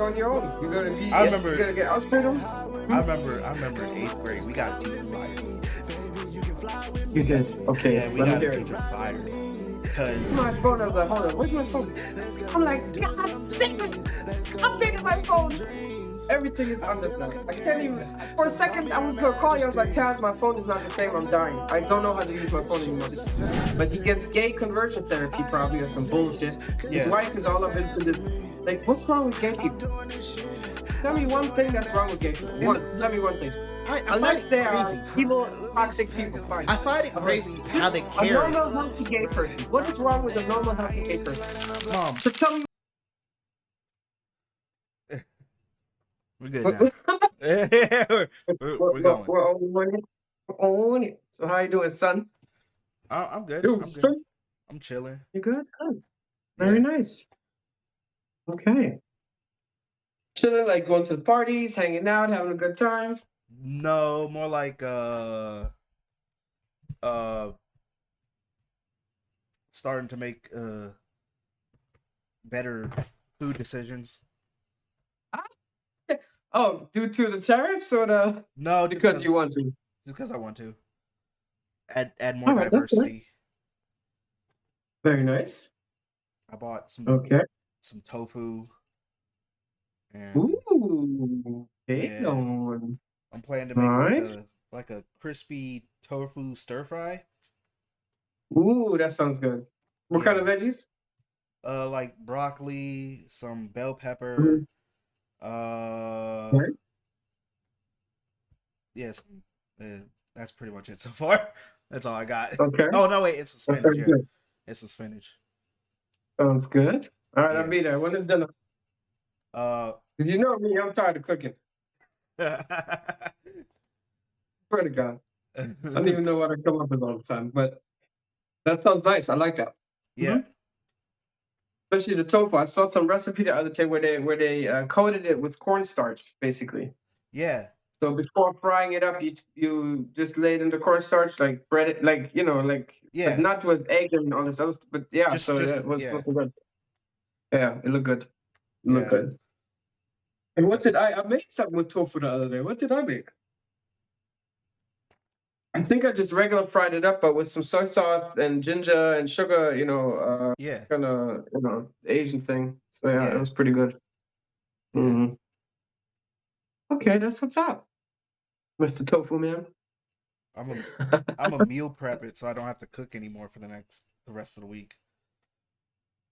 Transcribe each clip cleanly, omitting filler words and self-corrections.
on your own. I remember. You gonna get ostracism? I remember in 8th grade we got a teacher fired. You did. Okay. Yeah, we Let me got a hear it. teacher fired because My phone. I was like, hold on. Where's my phone? I'm like, God damn it! I'm taking my phone. Everything is on this now. I can't even. For a second, I was gonna call you. I was like, Taz, my phone is not the same. I'm dying. I don't know how to use my phone anymore. But he gets gay conversion therapy probably or some bullshit. His yeah. wife is all up into this. Like, what's wrong with gay people? Tell me one thing that's wrong with gay people. Tell me one thing. I Unless find they it are crazy. people, toxic people, fine. I find it crazy how they A carry. normal, healthy gay person. What is wrong with a normal, healthy gay person? Mom, So tell me. we're good now. we're going. We're on it. We're on it. So how you doing, son? I'm good. Dude, I'm good. son. I'm chilling. You good? Good. Very Yeah. nice. Okay. Chilling, like going to the parties, hanging out, having a good time. No, more like starting to make better food decisions. Oh, due to the tariffs or the No, just because you want to? Just because I want to add more All right, that's good. diversity. Very nice. I bought Okay. some tofu. And Ooh. Okay. yeah, I'm planning to make Nice. like a crispy tofu stir fry. Ooh, that sounds good. What kind of Yeah. veggies? Like broccoli, some bell pepper. Mhm. Uh, Right. yes, that's pretty much it so far. That's all I got. Okay. Oh no, wait, it's the That spinach. sounds Yeah, good. it's the spinach. Sounds good. All right, I'll Yeah. be there. When is dinner? Uh, Because you know me, I'm tired of cooking. Swear to God. I don't even know what I come up with all the time, but that sounds nice. I like that. yeah, Especially the tofu. I saw some recipe the other day where they coated it with cornstarch, basically. yeah, So before frying it up, you just lay it in the cornstarch, like bread it, like but yeah. not with egg and all this other stuff. But yeah, so Just that was yeah, looking good. Yeah, it looked good. It looked yeah. good. And what That's did I made something with tofu the other day. What did I make? I think I just regular fried it up, but with some soy sauce and ginger and sugar, yeah, kind of, Asian thing. So yeah, it yeah, was pretty good. yeah. hmm Okay, that's what's up, Mr. Tofu Man. I'm a I'm a meal prep it so I don't have to cook anymore for the rest of the week.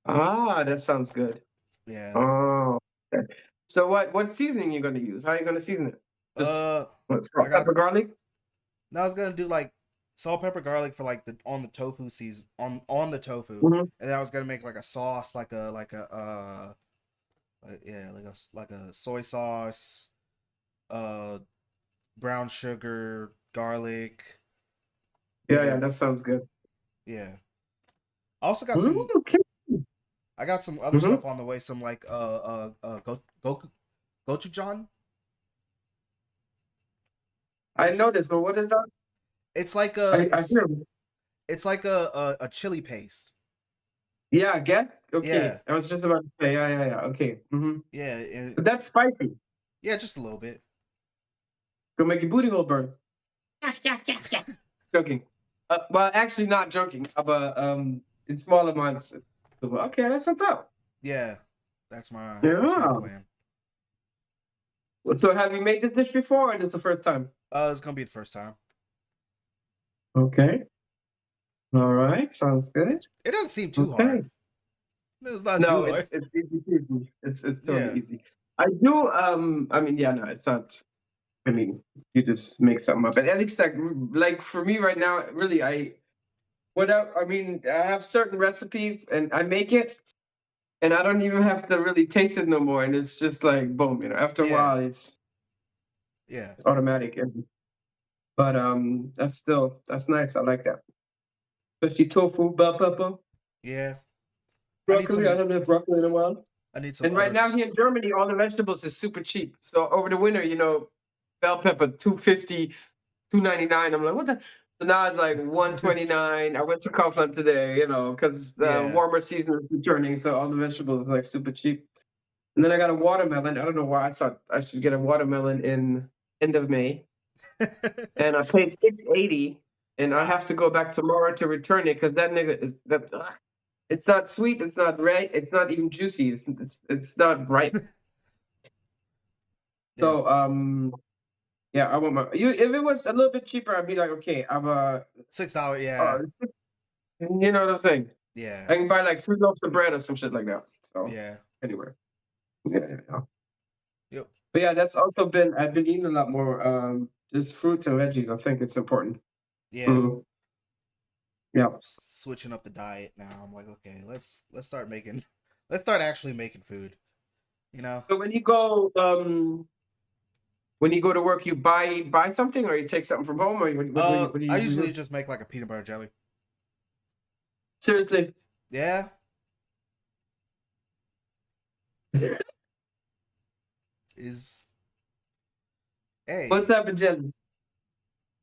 Ah, that sounds good. Yeah. Oh, okay. So what seasoning you gonna use? How are you gonna season it? Just Uh, what, I salt, got. pepper, garlic? Now I was gonna do like salt, pepper, garlic for like the on the tofu season on the tofu, hmm and then I was gonna make like a sauce, yeah, like a soy sauce, uh, brown sugar, garlic, bit Yeah, of that sounds good. yeah. I also got Mm, some. okay. I got some other hmm stuff on the way. Some like gochujang. I It's know this, but what is that? it's like I hear. it's like a chili paste. Yeah, get Yeah, okay. I was just about to say, yeah. Okay. yeah, and, But that's spicy. yeah, just a little bit. Gonna make your booty hole burn. Joking. Well, actually, not joking. But in small amounts. Okay, that's what's up. Yeah, that's my Yeah. plan. So, have you made this dish before, or this is the first time? It's gonna be the first time. Okay. All right. Sounds good. It doesn't seem too hard. Okay. It's not No, too hard. it's easy peasy. It's totally Yeah, easy. I do. I mean, yeah, no, it's not. I mean, you just make something up. But at least, like for me right now, really, I mean, I have certain recipes and I make it, and I don't even have to really taste it no more. And it's just like boom, After a yeah, while, it's yeah, automatic. But that's nice. I like that. Especially tofu, bell pepper, yeah. I need broccoli. I some. haven't had broccoli in a while. I need some And right now others. here in Germany, all the vegetables is super cheap. So over the winter, bell pepper 250, 2.99. I'm like, what the? So now it's like 129. I went to Kaufland today, because the Yeah, warmer season is returning, so all the vegetables is like super cheap. And then I got a watermelon. I don't know why I thought I should get a watermelon in end of May, and I paid 6.80, and I Ah, have to go back tomorrow to return it because that nigga is that. It's not sweet. It's not red. It's not even juicy. It's not ripe. yeah, So yeah, I want my you. If it was a little bit cheaper, I'd be like, okay, I'm $6. uh, Yeah, you know what I'm saying? yeah, I can buy like 3 loaves of bread or some shit like that. So yeah. anyway, yeah. Yep. But yeah, that's also been I've been eating a lot more just fruits and veggies. I think it's important. Yeah. Mhm. Yeah. Switching up the diet now. I'm like, okay, let's start making, let's start actually making food. You know. So when you go to work, you buy something, or you take something from home, or what do you I usually usually do? just make like a peanut butter jelly. Seriously, Yeah. Is what a type of jelly?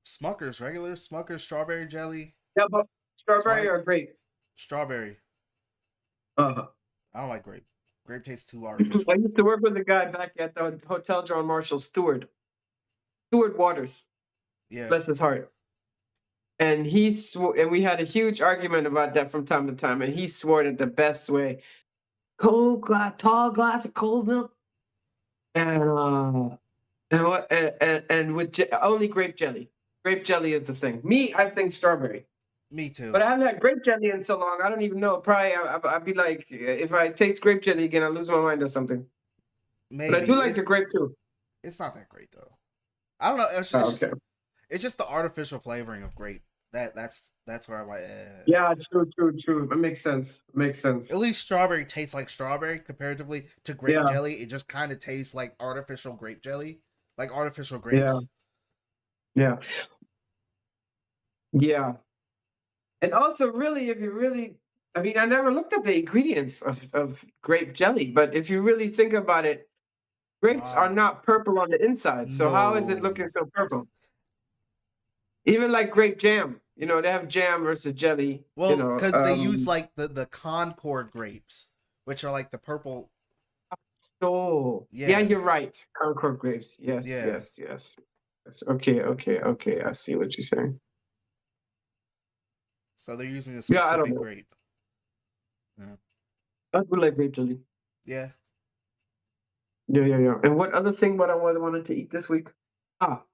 Smucker's regular Smucker's strawberry jelly. Yeah, but strawberry Smart or grape? strawberry. Uh-huh. I don't like grape. Grape tastes too I artificial. used to work with a guy back at the Hotel John Marshall, Stewart Waters, Yeah. bless his heart. And and we had a huge argument about that from time to time. And he swore that the best way, tall glass of cold milk, and with only grape jelly. Grape jelly is the thing. Me, I think strawberry. Me too. But I haven't had grape jelly in so long. I don't even know. Probably I'd be like, if I taste grape jelly again, I'll lose my mind or something. But I do Maybe like the grape too. it's not that great though. I don't know. Oh, okay. It's just the artificial flavoring of grape. That's where I'm like, Yeah, true. It makes sense. Makes At sense. least strawberry tastes like strawberry comparatively to grape Yeah, jelly. It just kind of tastes like artificial grape jelly, like artificial yeah, grapes. yeah, yeah. And also, really, if you really, I mean, I never looked at the ingredients of grape jelly, but if you really think about it, grapes are Wow. not purple on the inside. So how is it No. looking so purple? Even like grape jam, they have jam versus jelly. Well, because they use like the Concord grapes, which are like the purple. So yeah, Yeah, you're right. Concord grapes. Yes, yeah. yes, yes. Okay. I see what you're saying. So they're using a Yeah, I don't specific know. grape. Yeah. I do like grape jelly. Yeah. Yeah. And what other thing what I wanted to eat this week?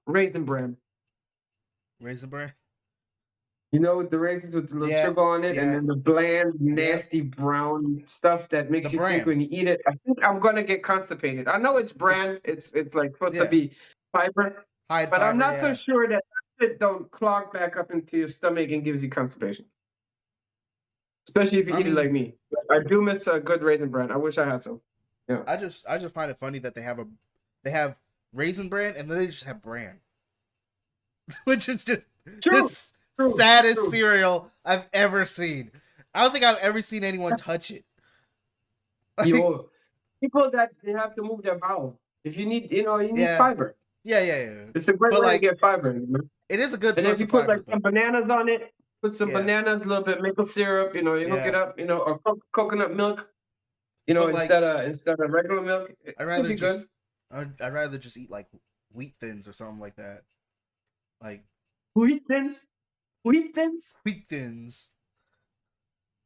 Raisin bran. Raisin bran. The raisins with the little Yeah. sugar on it, and Yeah. then the bland, Yep. nasty brown stuff that The makes you think bran. when you eat it. I think I'm gonna get constipated. I know it's It's bran. It's like supposed to yeah. be fiber, High but I'm fiber. not so Yeah. sure that shit don't clog back up into your stomach and gives you constipation. Especially if you I eat it like mean, me. I do miss a good raisin bran. I wish I had some. Yeah. I just find it funny that they have raisin bran and then they just have bran, which is just True. this True. saddest True. cereal I've ever seen. I don't think I've ever seen anyone touch it. Like, You people that they have to move their bowel. If you need yeah, fiber. yeah. It's a great But way to like, get fiber. it is a good And if source you of put like fiber. some But bananas on it, put some yeah, bananas, a little bit maple syrup, you hook it yeah. up, or coconut milk, But like, instead of regular milk, it I could rather be just good. I'd rather just eat like wheat thins or something like that. Like Wheat thins, wheat thins. wheat thins,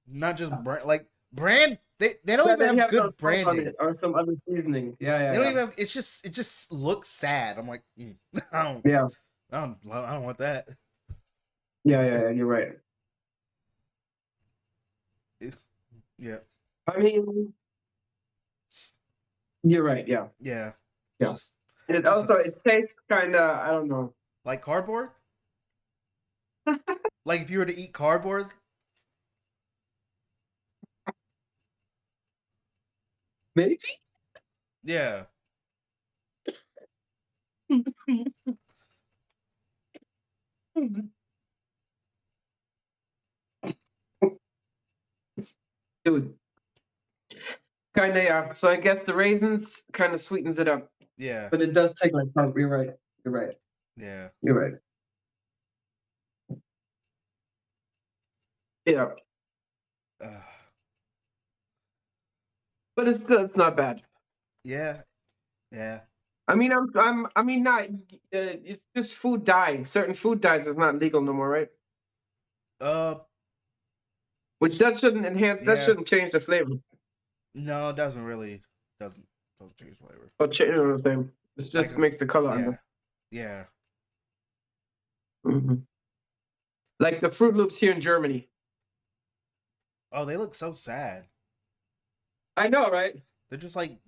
not just brand. Like brand, they don't Yeah, even then you have have some good salt on it branding. or some other seasoning. They don't Yeah. even have. It just looks sad. I'm like, I don't, Yeah. I don't want that. Yeah. You're right. Yeah, I mean, you're right. Yeah. yeah. Yeah. Just And it just also a, it tastes kind of I don't know. like cardboard. Like if you were to eat cardboard, Maybe. yeah, Dude, kind of yeah. So I guess the raisins kind of sweetens it up, yeah, but it does take like time. You're right. You're right. yeah. You're right. Yeah, Uh, but it's not bad. Yeah, yeah. I mean, I mean, not. It's just food dye. Certain food dyes is not legal no more, right? Uh, Which that shouldn't enhance. That yeah. shouldn't change the flavor. No, it doesn't really doesn't change flavor. Or you know what I'm saying? It Like, just makes the color under. yeah, yeah. Mhm. Like the Fruit Loops here in Germany. Oh, they look so sad. I know, right? They're just like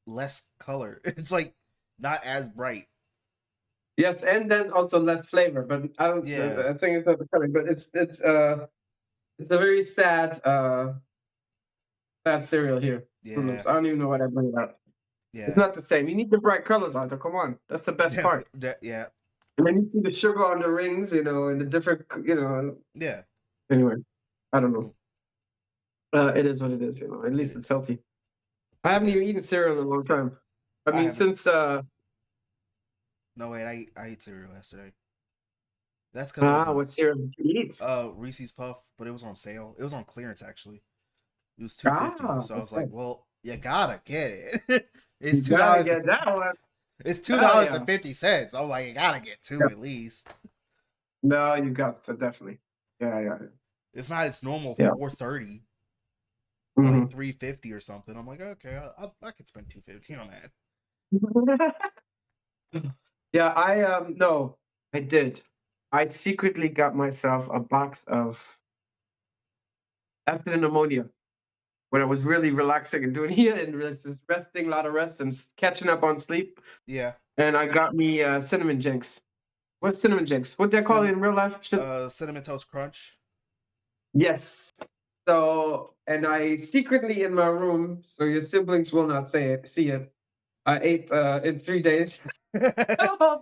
less color. It's like not as bright. Yes, and then also less flavor. But I don't. Yeah, I think it's not the color, but it's a very sad cereal here. Fruit yeah, Loops. I don't even know why I bring it up. It's yeah. not the same. You need the bright colors on there. Come on, that's the best part. Yeah, And then you see the sugar on the rings, you know, and the different, you know. yeah. Anyway, I don't Mm, know. It is what it is, you know. At It least is. it's healthy. I It haven't even is. eaten cereal in a long time. I I mean, haven't. since No wait, I ate cereal yesterday. That's because it was a what cereal did you eat? Reese's Puff, but it was on sale. It was on clearance actually. It was $2.50. So I was like, Okay. well, you gotta get it. It's You two gotta dollars. get that one. It's two Oh dollars yeah. and 50 cents. I'm like, you gotta get two Yeah. at least. No, you got to definitely. Yeah, yeah, It's not its normal yeah. 4.30 or like Hmm. 3.50 or something. I'm like, okay, I could spend 2.50 on that. Yeah, no, I did. I secretly got myself a box of after the pneumonia when I was really relaxing and doing here and just resting, a lot of rest and catching up on sleep. Yeah, And I got me cinnamon jinx. What's cinnamon jinx? What they call it Cin- in real life? cinnamon toast crunch. Yes. So, and I secretly in my room, so your siblings will not see it. I ate in 3 days. Oh,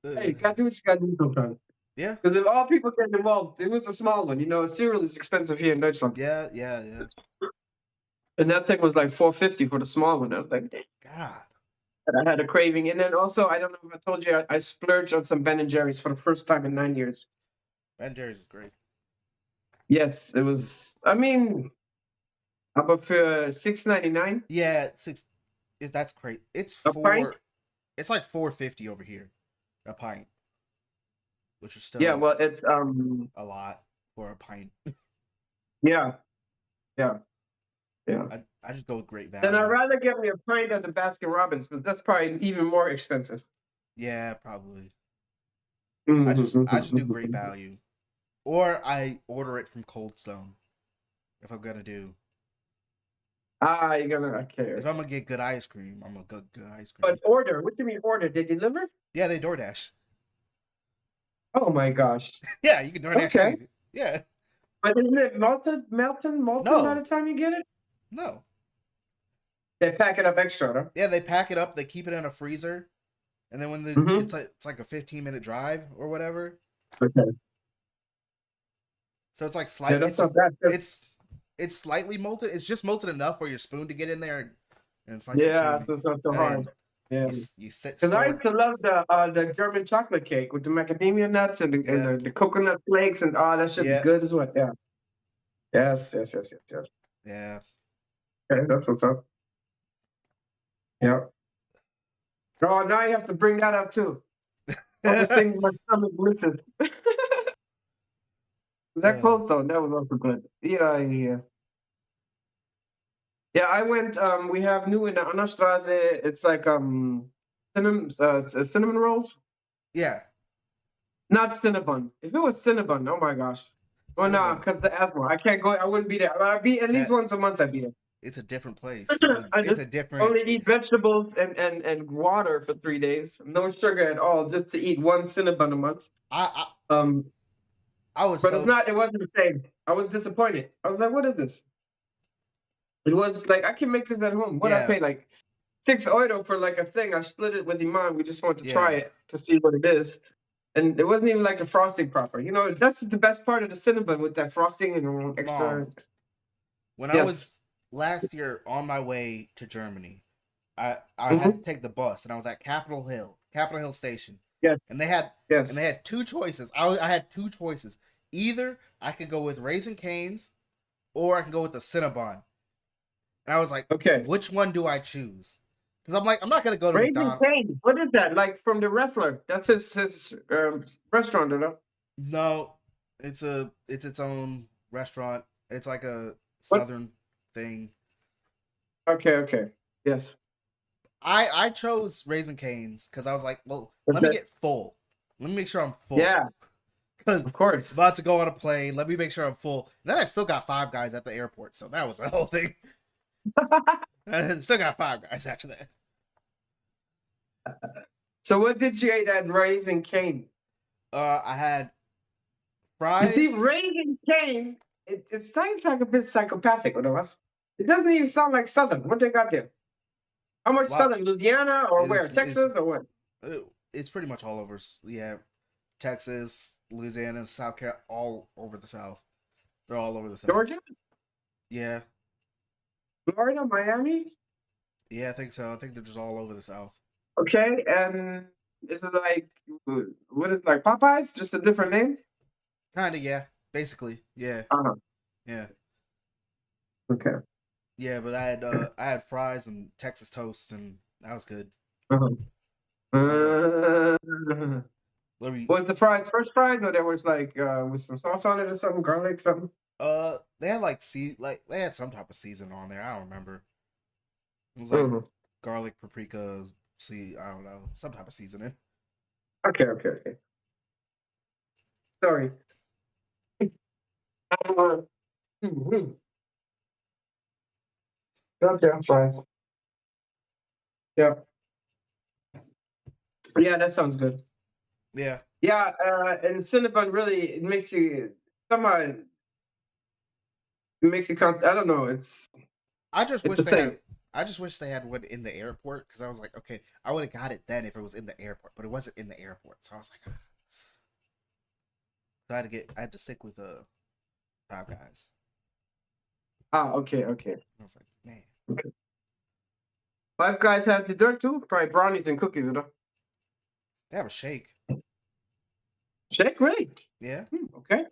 hey, gotta do what you gotta do sometimes. Yeah, Because if all people get involved, it was a small one. You know, cereal is expensive here in Deutschland, yeah, yeah, yeah. and that thing was like 450 for the small one. I was like, "Damn." God, And I had a craving, and then also I don't know if I told you, I splurged on some Ben and Jerry's for the first time in 9 years. Ben Jerry's is great. Yes, it was. I mean, about for 6.99 Yeah, six. Is that's great. It's a pint. four. It's like 4.50 over here, a pint, which is Yeah, still well, it's a lot for a pint. yeah, yeah, yeah. I just go with great Then I'd value. rather get me a pint of the Baskin Robbins, but that's probably even more expensive. Yeah, probably. Mhm, I mhm, just do mhm, great mhm. value, or I order it from Cold Stone if I'm gonna do. You're gonna okay, If I'm okay. gonna get good ice cream, I'm gonna get good ice But cream. order. What do you mean order? They deliver? Yeah, they DoorDash. Oh my gosh. Yeah, you can DoorDash Okay. anything. Yeah. But isn't it malted by the No, time you get it? no. They pack it up extra, huh? Yeah, they pack it up. They keep it in a freezer, and then when Mm-hmm. it's like a 15-minute drive or whatever. Okay. So it's like Yeah, that's not bad. it's it's slightly molten. It's just molten enough for your spoon to get in there, and it's nice and Yeah, creamy. so it's not so And hard. then Yeah. you set Because I store it. used to love the German chocolate cake with the macadamia nuts and Yeah, the coconut flakes and that should be yeah, good as well. Yeah. Yes, yes, yes, yes, yes. yeah. Okay, that's what's up. Yeah. Oh, now you have to bring that up too. All these things my stomach misses. That uh, cold though, that was also good. Yeah, yeah, yeah. Yeah, I went. We have new in the Annastraße. It's like cinnamon rolls, yeah. not Cinnabon. If it was Cinnabon, oh my gosh. Well, no, Cinnabon. because the asthma. I can't go. I wouldn't be there. But I'd be at least That once a month. I'd be there. it's a different place. I It's just a different. only eat vegetables and water for 3 days. No sugar at all, just to eat one Cinnabon a month. I Um, I was but it's so not. It wasn't the same. I was disappointed. I was like, "What is this?" It was like I can make this at home. What I yeah pay like €6 for like a thing. I split it with Iman. We just wanted to try yeah it to see what it is. And it wasn't even like the frosting proper. You know, that's the best part of the cinnamon with that frosting and extra. mom. When I Yes. was last year on my way to Germany, I had Hmm. to take the bus, and I was at Capitol Hill Station, Yes. and they had Yes. two choices. I had two choices. Either I could go with Raisin Canes, or I can go with the Cinnabon. And I was like, Okay. which one do I choose? Because I'm like, I'm not gonna go to Raising McDonald's. Cane's. What is that? Like from the wrestler? That's his restaurant, you know? No, it's its own restaurant. It's like a What? southern thing. Okay, okay. Yes. I chose Raisin Canes because I was like, well, let me Okay. get full. Let me make sure I'm full. Yeah, Because of course. about to go on a plane. Let me make sure I'm full. Then I still got Five Guys at the airport, so that was the whole thing. I still got Five Guys after that. So what did you eat at Raising Cane? I had You see, fries. Raising Cane, it sounds like a bit psychopathic with us. It doesn't even sound like Southern. What they got there? How much Lot Southern? Louisiana or where? is Texas or what? it's pretty much all over. Yeah, Texas, Louisiana, South Carolina, all over the South. They're all over the South. Georgia? Yeah, Florida? Miami? yeah, I think so. I think they're just all over the South. Okay, and is it like, what is it, like Popeyes? Just a different name? Kind of, yeah. Basically, yeah, Uh-huh. yeah, Okay. yeah. But I had fries and Texas toast, and that was good. Uh-huh. I was like, Uh, let me. was the fries first fries or there was like with some sauce on it or something, garlic, something? They had like they had some type of season on there. I don't remember. It was like Mhm. garlic, paprika, I don't know, some type of seasoning. Okay, okay, okay. Sorry. Uh, mhm. Okay, fries. Yeah. Yeah, that sounds good. Yeah, Yeah, and Cinnabon really it makes you somehow it makes you I don't know, I just it's wish a they had. thing. I just wish they had one in the airport because I was like, okay, I would have got it then if it was in the airport, but it wasn't in the airport, so I was like, so I had to stick with Five Guys. Ah, okay, okay. I was like, man, Okay. Five Guys have dessert too? Probably brownies and cookies, you know? they have a shake. Shake, really? Yeah, Okay.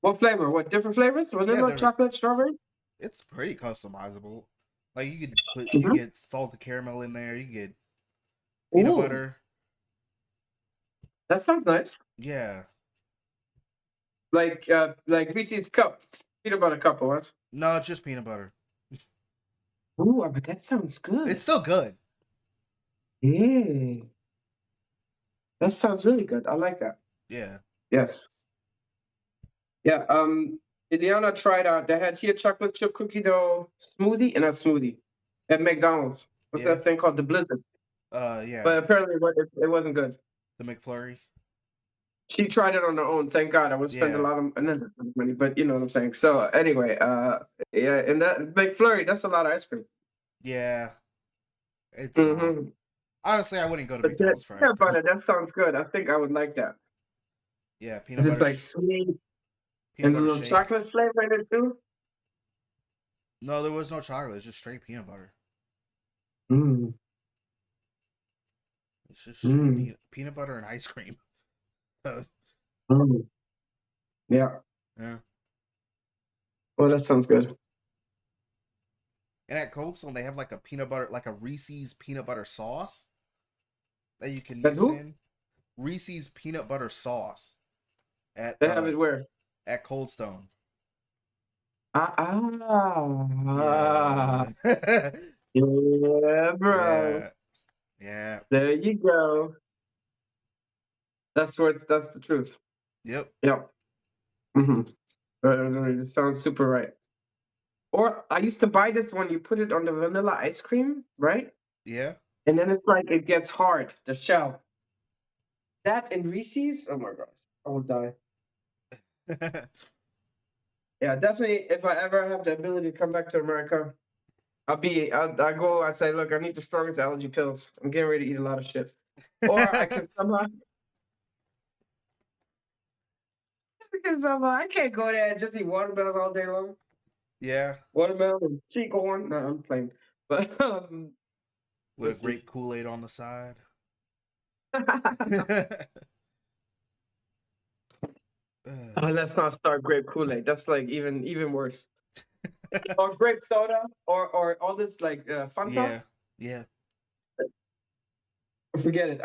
What flavor? What different flavors? yeah, Vanilla, chocolate, strawberry? it's pretty customizable. Like you can Mm-hmm. get salted caramel in there. You can get peanut Ooh, butter. that sounds nice. Yeah, Like Reese's cup, peanut butter cup or what? no, it's just peanut butter. Ooh, but that sounds It's good. still good. Yeah, that sounds really good. I like that. Yeah, Yes. Yeah. Indiana tried out. They had here chocolate chip cookie dough smoothie and a smoothie at McDonald's. What's yeah, that thing called? The Blizzard. yeah. But apparently, it wasn't good. The McFlurry. She tried it on her own. Thank God. I would spend a Yeah, lot of money, but you know what I'm saying. So anyway, yeah, and that McFlurry, that's a lot of ice cream. yeah. It's a lot. Hmm. Honestly, I wouldn't go to But that McDonald's for ice peanut cream. butter, that sounds good. I think I would like that. Yeah, Is this like sweet peanut and a butter little shake. chocolate flavor in it too? No, there was no chocolate. It's just straight peanut butter. Mm. It's just straight Mm. peanut butter and ice cream. Mm. Yeah. Yeah. Well, that sounds good. And at Cold Stone, they have like a peanut butter, like a Reese's peanut butter sauce that you can And mix who? in. Reese's peanut butter sauce at They have it where? Cold Stone. Ah, ah. Yeah. Yeah, bro. Yeah. Yeah. There you go. That's the truth. Yep. Yeah. Mm-hmm. It sounds super right. Or I used to buy this when you put it on the vanilla ice cream, right? Yeah. And then it's like it gets hard, the shell. That and Reese's, oh my gosh, I will die. Yeah, definitely. If I ever have the ability to come back to America, I go, I say, look, I need the strongest allergy pills. I'm getting ready to eat a lot of shit. Or I can somehow, because somehow I can't go there and just eat watermelon all day long. Yeah. Watermelon and cheek corn. No, I'm playing. But With a let's see. great Kool-Aid on the side. Oh, let's not start grape Kool-Aid. That's like even worse. or grape soda, or all this like Fanta. Yeah, yeah, Forget it.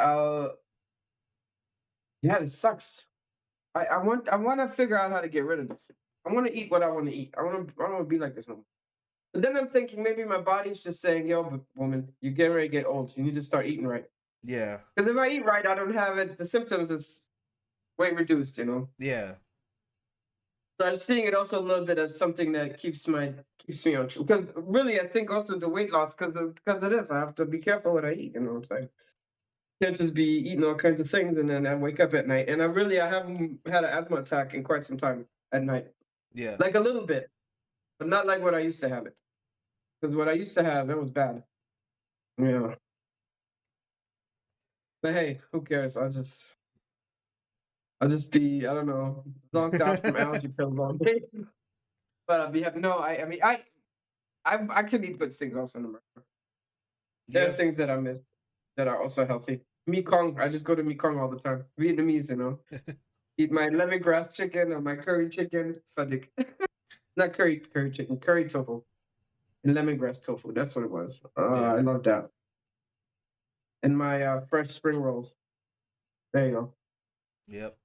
Yeah, it sucks. I want to figure out how to get rid of this. I want to eat what I want to eat. I want to be like this no more. But then I'm thinking maybe my body's just saying, "Yo, woman, you're getting ready to get old. You need to start eating right." yeah, Because if I eat right, I don't have it. The symptoms is way reduced, you know. yeah, So I'm seeing it also a little bit as something that keeps me on track. Because really, I think also the weight loss because of this. I have to be careful what I eat. You know what I'm saying? Can't just be eating all kinds of things and then I wake up at night. And I haven't had an asthma attack in quite some time at night. yeah, Like a little bit, but not like what I used to have it. Because what I used to have, that was bad. Yeah. But hey, who cares? I'll just be, I don't know, zonked out from allergy pills all day. But I'll be happy. No, I mean, I can eat good things also in America. There are yeah, things that I miss that are also healthy. Mekong, I just go to Mekong all the time. Vietnamese, you know. Eat my lemongrass chicken or my curry chicken. Fadik. Not curry chicken, curry tofu. And lemongrass tofu. That's what it was. yeah, I love that. And my fresh spring rolls. There you go. yep.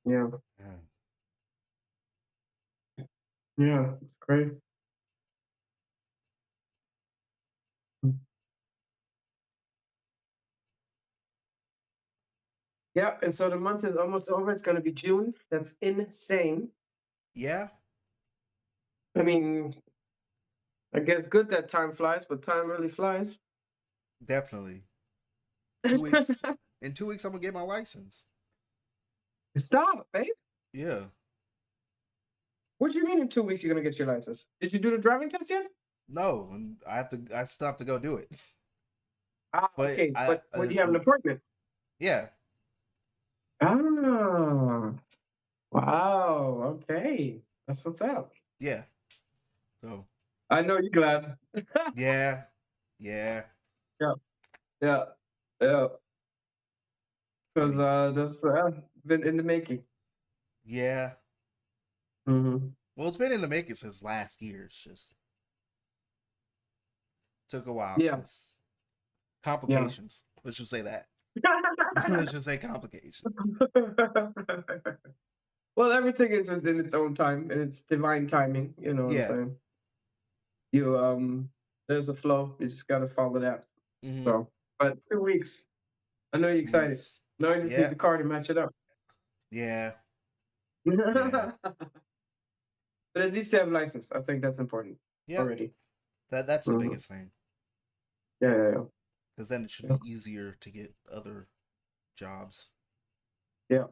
Yeah. Mm. Yeah. It's great. Yeah. And so the month is almost over. It's going to be June. That's insane. Yeah, I mean, I guess good that time flies, but time really flies. definitely. 2 weeks. In 2 weeks, I'm gonna get my license. Stop, babe. Yeah. What do you mean in 2 weeks you're going to get your license? Did you do the driving test yet? No, and I have to. I still have to go do it. Ah, But okay. But when you have an appointment. yeah, Ah, wow. Okay. That's what's up. yeah. So I know you're glad. yeah, yeah. Yeah, yeah, yeah. I Because mean, that's been in the making. yeah. Hmm. Well, it's been in the making since last year. It's just took a while Yeah, because yeah. complications. Let's just say that. Let's just say complications. Well, everything is in its own time and it's divine timing. You know what I'm Yeah. saying? You there's a flow. You just gotta follow that. Mm-hmm. So, but 2 weeks. I know you're excited. 2 weeks. Now you just need Yeah. the car to match it up. Yeah. Yeah. But at least you have a license. I think that's important Yep. already. That's the Mhm. biggest thing. Yeah, yeah, Because then it should yeah, be easier to get other jobs. yeah,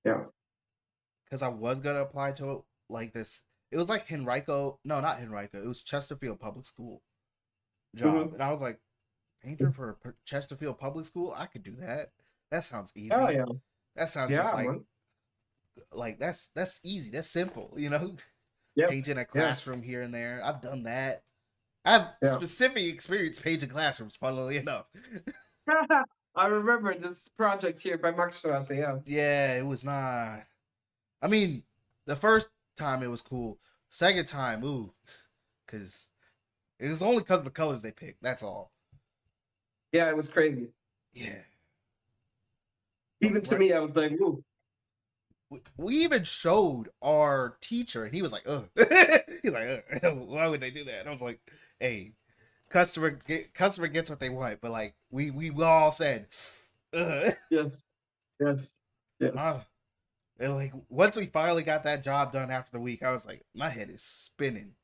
yeah. Because I was gonna apply to like this. It was like Henrico. No, not Henrico. It was Chesterfield Public School job, Hmm. and I was like, painter for Chesterfield Public School. I could do that. That sounds Oh easy. yeah, That sounds just yeah, man. like that's easy. That's simple. You know, Yes, painting a yes, classroom here and there. I've done that. I have yeah. specific experience painting classrooms. Funnily enough, I remember this project here by Markstrasse. Yeah. yeah, it was not. I mean, the first time it was cool. Second time, ooh, because it was only because of the colors they picked. That's all. Yeah, it was crazy. Yeah. Even to Right. me, I was like, "Ooh, We even showed our teacher, and he was like, "Ugh." He's like, "Ugh, why would they do that?" And I was like, "Hey, customer gets what they want," but like we all said, "Ugh." yes, yes, yes." Ah, and like once we finally got that job done after the week, I was like, my head is spinning.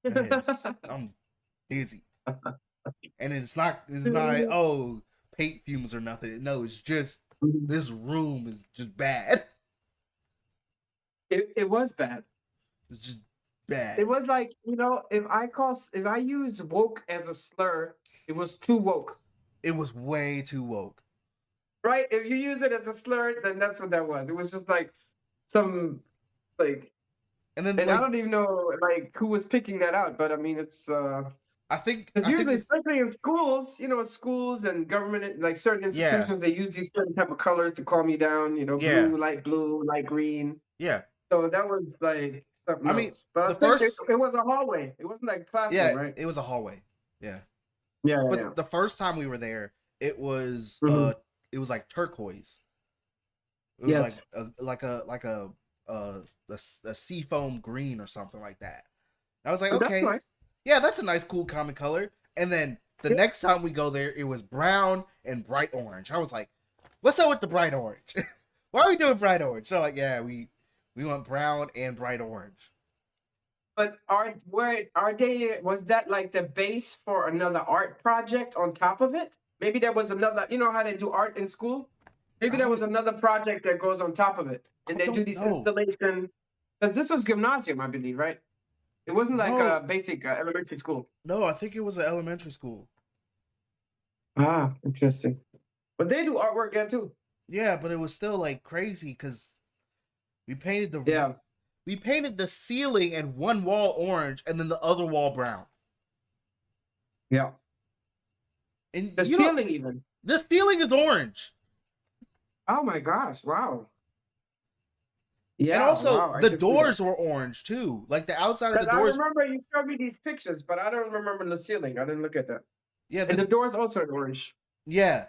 My head is I'm dizzy, and it's not like, oh, paint fumes or nothing. No, it's just this room is just bad. It was bad. It's just It bad. was like, if I use woke as a slur, it was too woke. It was way too woke. Right? If you use it as a slur, then that's what that was. It was just like some like, And then and I like don't even know like who was picking that out, but I mean it's I think because I think usually, it, especially in schools, schools and government, like certain yeah, institutions, they use these certain type of colors to calm you down. yeah, Blue, light, light green. yeah. So that was like, something I mean, else. But I the think first, it was a hallway. It wasn't like a classroom, yeah, right? it was a hallway. Yeah. Yeah, yeah, yeah. But the first time we were there, it was Hmm. it was like turquoise. It was like Yes. a seafoam green or something like that. I was like, But that's okay, nice. yeah, that's a nice, cool, common color. And then the Yeah. next time we go there, it was brown and bright orange. I was like, what's up with the bright orange? Why are we doing bright orange? So like, yeah, we want brown and bright orange. But are they was that like the base for another art project on top of it? Maybe there was another, you know how they do art in school? Maybe there I was another project that goes on top of it and I they do don't these know. installation because this was gymnasium, I believe, right? It wasn't like a No, basic elementary school. no, I think it was an elementary school. Ah, interesting. But they do artwork there too. Yeah, but it was still like crazy because we painted the Yeah, we painted the ceiling and one wall orange and then the other wall brown. yeah. And The you know, ceiling even. the ceiling is orange. Oh my gosh! Wow. And Yeah, also wow. I the can see that. doors were orange too. Like the outside of the Because I doors. remember you showed me these pictures, but I don't remember the ceiling. I didn't look at that. Yeah, And the doors also orange. yeah.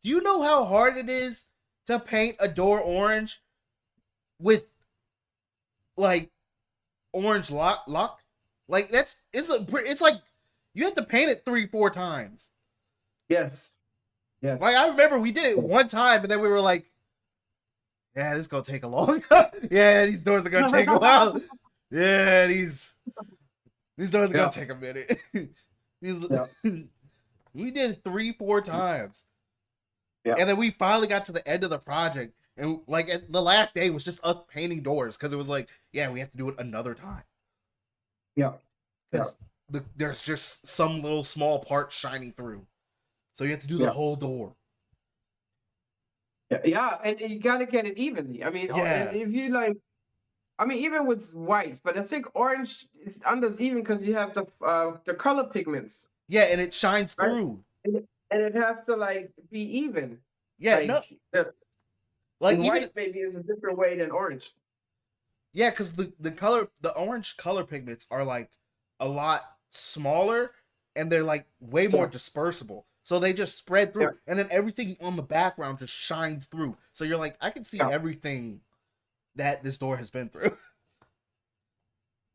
Do you know how hard it is to paint a door orange with like orange lock? Like it's like you have to paint it 3-4 times. Yes. Like Yes. I remember we did it one time and then we were like, yeah, this is gonna take a long yeah, these doors are gonna take a while. Yeah, these doors are gonna Yeah. take a minute. These, Yeah. we did it 3-4 times. Yeah. And then we finally got to the end of the project. And like the last day was just us painting doors because it was like, yeah, we have to do it another time. Yeah. Yeah. Because there's just some little small part shining through. So you have to do the Yeah. whole door. Yeah. Yeah. And you gotta get it evenly. I mean, and Yeah. if you like, I mean, even with white, but I think orange is even because you have the color pigments, Yeah, and it shines right? through. And it has to like be even. Yeah, no, Like like and even white maybe is a different way than orange. yeah, because the orange color pigments are like a lot smaller and they're like way more Yeah. dispersible. So they just spread Yeah. through, and then everything on the background just shines through. So you're like, I can see Yeah. everything that this door has been through.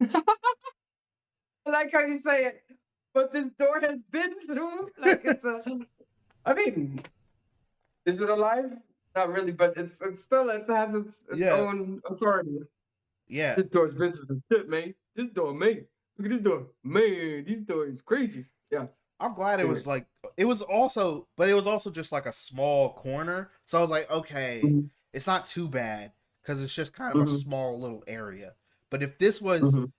I like how you say it, but this door has been through. Like it's a. I mean, is it alive? Not really, but it's still it has its Yeah, own authority. yeah. This door's been through the shit, man. This door, man. Look at this door, man. This door is crazy. Yeah. I'm glad it Yeah. was like but it was also just like a small corner. So I was like, okay, Mhm. it's not too bad because it's just kind of a Mhm. small little area. But if this was Mhm.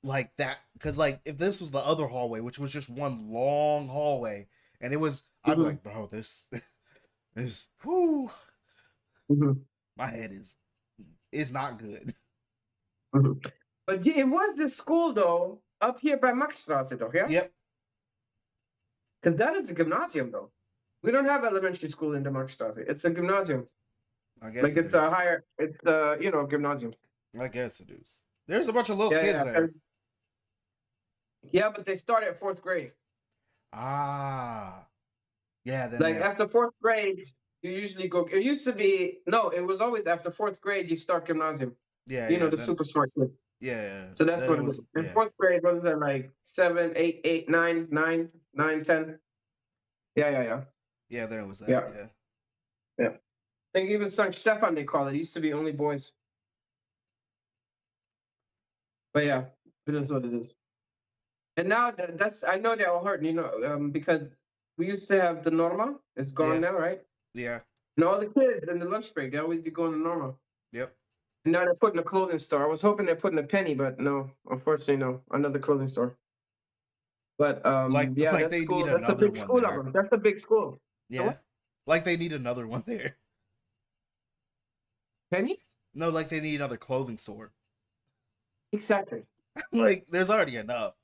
like that, because like if this was the other hallway, which was just one long hallway, and it was, I'd be Mhm. like, bro, this is, whoo, Mhm. my head is not good. Mhm. But it was the school though up here by Maxstraße, though, yeah? Yep, Because that is a gymnasium though. We don't have elementary school in the Maxstraße. It's a gymnasium. I guess Like it it's a is. higher. It's the gymnasium. I guess it is. There's a bunch of little Yeah, kids yeah, there. yeah. But they start at fourth grade. Ah, yeah. Then Like yeah, after fourth grade, you usually go. It used to be no. It was always after fourth grade you start gymnasium. yeah, You know yeah. the Then super smart kids. yeah, So that's then what it it was was. In yeah, fourth grade, what is that like 7, 8, 8, 9, 9, 9, 10? Yeah, yeah, yeah, yeah. Then it was that. yeah, Yeah. yeah. I think even St. Stefan they call it. It used to be only boys. But yeah, it is what it is. And now that's I know they're all hurting, because we used to have the Norma. It's gone Yeah. now, right? Yeah. And all the kids in the lunch break, they always be going to Norma. Yep. And now they're putting a clothing store. I was hoping they're putting a Penny, but no, unfortunately, no. Another clothing store. But Like yeah, like that they need school. That's a another big one school of there. them. That's a big school. So Yeah. what? Like they need another one there. Penny? No, like they need another clothing store. Exactly. Like there's already enough.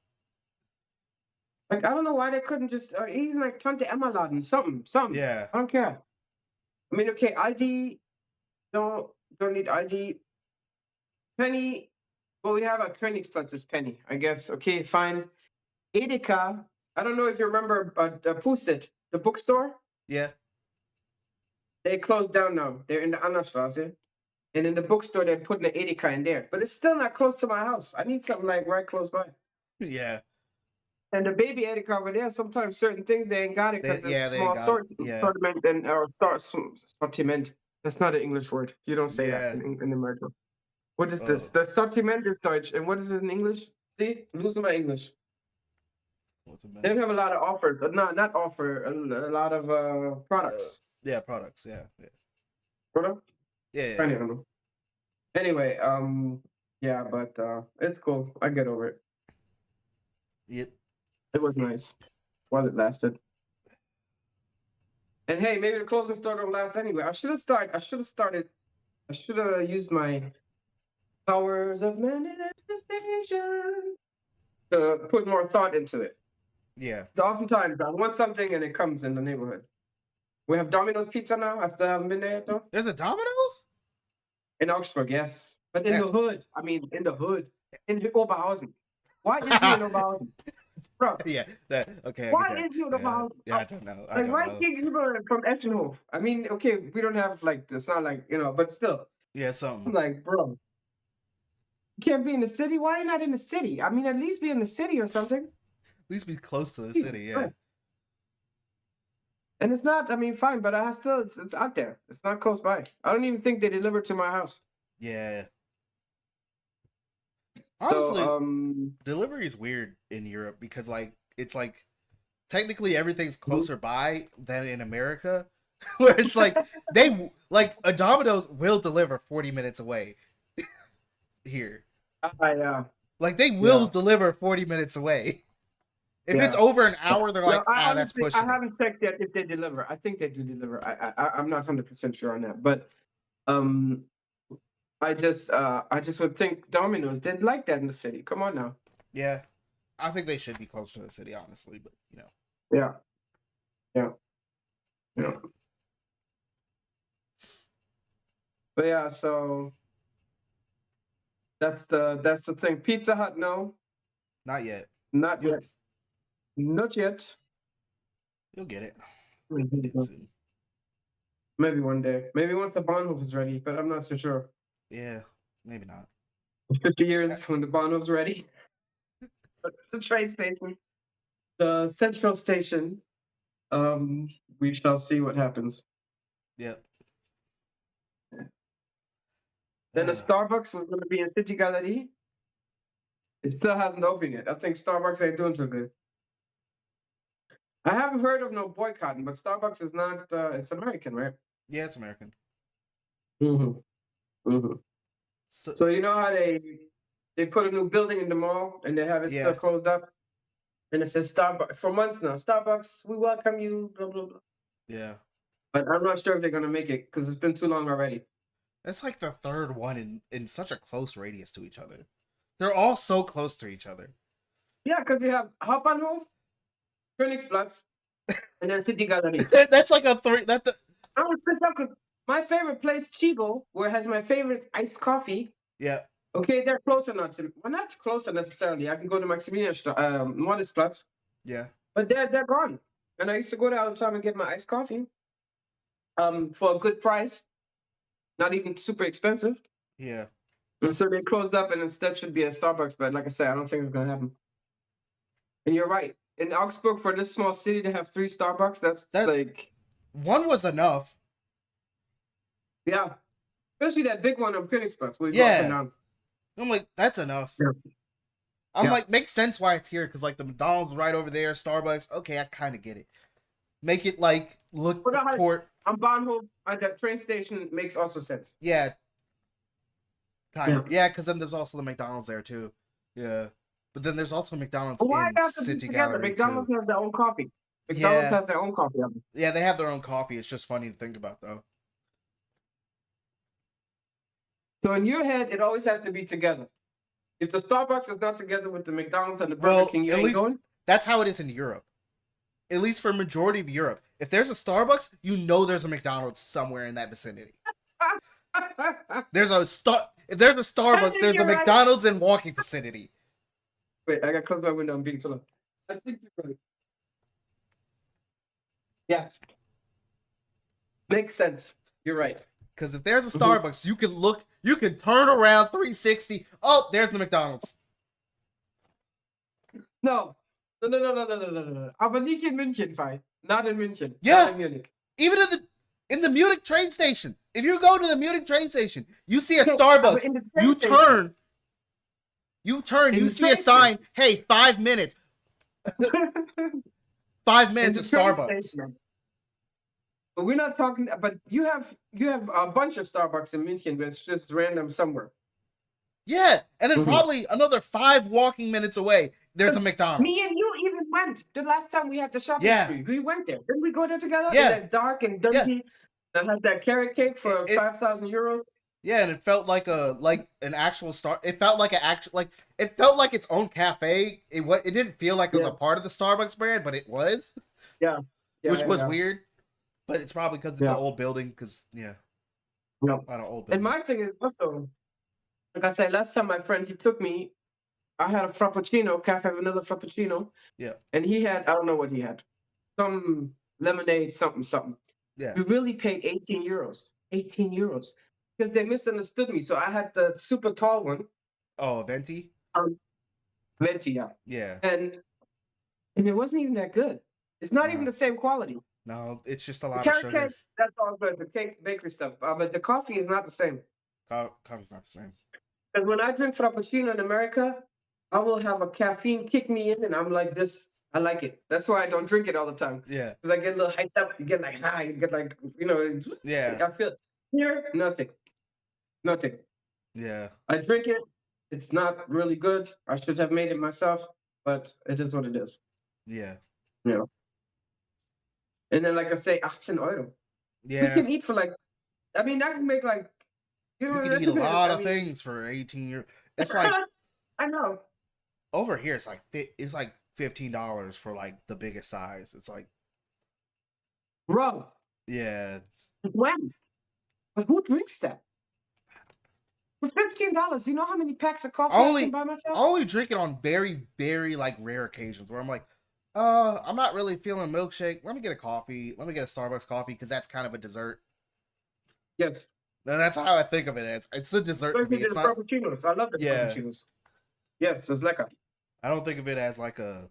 Like I don't know why they couldn't just even like Tante Emma Laden, something. Yeah. I don't care. I mean, okay, ID don't need ID. Penny. Well, we have a Königsplatz is penny, I guess. Okay, fine. Edeka. I don't know if you remember, but Pusset, the bookstore, Yeah. they closed down now. They're in the Annastraße. And in the bookstore, they're putting the Edeka in there. But it's still not close to my house. I need something like right close by. Yeah. And the baby Edeka over there, sometimes certain things they ain't got it because it's They ain't small got it. Yeah. sortiment and or sortiment. That's not an English word. You don't say that Yeah. in America. What is this? The Sortiment is Deutsch. And what is it in English? See, I'm losing my English. What's a They minute? have a lot of offers, but not offer, a lot of products. Yeah, products. Yeah. Yeah. Product? Yeah. I Yeah. don't know. Anyway, yeah, but it's cool. I get over it. Yep. It was nice while it lasted. And hey, maybe the closing store don't last anyway. I should have used my powers of manifestation to put more thought into it. Yeah. So oftentimes I want something and it comes in the neighborhood. We have Domino's Pizza now. I still haven't been there yet though. There's a Domino's? In Augsburg, yes. But in That's the hood. I mean, in the hood. In Oberhausen. Why is you in Oberhausen? Bro, yeah. That okay. why Okay. is you in Yeah. Oberhausen? Yeah. I don't know. I Like, don't why know. can't you learn from Eschenhof? I mean, okay, we don't have like, it's not like, but still. Yeah. I'm Something. like, bro, you can't be in the city? Why are you not in the city? I mean, at least be in the city or something. At least be close to the Jesus city. Yeah. Christ. And it's not, I mean, fine, but it's out there. It's not close by. I don't even think they deliver to my house. Yeah. So, Honestly, delivery is weird in Europe because like it's like technically everything's closer by than in America, where it's like they like a Domino's will deliver 40 minutes away here. yeah. Like they will Yeah. deliver 40 minutes away. If it's Yeah. over an hour, they're like, No, I that's honestly, I pushing it. haven't checked yet if they deliver. I think they do deliver. I'm not 100% sure on that, but I just would think Domino's did like that in the city. Come on now. Yeah, I think they should be closer to the city, honestly, but you know. Yeah. Yeah. Yeah. But yeah, so that's the thing. Pizza Hut, no, Not yet. not You'll, yet, not yet. you'll get it. You'll get it soon. Maybe one day. Maybe once the Bahnhof is ready, but I'm not so sure. Yeah, maybe not. 50 years when the Bahnhof's ready. The train station, the central station. We shall see what happens. Yep. Then the Starbucks was going to be in City Gallery. It still hasn't opened yet. I think Starbucks ain't doing too good. I haven't heard of no boycotting, but Starbucks is not. It's American, right? Yeah, it's American. Mm-hmm. Mm-hmm. So you know how they put a new building in the mall and they have it still closed up, and it says Starbucks for months now. Starbucks, we welcome you. Blah blah blah. Yeah. But I'm not sure if they're gonna make it because it's been too long already. That's like the third one in such a close radius to each other. They're all so close to each other. Yeah, because you have Hauptbahnhof, Königsplatz, and then City Gallery. That's like a three. I was pissed off because my favorite place, Chibo, where it has my favorite iced coffee. Yeah. Okay, they're closer not to. Well, not closer necessarily. I can go to Maximilianstraße, Modestplatz. Yeah. But they're gone. And I used to go there all the time and get my iced coffee. For a good price. Not even super expensive. Yeah. And so they closed up and instead should be a Starbucks, but like I said, I don't think it's gonna happen. And you're right. In Augsburg, for this small city to have 3 Starbucks, that's like one was enough. Yeah. Especially that big one on Königsplatz where you go up and down. I'm like, that's enough. Yeah. I'm like, makes sense why it's here, because like the McDonald's right over there, Starbucks. Okay, I kind of get it. Make it like look port. On Bahnhof at that train station makes also sense. Yeah. Kind of. Yeah, because then there's also the McDonald's there too. Yeah. But then there's also McDonald's in City Gallery McDonald's too. has their own coffee. McDonald's has their own coffee. Yeah, they have their own coffee. It's just funny to think about though. So in your head, it always has to be together. If the Starbucks is not together with the McDonald's and the Burger King, you ain't going? That's how it is in Europe. At least for majority of Europe. If there's a Starbucks, you know there's a McDonald's somewhere in that vicinity. There's a If there's a Starbucks, think there's a you're right. McDonald's in walking vicinity. Wait, I got to close my window. I'm being too loud. I think you're right. Yes. Makes sense. You're right. Because if there's a Starbucks, you can turn around 360. Oh, there's the McDonald's. No. No. Aber nicht in München, Fai. Not in München. Yeah. Not in Munich. Even in the Munich train station. If you go to the Munich train station, you see a Okay, Starbucks, in the train you station. turn, In you the see a train sign, hey, 5 minutes. 5 In minutes the of train Starbucks. station. But we're not talking. But you have a bunch of Starbucks in München, but it's just random somewhere. Yeah, and then probably another 5 walking minutes away, there's a McDonald's. Me and you even went the last time we had the shopping spree. We went there. Didn't we go there together? Yeah. In that dark and dingy. That had that carrot cake for 5,000 euros. Yeah, and it felt like an actual It felt like it felt like its own cafe. It didn't feel like it was a part of the Starbucks brand, but it was. Yeah. Which was weird, but it's probably because it's an old building. Because a lot of old buildings. And my thing is also, like I said, last time my friend he took me, I had a frappuccino, cafe vanilla frappuccino. Yeah. And he had, I don't know what he had, some lemonade, something. Yeah. We really paid 18 euros. 18 euros. Because they misunderstood me. So I had the super tall one. Oh, venti? Venti, yeah. Yeah. And it wasn't even that good. It's not even the same quality. No, it's just a lot The of carrot sugar. cake, that's all good. The cake, bakery stuff. But the coffee is not the same. Coffee's not the same. Because when I drink frappuccino in America, I will have a caffeine kick me in, and I'm like this. I like it. That's why I don't drink it all the time. Yeah. Because I get a little hyped up. You get like high. You get like, Yeah. I feel here, nothing. Yeah. I drink it. It's not really good. I should have made it myself, but it is what it is. Yeah. Yeah. And then, like I say, 18 euro. Yeah. You can eat for like, I mean, I can make like, you can eat a lot of things for 18 euros. It's like, I know. Over here, it's like $15 for like the biggest size. It's like, bro. Yeah. When? But who drinks that? For $15, you know how many packs of coffee I can buy myself? I only drink it on very, very like rare occasions where I'm like, I'm not really feeling a milkshake. Let me get a coffee. Let me get a Starbucks coffee because that's kind of a dessert. Yes. And that's how I think of it as. It's a dessert to me. It's not frappuccinos. I love the frappuccinos. Yes, it's lekker. I don't think of it as like a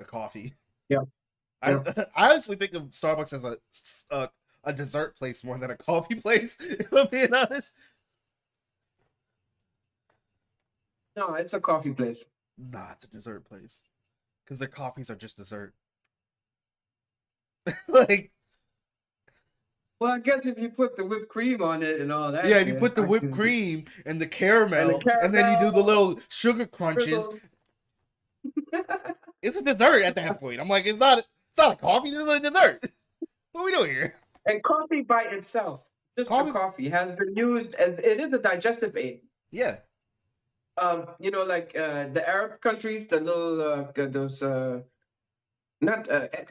coffee. Yeah. I honestly think of Starbucks as a dessert place more than a coffee place, if I'm being honest. No, it's a coffee place. Nah, it's a dessert place. Because their coffees are just dessert. Like, well, I guess if you put the whipped cream on it and all that. Yeah, if you put the whipped cream and the caramel, and then you do the little sugar crunches. It's a dessert at that point. I'm like, it's not a coffee, this is a dessert. What are we doing here? And coffee by itself, just the coffee, has been used as, it is a digestive aid. Yeah. Like the Arab countries, the little those not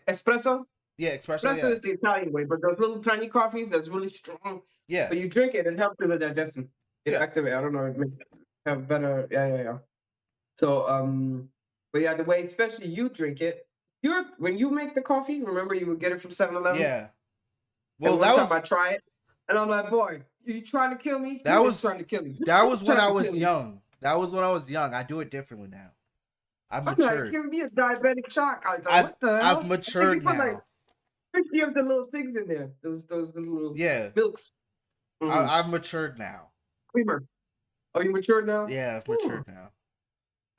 espresso. Yeah, espresso. Espresso is the Italian way, but those little tiny coffees that's really strong. Yeah. But you drink it, it helps with the digestion. It activates. I don't know. It makes it have better. Yeah. So but yeah, the way especially you drink it, when you make the coffee, remember you would get it from 7-Eleven. Yeah. Well, and one time I try it, and I'm like, boy, you trying to kill me? That was trying to kill me. That was when I was young. That was when I was young. I do it differently now. I've matured. Like, give me a diabetic shock. I was like, what the hell? I've matured now. Like 50 of the little things in there. Those little milks. Mm-hmm. I've matured now. Creamer. Oh, you matured now? Yeah, I've matured now.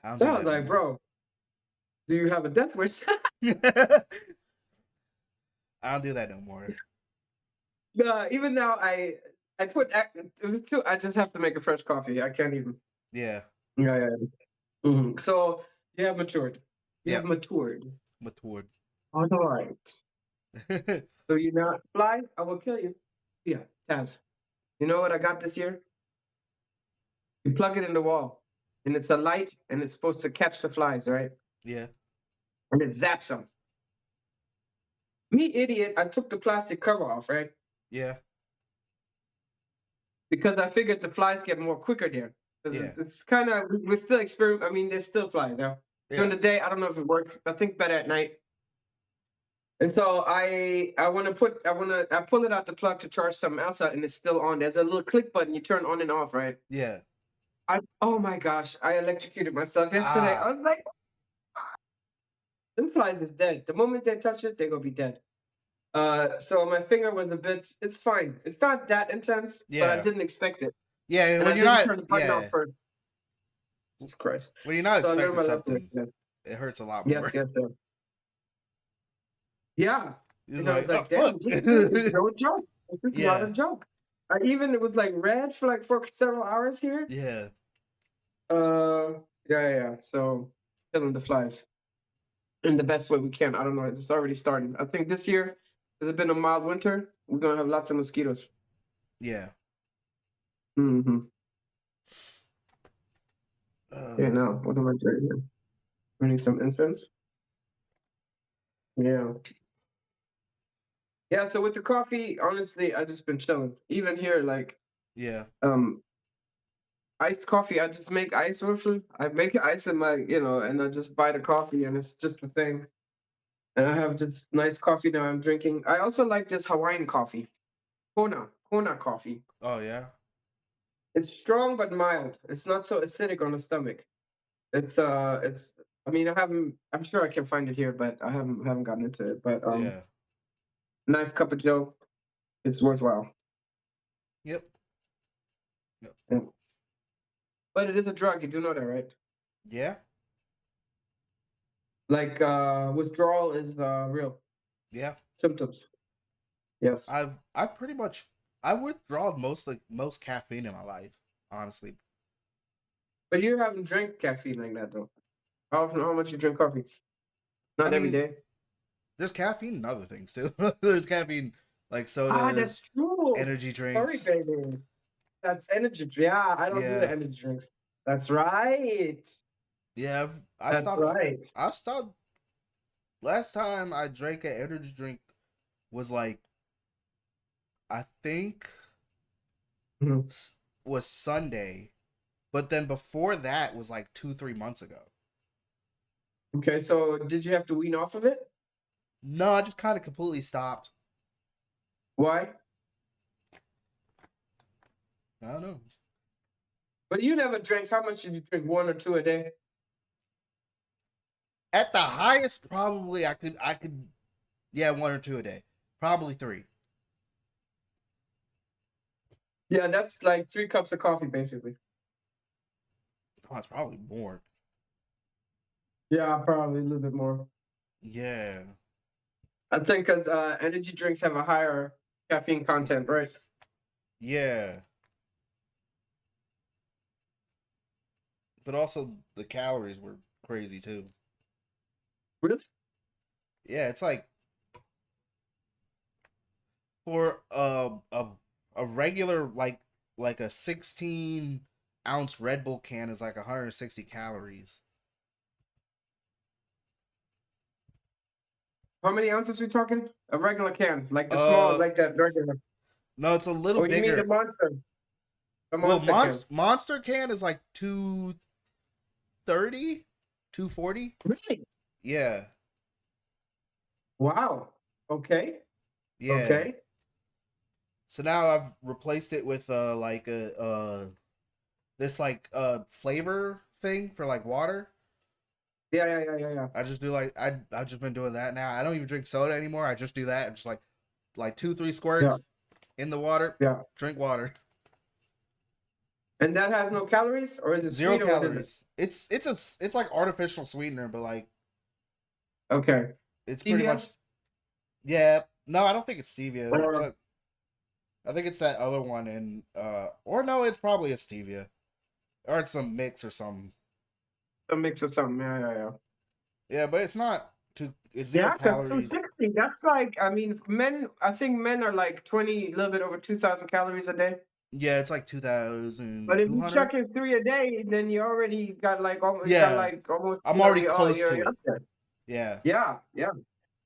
I was like, bro, do you have a death wish? I don't do that no more. Even now, I put it was too. I just have to make a fresh coffee. I can't even. Yeah. Yeah. Mm-hmm. So you have matured. You have matured. Matured. All right. So you not fly? I will kill you. Yeah, Taz. You know what I got this year? You plug it in the wall, and it's a light, and it's supposed to catch the flies, right? Yeah. And it zaps them. Me, idiot, I took the plastic cover off, right? Yeah. because I figured the flies get more quicker there. Because Yeah. it's kind of we're still experiment. I mean, there's still flies. Yeah. During Yeah. the day, I don't know if it works. I think better at night. And so I pull it out the plug to charge something else out, and it's still on. There's a little click button you turn on and off, right? Yeah. Oh my gosh, I electrocuted myself yesterday. I Ah. was like, them flies is dead. The moment they touch it, they're gonna be dead. So my finger was a bit. It's fine. It's not that intense, but I Yeah. didn't expect it, Yeah. and I When you're didn't not. turn the button off Yeah. first. Jesus Christ! When you're not So I learned expecting my lesson something, yesterday. it hurts a lot more. Yes, yes, yes. Yeah, It's and I like, was oh like, fuck. damn, this is no joke. This is not a Yeah. joke. I even it was like red for like for several hours here. Yeah. Uh, yeah, yeah. Yeah. So killing the flies in the best way we can. I don't know. It's already starting. I think this year, because it's been a mild winter, we're gonna have lots of mosquitoes. Yeah. Hmm. Yeah. Uh, Now, what am I doing here? Burning some incense. Yeah. Yeah. So with the coffee, honestly, I just been chilling. Even here, like yeah. um iced coffee, I just make ice with it. I make ice in my, and I just buy the coffee and it's just the same. And I have this nice coffee now I'm drinking. I also like this Hawaiian coffee, Kona coffee. Oh yeah. It's strong but mild. It's not so acidic on the stomach. It's. I mean, I haven't. I'm sure I can find it here, but I haven't gotten into it. But Yeah. nice cup of Joe. It's worthwhile. Yep. Yep. Yeah. But it is a drug. You do know that, right? Yeah. Like withdrawal is real Yeah. symptoms. Yes. I've pretty much I've withdrawn most caffeine in my life, honestly. But you haven't drank caffeine like that though. How much you drink coffee? I Not every mean, day. there's caffeine in other things too. There's caffeine like Ah, that's sodas, true. energy Sorry, drinks. baby. That's energy drink. Yeah, I don't do the Yeah. energy drinks. That's right. Yeah, I've That's stopped right. I've stopped last time I drank an energy drink was like I think Mhm. was Sunday, but then before that was like 2-3 months ago. Okay, so did you have to wean off of it? No, I just kind of completely stopped. Why? I don't know. But you never drank. How much did you drink? One or two a day? At the highest, probably I could, yeah, 1 or 2 a day, probably 3. Yeah, that's like 3 cups of coffee, basically. Oh, it's probably more. Yeah, probably a little bit more. Yeah. I think because energy drinks have a higher caffeine What's content, right? this? Yeah, but also the calories were crazy too. Really? Yeah, it's like for a regular like a 16-ounce Red Bull can is like 160 calories. How many ounces we talking? A regular can, like the small, Uh, like that regular. no, it's a little Oh, you mean the bigger. monster? The Well, monster can. Monster can is like 230, 240. Really? Yeah, Wow. Okay. yeah. Okay. So now I've replaced it with like a this like flavor thing for like water. Yeah, yeah, yeah, yeah, yeah. I just do like I've just been doing that now. I don't even drink soda anymore. I just do that. Just like 2-3 Yeah, squirts in the water. yeah. Drink water. And that has no calories, or is it 0 sweeter within it? calories. It's like artificial sweetener, but like Okay. it's pretty Stevia? much yeah. No, I don't think it's stevia. It's Or like I think it's that other one in or no, it's probably a stevia or it's some mix or something. a mix of something. Yeah, yeah, yeah. Yeah, but it's not too. It's zero Yeah, because calories. 260, that's like, I mean, I think men are like 20, a little bit over 2,000 calories a day. Yeah, it's like But if you 2,200. chuck in 3 a day, then you already Yeah, almost, I'm already close you're to up it. there. Yeah. Yeah, yeah.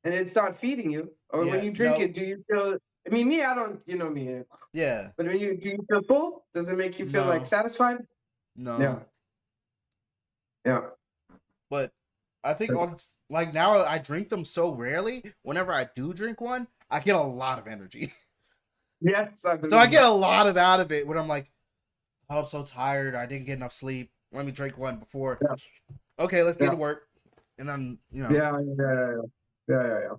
And it's not feeding you. Or when Yeah. you drink No. it, do you feel? I mean, me, I don't. You know me. Yeah. But when you do, you feel full? Does it make you feel like No. satisfied? Yeah. No. Yeah. But I think on like now I drink them so rarely. Whenever I do drink one, I get a lot of energy. Yes, I So I believe get you. a lot of out of it when I'm like, oh, I'm so tired. I didn't get enough sleep. Let me drink one before. Yeah. Okay, let's get Yeah. to work. And then Yeah. Yeah.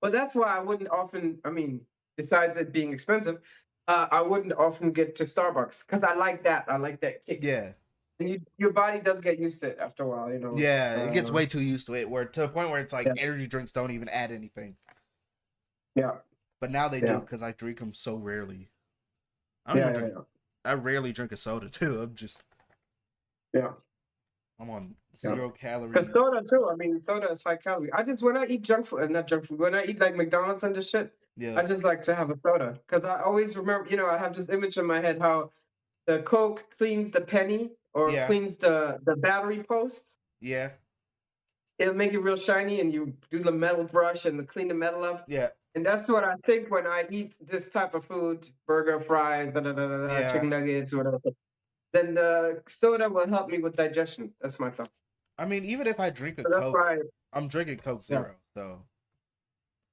But that's why I wouldn't often. I mean, besides it being expensive, I wouldn't often get to Starbucks because I like that. I like that kick. yeah, And your body does get used to it after a while. yeah. It gets way too used to it, where to the point where it's like Yeah. energy drinks don't even add anything. Yeah. But now they do Yeah. because I drink them so rarely. I don't Yeah. even Yeah. drink. I rarely drink a soda too. Yeah. I'm on Yeah. 0 calorie. Because soda too. I mean, soda is high calorie. I just when I eat junk food, not junk food. When I eat like McDonald's and this shit, Yeah, I just like to have a soda because I always remember. I have this image in my head how the Coke cleans the penny or yeah, cleans the battery posts. yeah, It'll make it real shiny, and you do the metal brush and clean the metal up. yeah, And that's what I think when I eat this type of food: burger, fries, yeah. chicken nuggets, whatever. Then the soda will help me with digestion. That's my thought. I mean, even if I drink a So that's Coke, why, I'm drinking Coke yeah, Zero.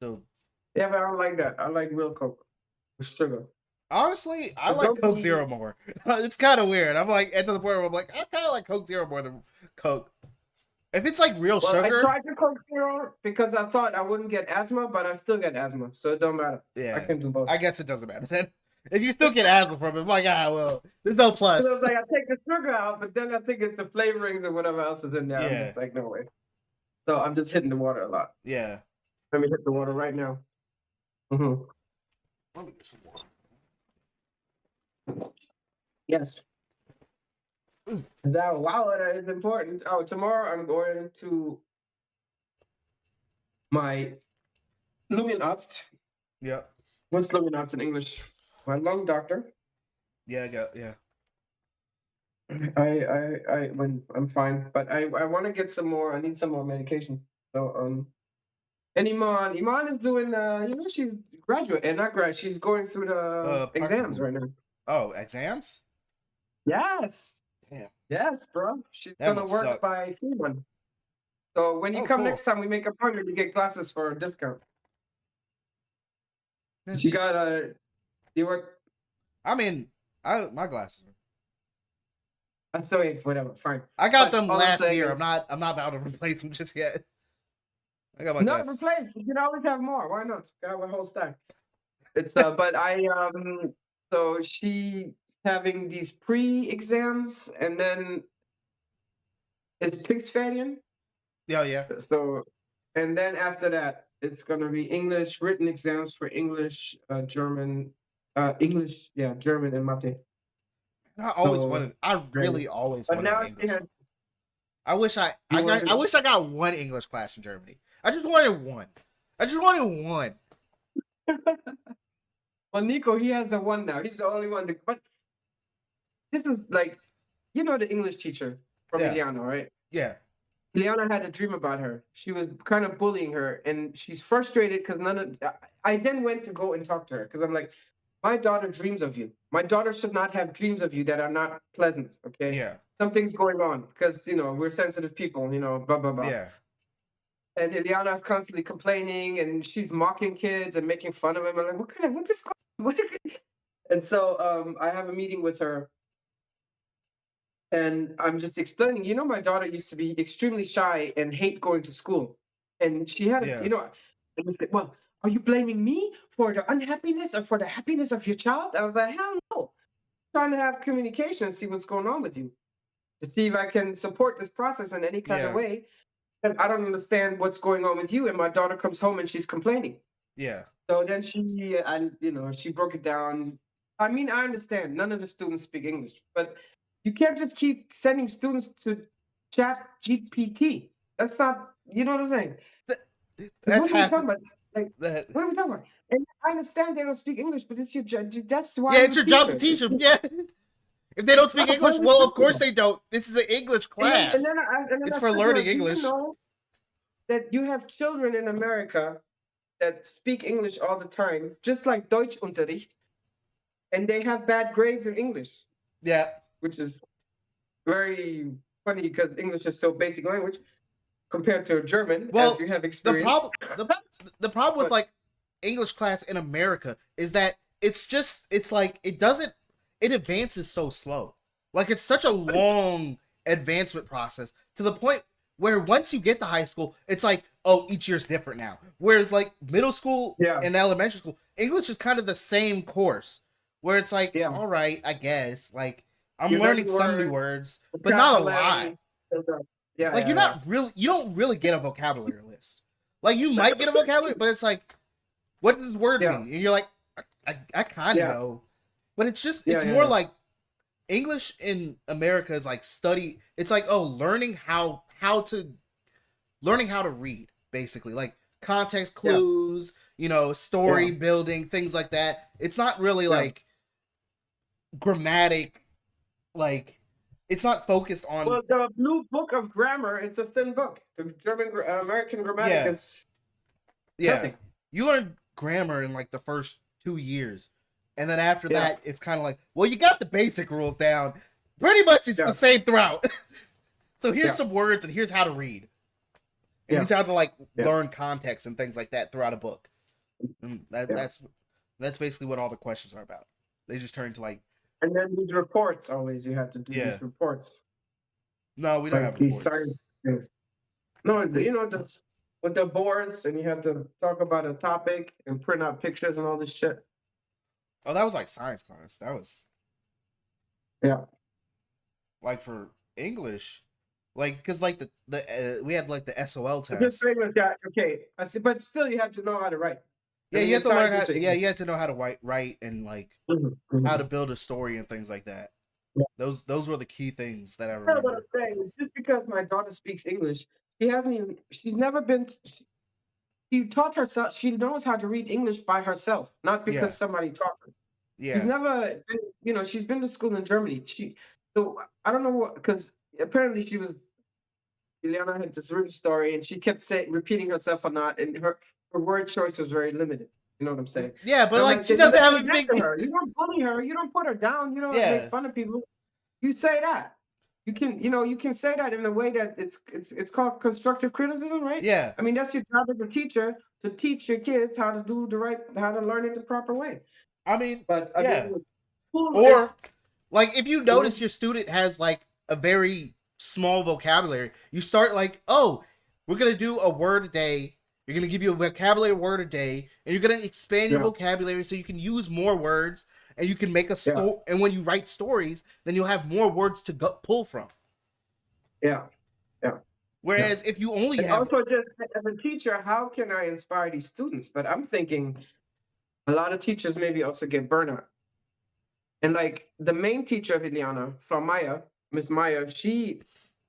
So yeah, but I don't like that. I like real Coke with sugar. honestly, I But like don't Coke be Zero more. It's kind of weird. I'm like, and to the point where I'm like, I kind of like Coke Zero more than Coke. If it's like real Well, I sugar, tried the Coke Zero because I thought I wouldn't get asthma, but I still get asthma, so it don't matter. I yeah, can do both. I guess it doesn't matter then. If you still get asthma from it, I'm like, well, there's no Because I was plus. like, I take the sugar out, but then I think it's the flavorings or whatever else is in there. I'm Yeah, just like, no way. So I'm just hitting the water a lot. yeah. Let me hit the water right now. Hmm. Let me get some water. Yes. Because that wallet is important. Oh, tomorrow I'm going to my Luminarzt. Yep. What's Luminarzt in English? My lung doctor. Yeah, I got yeah. When I'm fine, but I want to get some more. I need some more medication. So and Iman is doing she's graduate and not grad. She's going through the exams Practical. right now. Oh, exams? Yes, Damn. yes, bro. She's That gonna must work suck. by 3-1. So when you Oh, come cool. next time, we make a appointment to get glasses for a discount. Man, She got a you work. I mean, my glasses. I still ain't whatever. Fine, I got but them all I'm last saying year. is I'm not about to replace them just yet. I got my not glasses. replace. You can always have more. Why not? Got a whole stack. It's but so she having these pre-exams and then it's Pixfadian. Yeah, yeah. So and then after that it's gonna be English written exams for English, German, English, yeah, German and Mate. I always So wanted. I yeah. really always But wanted now an she English. had I wish you want I to wish I got one English class in Germany. I just wanted one. I just wanted one. well Nico he has a one now. He's the only one but this is like the English teacher from Yeah, Iliano, right? yeah, Liana had a dream about her. She was kind of bullying her, and she's frustrated because none of. I then went to go and talk to her because I'm like, my daughter dreams of you. My daughter should not have dreams of you that are not pleasant. Okay, yeah, something's going on because we're sensitive people. Blah blah blah. yeah, And Ileana's constantly complaining, and she's mocking kids and making fun of them. I'm like, what this? What? And so I have a meeting with her and I'm just explaining, my daughter used to be extremely shy and hate going to school. And she had, yeah, I just said, well, are you blaming me for the unhappiness or for the happiness of your child? I was like, hell no. Trying to have communication and see what's going on with you to see if I can support this process in any kind of yeah, way. And I don't understand what's going on with you. And my daughter comes home and she's complaining. yeah, So then she broke it down. I mean, I understand none of the students speak English, but you can't just keep sending students to Chat GPT. That's not, you know what I'm saying? That's What are we half talking about? Like, that. what are we talking about? And I understand they don't speak English, but it's your job. That's why Yeah, you're it's a your job to teacher. teach them. Yeah. If they don't speak What English, are we well, of talking course about? they don't. This is an English And then, and class. then, I, and then It's I for said to her, learning do you English. know that you have children in America that speak English all the time, just like Deutschunterricht, and they have bad grades in English, Yeah. which is very funny because English is so basic language compared to German, as Well, you have the experienced. problem the problem with But like English class in America is that it's like it advances so slow. Like it's such a long advancement process to the point where once you get to high school, it's like, oh, each year's different now. Whereas like middle school yeah, and elementary school, English is kind of the same course. Where it's like, yeah, all right, I guess, like I'm you learning learn some new words, words, but not a lot. vocabulary. Yeah, Like yeah, you don't really get a vocabulary list. Like you might get a vocabulary, but it's like, what does this word yeah, mean? And you're like, I kind of yeah, know, but yeah, it's yeah, more yeah, like English in America is like study. It's like, oh, learning how to read, basically, like context yeah, clues, yeah, story building, things like that. It's not really yeah. like grammatic, like it's not focused on. Well, the Blue Book of Grammar, it's a thin book. The American grammatic Yeah, is yeah. nothing. You learn grammar in like the first 2 years, and then after Yeah, that, it's kind of like, well, you got the basic rules down. Pretty much, it's yeah, the same throughout. So here's yeah, some words, and here's how to read, and yeah, here's how to like yeah, learn context and things like that throughout a book. And yeah. that's basically what all the questions are about. They just turn to like, And then these reports, always you have to do yeah, these reports, no, we don't have like these reports. science things. No, We just with the boards, and you have to talk about a topic and print out pictures and all this shit. Oh, that was like science class. That was Yeah. like for English, like because like the we had like the SOL Just test. regular guy. Okay. I see, but still, you have to know how to write. I Yeah, mean, you have it to learn ties how. into Yeah, English. you have to know how to write and like Mhm, how to mhm. build a story and things like that. Yeah. Those were the key things that I Still, what I'm remember. saying is just because my daughter speaks English, she hasn't even. She's never been. She taught herself. She knows how to read English by herself, not because Yeah, somebody taught her. She's yeah, never been, she's been to school in Germany. So I don't know what, because apparently Ileana had this root story, and she kept saying, repeating herself or not, and her word choice was very limited. You know what I'm saying? yeah. And But I'm like, like, she then you doesn't gotta have be a nice to big. her. You don't bully her. You don't put her down. You don't make Yeah, fun of people. You say that. You can say that in a way that it's called constructive criticism, right? yeah. I mean, that's your job as a teacher to teach your kids how to learn it the proper way. I mean, But I yeah. mean, school Or is like, if you mhm, notice your student has like a very small vocabulary, you start like, oh, we're gonna do a word a day. You're gonna give you a vocabulary word a day, and you're gonna expand your yeah, vocabulary so you can use more words, and you can make a yeah, story. And when you write stories, then you'll have more words to pull from. yeah, yeah, yeah. Whereas if you only And have, also, just as a teacher, how can I inspire these students? But I'm thinking a lot of teachers maybe also get burnout. And like the main teacher of Ileana, from Maya, Miss Maya,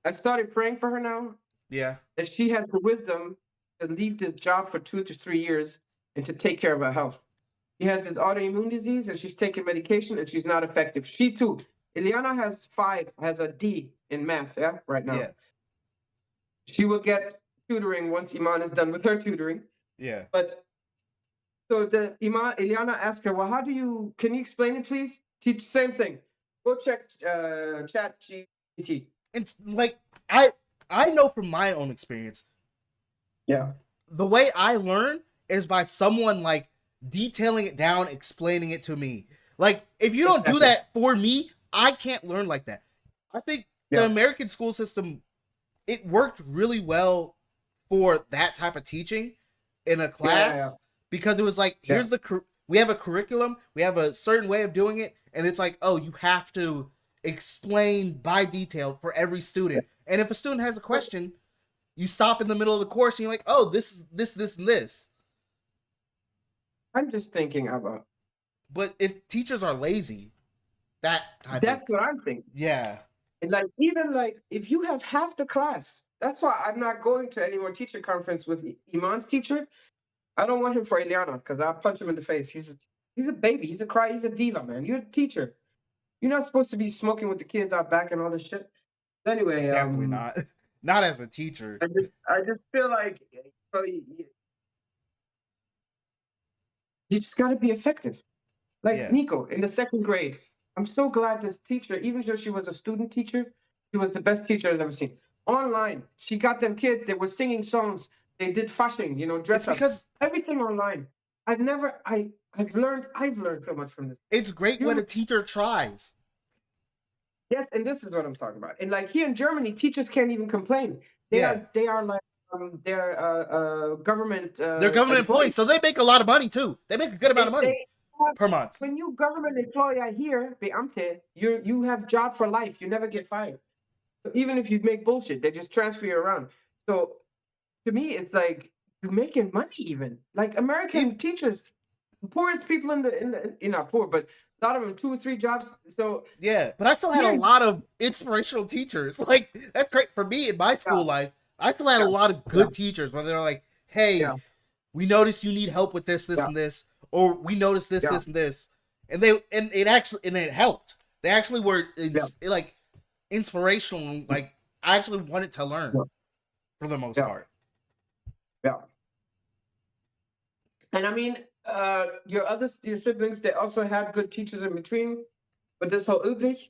I started praying for her now, yeah, that she has the wisdom to leave this job for 2 to 3 years and to take care of her health. She has this autoimmune disease, and she's taking medication, and she's not effective. She too. Ileana has a D in math, yeah, right now. yeah, She will get tutoring once Iman is done with her tutoring. yeah. But so the Ileana asked her, well, can you explain it, please? Teach same thing. Go check chat GPT. It's like I know from my own experience, Yeah. the way I learn is by someone like detailing it down, explaining it to me. Like, if you don't do Exactly. that for me, I can't learn like that. I think the Yeah. American school system, it worked really well for that type of teaching in a Yeah. Yeah. class, because it was like, Yeah. we have a curriculum, we have a certain way of doing it, and it's like, oh, you have to explain by detail for every student. And if a student has a question, you stop in the middle of the course and you're like, oh, this, and this. I'm just thinking about But if teachers are lazy, that type of, that's what I'm thinking. yeah, And like even like if you have half the class, that's why I'm not going to any more teacher conference with Iman's teacher. I don't want him for Ileana because I'll punch him in the face. He's a baby. He's a diva, man. You're a teacher. You're not supposed to be smoking with the kids out back and all this shit. Anyway, definitely not. Not as a teacher. I just feel like so You just got to be effective. Like Yeah. Nico in the second grade. I'm so glad this teacher, even though she was a student teacher, she was the best teacher I've ever seen. Online, she got them kids. They were singing songs. They did fashion, It's dress up, because everything online. I've learned so much from this. it's great when You a teacher tries. Yes, and this is what I'm talking about. And like here in Germany, teachers can't even complain. Yeah. They are like they're government They're government employees, employees. so they make a lot of money too. They make a good amount of money They have, per month. when you government employee are here, Beamte, you have job for life. You never get fired. So even if you make bullshit, they just transfer you around. So to me, it's like you're making money even. Like American Even- teachers, poorest people not poor, but a lot of them 2 or 3 jobs. So Yeah, but I still had a yeah, lot of inspirational teachers. Like that's great for me in my school life. I still had a yeah, lot of yeah, good teachers where they're like, "Hey, yeah, we noticed you need help with this, this, yeah, and this, or we noticed this, yeah, this, and this," and it helped. They actually were yeah, like inspirational. Like I actually wanted to learn yeah, for the most yeah, part. yeah. And I mean, your siblings, they also had good teachers in between. But this whole Ulrich,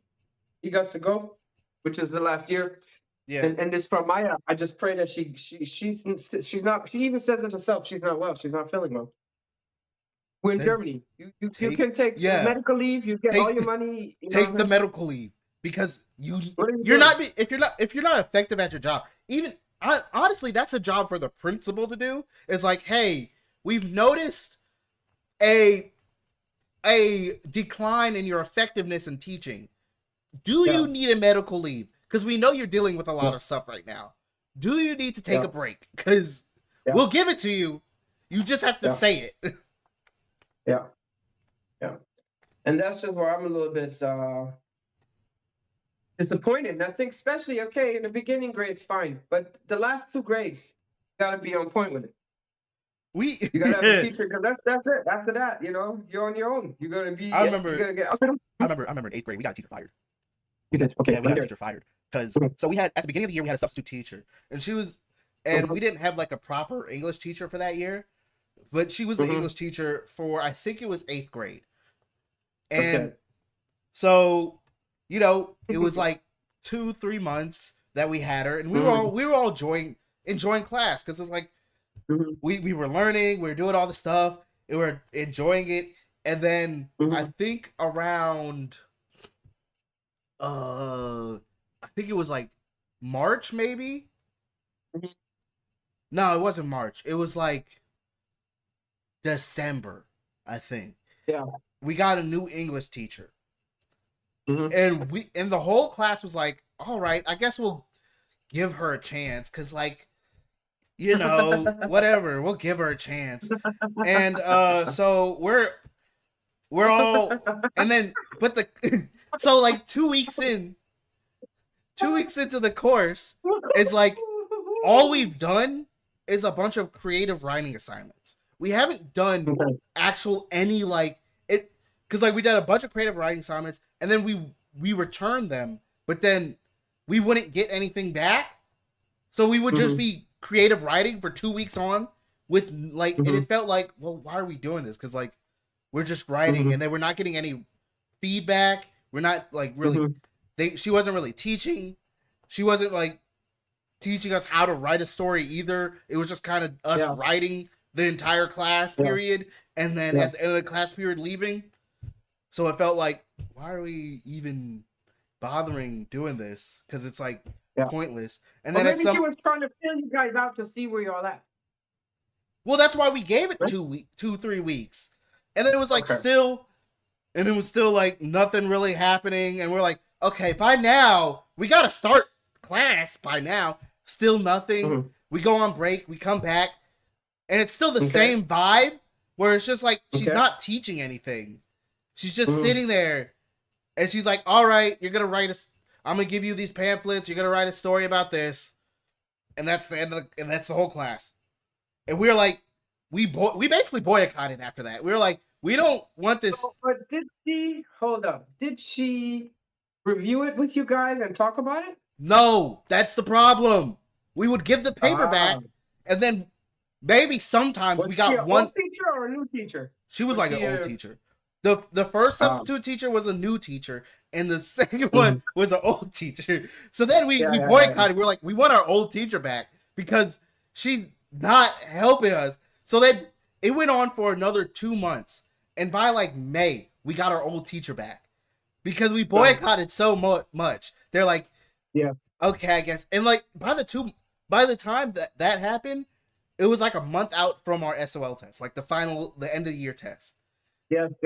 he got to go, which is the last year. Yeah, And this from Maya, I just pray that she's not. She even says it herself. She's not well. She's not feeling well. We're in then Germany. You take can take yeah medical leave. You get all take your money. You know what take I'm the saying? medical leave because What are you you're doing? not if you're not effective at your job. Even honestly, that's a job for the principal to do. Is like, hey, we've noticed a decline in your effectiveness in teaching. Do Yeah, you need a medical leave? Because we know you're dealing with a yeah, lot of stuff right now. Do you need to take yeah, a break? Because yeah, we'll give it to you. You just have to yeah, say it. yeah, yeah. And that's just where I'm a little bit disappointed. And I think especially okay in the beginning grades fine, but the last 2 grades got to be on point with it. We You got to have a teacher because that's it. After that, you're on your own. You're gonna be I you're remember gonna get. I remember in 8th grade we got a teacher fired. You did okay. Yeah, we I'm got a there. teacher fired because so we had at the beginning of the year we had a substitute teacher and we didn't have like a proper English teacher for that year, but she was the Mm-hmm. English teacher for I think it was 8th grade, Okay. and so it was like 2-3 months that we had her, and we were all enjoying class because it's like Mm-hmm. we were learning, we were doing all the stuff, we were enjoying it, and then I Mm-hmm. think around I think it was like March maybe. Mm-hmm. No, it wasn't March. It was like December, I think. Yeah. We got a new English teacher. Mm-hmm. And the whole class was like, "All right, I guess we'll give her a chance cuz like, whatever, we'll give her a chance." And so we're all and then but the so like 2 weeks into the course is like all we've done is a bunch of creative writing assignments. We haven't done Okay. actual any like it because like we did a bunch of creative writing assignments and then we returned them, but then we wouldn't get anything back, so we would just Mm-hmm. be creative writing for 2 weeks on with like, and Mm-hmm. it felt like, well, why are we doing this? Because like we're just writing, Mm-hmm. and then we're not getting any feedback. We're not like really. Mm-hmm. She wasn't really teaching. She wasn't like teaching us how to write a story either. It was just kind of us Yeah. writing the entire class Yeah. period, and then Yeah. at the end of the class period leaving. So it felt like, why are we even bothering doing this? Because it's like Yeah. pointless. And Or then at maybe she some, was trying to fill you guys out to see where y'all at. well, that's why we gave it Right? 3 weeks, and then it was like Okay. still, and it was still like nothing really happening, and we're like, okay, by now we gotta start class by now. Still nothing. Mm-hmm. We go on break, we come back, and it's still the Okay. same vibe where it's just like she's Okay. not teaching anything. She's just Mhm. sitting there, and she's like, "All right, you're gonna write I'm gonna give you these pamphlets. You're gonna write a story about this," and that's the end of and that's the whole class. And we were like, we basically boycotted after that. We were like, we don't want this. So, but did she hold up? Did she review it with you guys and talk about it? No, that's the problem. We would give the paper Ah. back, and then maybe sometimes Was we she got an one. old teacher or a new teacher? She was Was like an she old a teacher. The first um? substitute teacher was a new teacher, and the second one Mhm. was an old teacher. So then we Yeah. boycotted. We're like, we want our old teacher back because she's not helping us. So then it went on for another 2 months, and by like May, we got our old teacher back because we Nice. boycotted so much. They're like, Yeah. okay, I guess. And like by the time that happened, it was like a month out from our SOL test, like the end of the year test. Yes.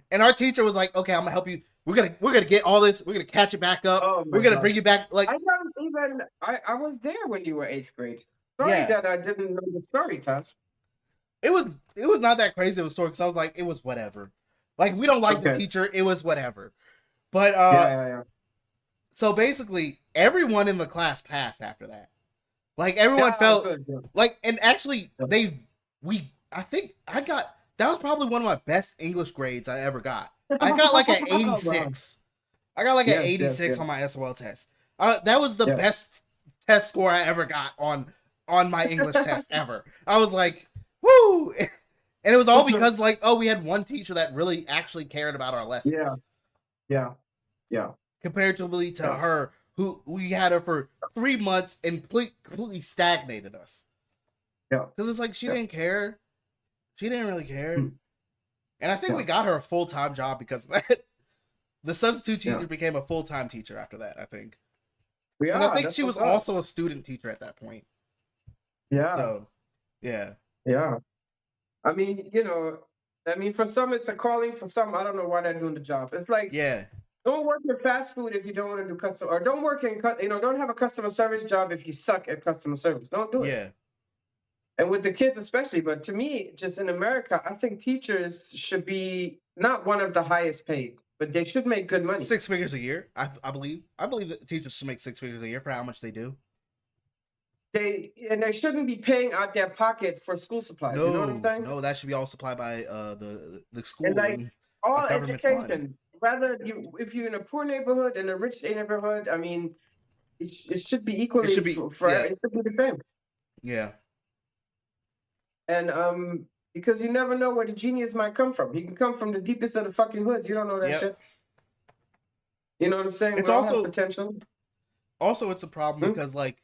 And our teacher was like, "Okay, I'm gonna help you. We're gonna get all this. We're gonna catch it back up. Oh We're my gonna God. bring you back." Like, I don't even. I was there when you were eighth grade. Sorry yeah, that I didn't know the story, Tess. it was not that crazy of a story because I was like, it was whatever. Like, we don't like the Okay. teacher. It was whatever. But Yeah. so basically, everyone in the class passed after that. Like, everyone Yeah. felt Good. Good. like, and actually, Yeah. I think I got that was probably one of my best English grades I ever got. I got like an Wow. 86. I got like an Yes. 86 on my SOL test. That was the Yeah. best test score I ever got on my English test ever. I was like, woo! And it was all because like, oh, we had one teacher that really actually cared about our Yeah. lessons, Yeah. comparatively to Yeah. her, who we had her for 3 months and completely stagnated us. Yeah. Because it's like she Yeah. didn't care. She didn't really care. Mm. And I think Yeah. we got her a full-time job because of that. The substitute teacher Yeah. became a full-time teacher after that, I think. Because I Yeah. think That's she was what's up. also a student teacher at that point. Yeah. So, yeah. Yeah. I mean, for some it's a calling. For some, I don't know why they're doing the job. It's like Yeah. don't work in fast food if you don't want to do customer, or don't work in don't have a customer service job if you suck at customer service. Don't do it. Yeah. And with the kids especially, but to me, just in America, I think teachers should be not one of the highest paid, but they should make good money. 6 figures a year, I believe. I believe that teachers should make 6 figures a year for how much they do. They shouldn't be paying out their pocket for school supplies. You know what I'm No, saying? no, that should be all supplied by the And school like and a all government fund. education, whether if you're in a poor neighborhood and a rich neighborhood, I mean, it should be It equally should be, for yeah, it should be the same. yeah, And because you never know where the genius might come from. He can come from the deepest of the fucking hoods. You don't know that yep. shit. You know what I'm saying? It's We all have also potential. it's a problem Hmm? because like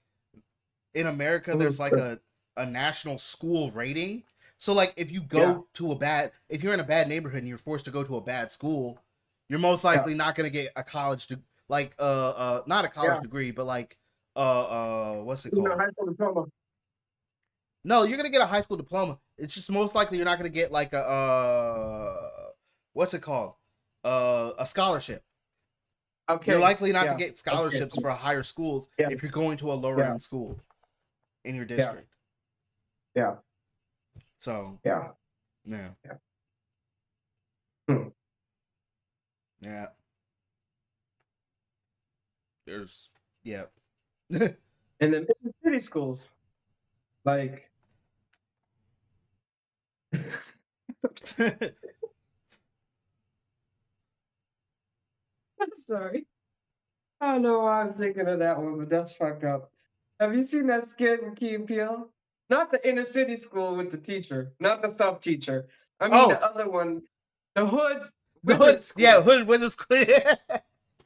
in America, Mhm. there's like a national school rating. So like if you Yeah, go to if you're in a bad neighborhood and you're forced to go to a bad school, you're most yeah, likely not gonna get a college like not a college yeah. degree, but like what's it called? High school diploma. No, you're gonna get a high school diploma. It's just most likely you're not gonna get like a what's it called? A scholarship. You're Okay. likely not to Yeah. get Okay. scholarships for higher schools Yeah. if you're going to a lower Yeah. end school in your Yeah. district. Yeah. So Yeah. yeah, Yeah. Hmm. yeah. There's yeah. And then in city schools, like I'm sorry. I don't know why I'm thinking of that one, but that's fucked up. Have you seen that skit with Key and Peele? Not the inner city school with the teacher, not the sub teacher. I mean the Oh, other one, the hood the hood. wizard Yeah, school. hood wizard school.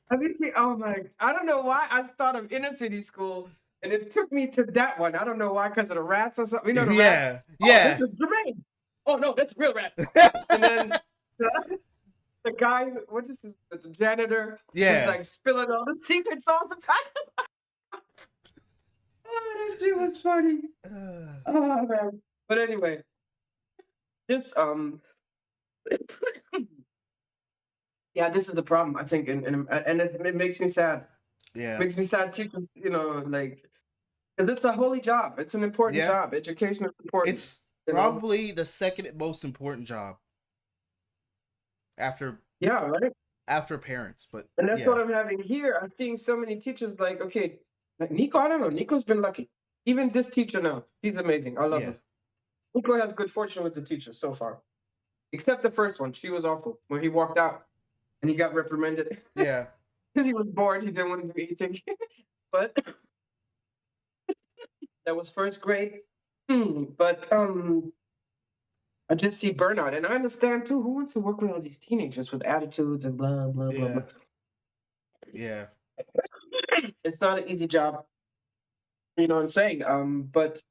Have you seen? Oh my! I don't know why I thought of inner city school, and it took me to that one. I don't know why, because of the rats or something. You know the rats. Yeah, Oh, this yeah. is Jermaine. Oh no, that's real rat. And then the guy, what is this? The janitor, who's Yeah. like spilling all the secrets all the time. Oh, that shit was funny. Oh man. But anyway, this yeah, this is the problem. I think, and it makes me sad. Yeah. Makes me sad too. Like because it's a holy job. It's an important Yeah. job. Education is important. It's You know? probably the second most important job after Yeah, right. parents, but And that's yeah. what I'm having here. I'm seeing so many teachers like, okay, like Nico, I don't know. Nico's been lucky. Even this teacher now, he's amazing. I love Yeah. him. Nico has good fortune with the teachers so far. Except the first one. She was awful. When he walked out and he got reprimanded Yeah. because he was bored. He didn't want to do anything. But that was first grade. But I just see burnout, and I understand too. Who wants to work with all these teenagers with attitudes and blah blah blah blah? Yeah. Yeah. It's not an easy job, you know what I'm saying? But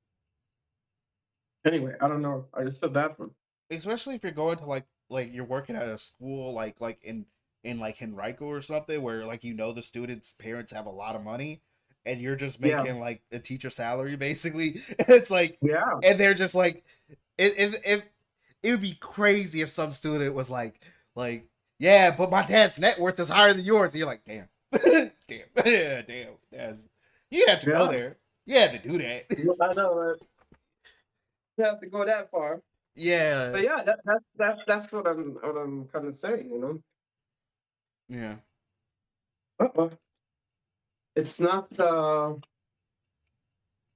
anyway, I don't know. I just feel bad for them. Especially if you're going to like you're working at a school like in like Henrico or something where like the students' parents have a lot of money and you're just Yeah, making like a teacher salary basically. It's like yeah, and they're just like it would be crazy if some student was like yeah, but my dad's net worth is higher than yours. And you're like, damn. Damn. Yeah, damn. You have to go yeah. there. You have to do that. Well, I know. You have to go that far. Yeah. But yeah, that's what I'm kind of saying. Yeah. Uh-uh. It's not.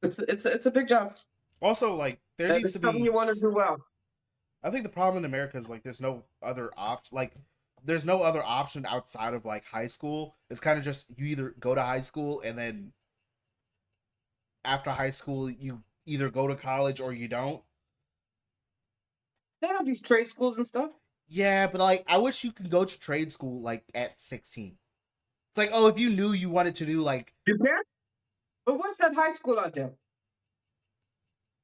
It's a big job, Also, like there and needs it's to something you be. want to do well. I think the problem in America is like there's no other option. Like there's no other option outside of like high school. It's kind of just you either go to high school and then after high school you either go to college or you don't. They have these trade schools and stuff. Yeah, but like I wish you could go to trade school like at 16. It's like, oh, if you knew you wanted to do like You can. But what's that high school out there?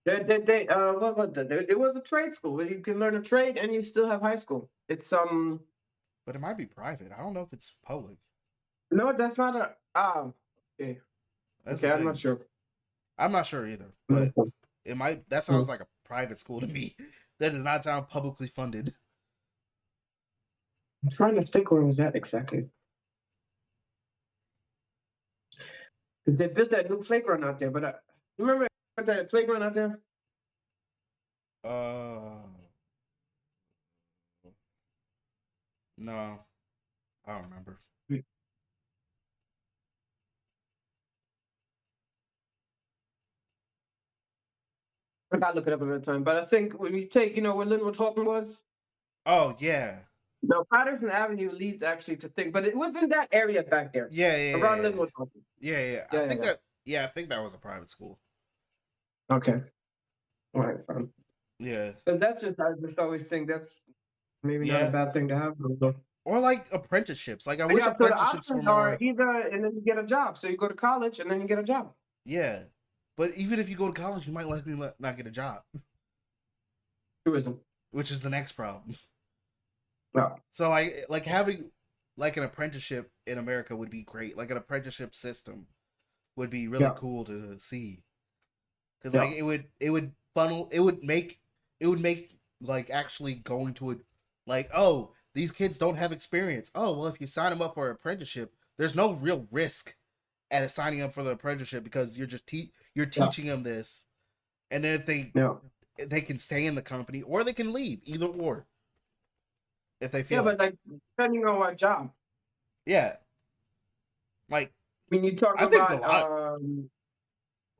It was a trade school where you can learn a trade and you still have high school. It's but it might be private. I don't know if it's public. no, that's not a okay. That's the Okay, I'm not thing. sure. I'm not sure either, I'm not but sure. it might that sounds like a private school to me. That does not sound publicly funded. I'm trying to think where was that exactly. Because they built that new playground out there, but you remember that playground out there? Uh no, I don't remember. I gotta look it up another time. But I think when you take, where Linwood Horton was, Oh yeah, no, Patterson Avenue leads actually to think, but it was in that area back there, yeah, yeah, around yeah, Linwood Horton. yeah, yeah. Yeah, yeah, yeah. I think that was a private school. Okay. All right. Yeah, Because I just always think that's maybe not a yeah, bad thing to have. But or like apprenticeships. Like I wish yeah, so the apprenticeships were options are more. either, and then you get a job. So you go to college and then you get a job. Yeah, but even if you go to college, you might likely not get a job, Tourism. which is the next problem. Yeah. So I like having like an apprenticeship in America would be great. Like an apprenticeship system would be really Yeah. cool to see because Yeah. like it would make like actually going to it like, oh, these kids don't have experience. Oh well, if you sign them up for an apprenticeship, there's no real risk at signing up for the apprenticeship because you're just you're Yeah. teaching them this, and then if Yeah. they can stay in the company or they can leave, either or, if they Yeah, feel but like like depending on what job. yeah, like When you talk I think a about lot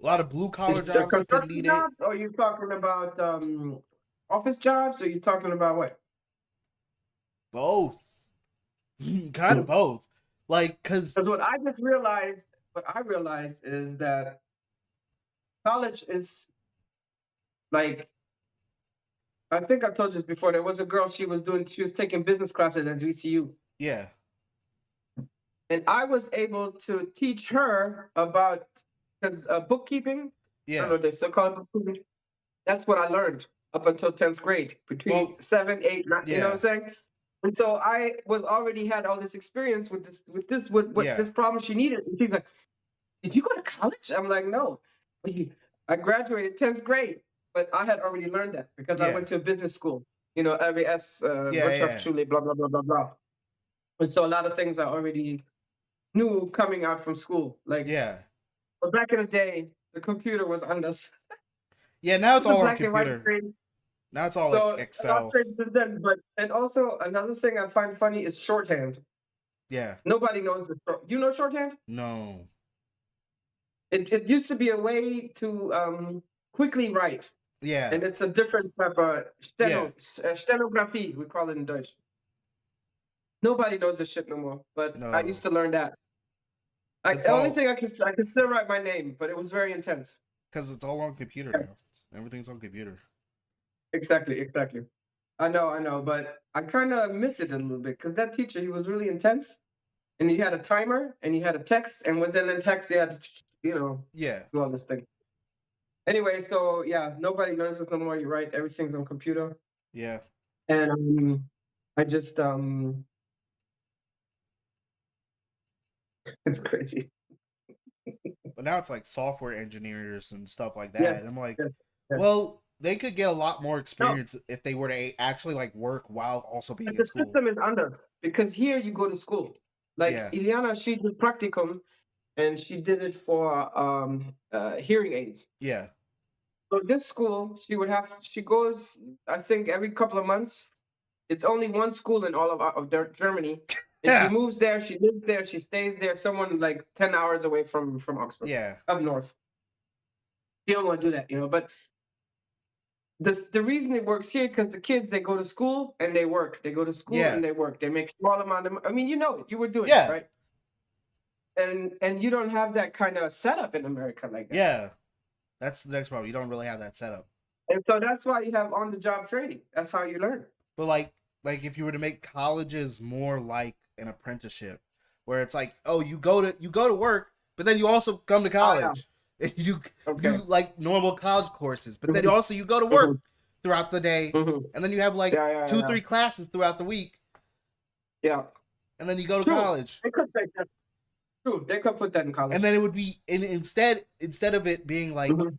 a lot of blue collar is the jobs could construction need it. jobs, or you talking about office jobs, or you talking about what? Both, kind of both, like because Because what I realized is that college is like, I think I told you this before. There was a girl, she was taking business classes at VCU. yeah, And I was able to teach her about, because bookkeeping, I don't yeah. know, they still call it bookkeeping. That's what I learned up until 10th grade, between Well, 7, 8, 9, you know what I'm yeah, saying? And so I was already had all this experience with what yeah, this problem she needed. And she's like, "Did you go to college?" I'm like, "No." I graduated 10th grade, but I had already learned that because I yeah, went to a business school, LBS, yeah, yeah, Wirtschaftsschule, blah, blah, blah, blah, blah. And so a lot of things I already knew coming out from school. Like, yeah, but back in the day, the computer was on this. yeah. Now It it's was a all on black and white computer. screen. Now it's all like So a lot Excel. changed then. But and also another thing I find funny is shorthand. Yeah, Nobody knows the short. You know shorthand? no, It used to be a way to quickly write, yeah, and it's a different type of yeah. stenography. We call it in Dutch. Nobody knows this shit no more. But I used No, to learn that. Like it's the only all thing I can still write my name, but it was very intense. because it's all on computer Yeah. now. Everything's on computer. Exactly. I know, but I kind of miss it a little bit because that teacher, he was really intense, and he had a timer, and he had a text, and within the text, he had to, Yeah. do all this thing. Anyway, so yeah, nobody learns this no more. You're right. Everything's on computer, Yeah. and I just it's crazy. But now it's like software engineers and stuff like Yes, that. I'm like, yes, yes. well, they could get a lot more No, experience if they were to actually like work while also being but in the school. system is under because here you go to school. Like Yeah. Ileana, she did practicum, and she did it for hearing aids. Yeah. So this school, she goes, I think every couple of months. It's only one school in all of Germany, and she Yeah. moves there. She lives there. She stays there. Someone like 10 hours away from Oxford, Yeah. up north. She don't want to do that, But the reason it works here because the kids, they go to school and they work. They go to school Yeah. and they work. They make small amount of. I mean, you were doing it, Yeah. right? And you don't have that kind of setup in America like that. Yeah. That's the next problem. You don't really have that setup. And so that's why you have on the job training. That's how you learn. But like if you were to make colleges more like an apprenticeship, where it's like, oh, you go to work, but then you also come to Oh yeah. college. And you Okay. like normal college courses, but then Mhm, you go to mhm, work throughout the day, mhm. and then you have like Yeah. two, Yeah. three classes throughout the week, Yeah. and then you go to True. college. They could take that. True. They could put that in And college. then it would be instead of it being like Mhm,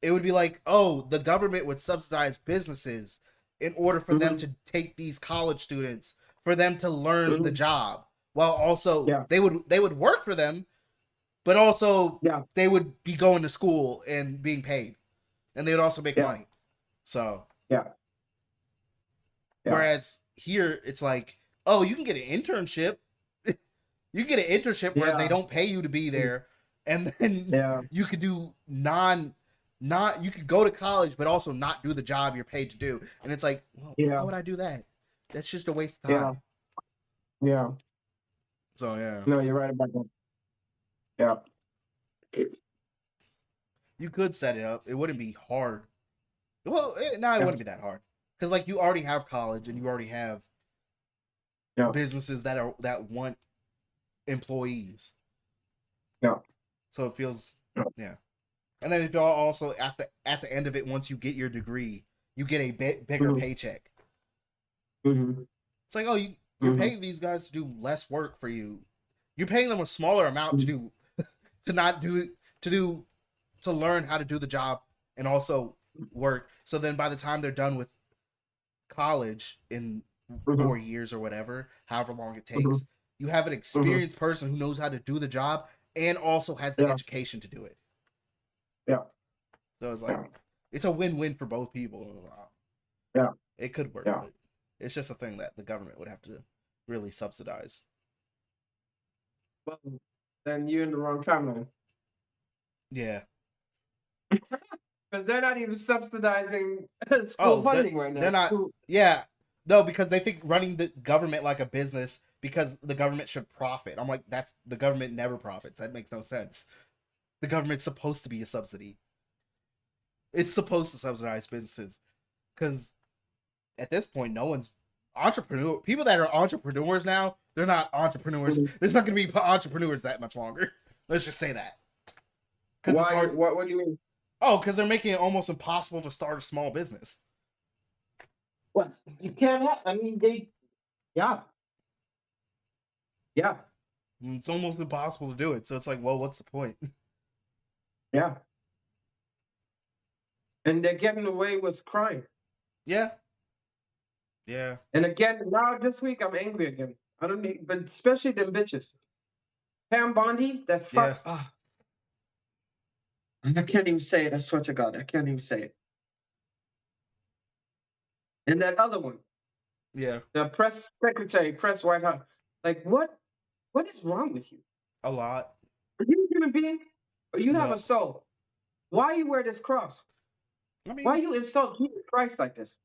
it would be like, oh, the government would subsidize businesses in order for them mhm, to take these college students for them to learn the mhm. job, while also Yeah. they would work for them, but also Yeah. they would be going to school and being paid, and they would also make Yeah. money. So Yeah. Yeah. whereas here it's like, oh, you can get an internship. You can get an internship where they Yeah. don't pay you to be Mm, there, and then yeah. you could do not you could go to college but also not do the job you're paid to do. And it's like, well, why Yeah. would I do that? That's just a waste of Yeah. time. Yeah. So yeah, No, you're right about that. Yeah. you could set it up. It wouldn't be hard. Well, no, it Yeah. wouldn't be that hard because like you already have college and you already have Yeah. businesses that want employees. Yeah. So it feels, Yeah. yeah. And then if you also at the end of it, once you get your degree, you get a bigger Mhm, paycheck. mhm, It's like, oh, you're mhm, paying these guys to do less work for you. You're paying them a smaller amount to mhm, do to not do to do to learn how to do the job and also work. So then by the time they're done with college in mhm, 4 years or whatever, however long it mhm, takes, you have an mhm. experienced person who knows how to do the job and also has the Yeah. education to do it. Yeah. So it's like Yeah. it's a win-win for both people. Yeah. It could work, Yeah. but it's just a thing that the government would have to really subsidize. Well, then you're in the wrong timeline Yeah. because they're not even subsidizing school Oh, funding right now. they're not. School, Yeah. No, because they think running the government like a business because the government should profit. I'm like, that's the government never profits. That makes no sense. The government's supposed to be a subsidy. It's supposed to subsidize businesses because at this point, no one's entrepreneur. People that are entrepreneurs now, they're not entrepreneurs. mhm. There's not going to be entrepreneurs that much longer. Let's just say that because it's Why? hard. What do you mean? Oh, because they're making it almost impossible to start a small business. What you can't have? I mean, they. Yeah. Yeah. It's almost impossible to do it. So it's like, well, what's the point? Yeah. And they're getting away with crime. Yeah. Yeah. And again, now this week I'm angry again. I don't need, but especially them bitches. Pam Bondi, that Yeah. fuck. I can't even say it. I swear to God, I can't even say it. And that other one, Yeah. the press secretary, press White House. Like, what? What is wrong with you? A lot. Are you a human being? Or you have a No. soul? Why you wear this cross? I Why mean, you insult Jesus Christ like this?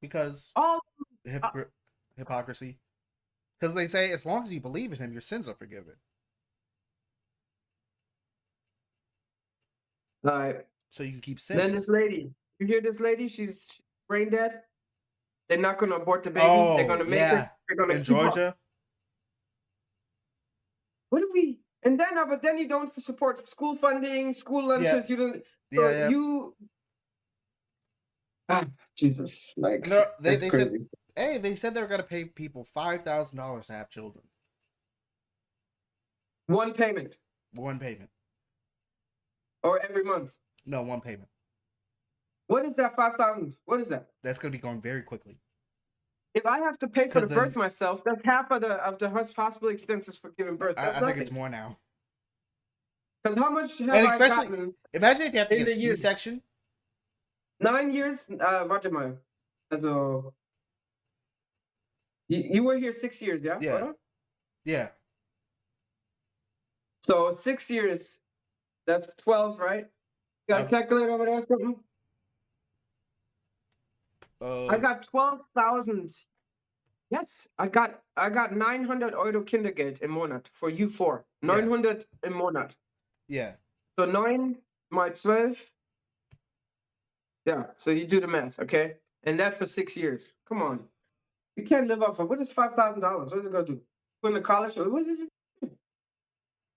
because All uh, hypocrisy. Because they say as long as you believe in him, your sins are forgiven. right. so you can keep Then sinning. this lady, you hear this lady? She's brain dead. They're not going to abort the baby. They're going to make her. They're going to in keep her. Georgia. What do we? And then, but then you don't support school funding, school lunches. You don't. So you. Jesus, like they crazy. said, hey, they said they're going to pay people $5,000 to have children. One payment. One payment. Or every month. No, one payment. What is that? 5,000. What is that? That's going to be going very quickly. If I have to pay for the birth myself, that's half of the hospital expenses for giving birth. That's I think it's more now. Because how much have I gotten? Imagine if you have to get a C-section. 9 years. Warte mal. Also, you were here 6 years, yeah? Yeah. Oder? Yeah. So 6 years. That's 12, right? You got a calculator over there or something? I got 12,000. Yes, I got 900 Euro Kindergeld im Monat for you four. 900 im Monat. Yeah. So 9 mal 12. Yeah, so you do the math, okay? And that for 6 years. Come on. You can't live off of, what is $5,000? What is it going to do? Put in the college? What is it?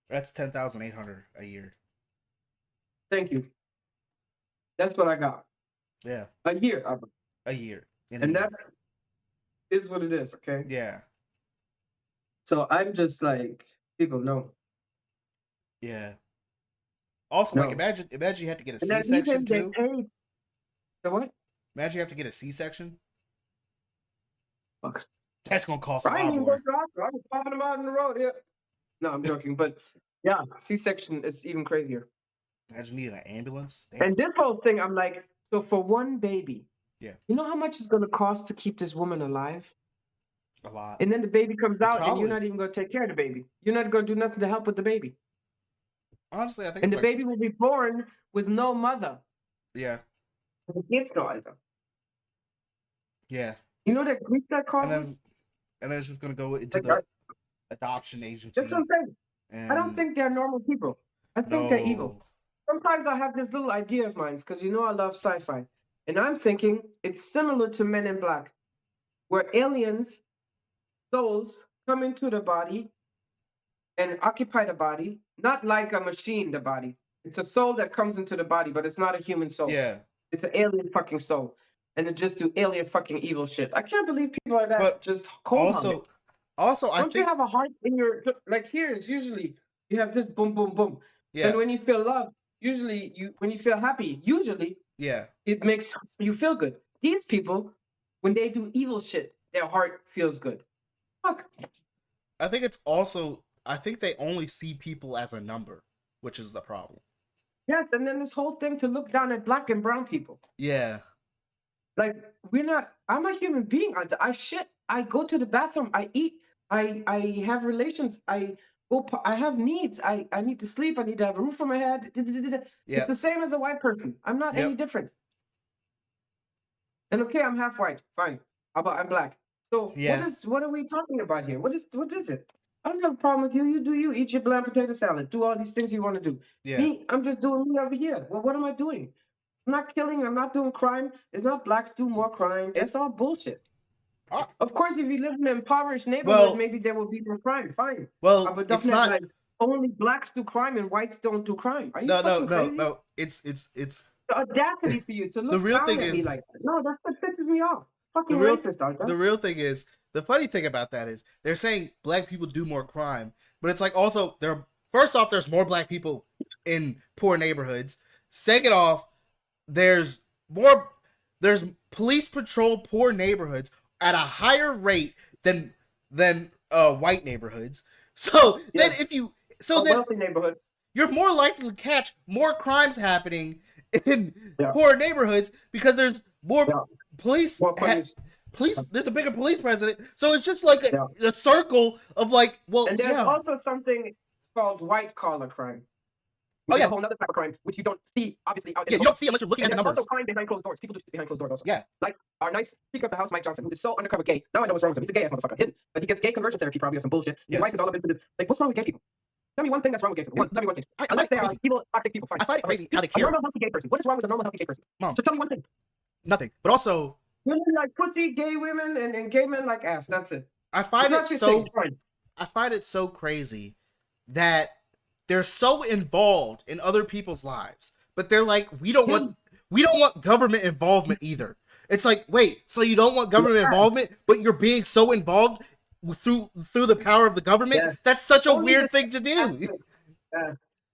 That's $10,800 a year. Thank you. That's what I got. Yeah. A year. A year. And that's is what it is, okay? Yeah. So I'm just like, people know. Yeah. Also, No. like, imagine you had to get a C-section too. The what? Imagine you have to get a C-section. Fuck. That's gonna cost a lot more. I was popping them out in the road. Yeah. No, I'm joking, but yeah, C-section is even crazier. Imagine needing an ambulance. Damn. And this whole thing, I'm like, so for one baby, yeah, you know how much it's gonna cost to keep this woman alive? A lot. And then the baby comes out, and you're not even gonna take care of the baby. You're not gonna do nothing to help with the baby. Honestly, I think. And the baby will be born with no mother. Yeah. The kids no Alter. Yeah. You know that grief that causes? And then it's just gonna go into the adoption agency. That's what I'm saying. I don't think they're normal people. I think they're evil. Sometimes I have this little idea of mine, because you know I love sci-fi. And I'm thinking it's similar to Men in Black, where aliens, souls, come into the body and occupy the body, not like a machine, the body. It's a soul that comes into the body, but it's not a human soul. Yeah. It's an alien fucking soul. And it just do alien fucking evil shit. I can't believe people are that just cold. Also, don't you have a heart in your, like here is usually you have this boom, boom, boom. Yeah. And when you feel love, usually when you feel happy, it makes you feel good. These people, when they do evil shit, their heart feels good. Fuck. I think they only see people as a number, which is the problem. Yes, and then this whole thing to look down at black and brown people. Yeah. Like, I'm a human being. I shit. I go to the bathroom. I eat. I have relations. I have needs. I need to sleep. I need to have a roof on my head. It's the same as a white person. I'm not any different. And okay, I'm half white. Fine. But I'm black. So what are we talking about here? What is it? I don't have a problem with you. You do you. Eat your bland potato salad. Do all these things you want to do. Yeah. Me, I'm just doing me over here. Well, what am I doing? I'm not killing. I'm not doing crime. It's not blacks do more crime. It's all bullshit. Of course, if you live in an impoverished neighborhood, maybe there will be more crime. Fine. Well, but it's not like only blacks do crime and whites don't do crime. Are you fucking crazy? No. It's the audacity for you to look down at me like that. No, that's what pisses me off. Fucking racist, Arthur. The real thing is, the funny thing about that is they're saying black people do more crime, but it's like also first off, there's more black people in poor neighborhoods. Second off, there's police patrol poor neighborhoods at a higher rate than white neighborhoods. So then wealthy neighborhood, you're more likely to catch more crimes happening in poor neighborhoods because there's more police. There's a bigger police president, so it's just like a circle of like. Well, and there's also something called white collar crime. A whole other type of crime, which you don't see, obviously. You don't see unless you're looking at the numbers. Also crime behind closed doors. People do shit behind closed doors also. Yeah. Like our nice Speaker of the House, Mike Johnson, who is so undercover gay. Now I know what's wrong with him. He's a gay ass motherfucker. Hidden. But he gets gay conversion therapy probably or some bullshit. His wife is all up into this. Like, what's wrong with gay people? Tell me one thing that's wrong with gay people. Tell me one thing. I Unless find they it are crazy. evil, toxic people. Fine. I find it Okay. crazy how they A care. normal, healthy gay person. What is wrong with a normal, healthy gay person? Mom, So tell me one thing. nothing. But also, Women like pussy, gay women, and gay men like ass. That's it. I It's find it not your thing. so Fine. I find it so crazy that they're so involved in other people's lives, but they're like, we don't want government involvement either. It's like, wait, so you don't want government involvement, but you're being so involved through the power of the government? Yes. That's such a Only weird the thing to do.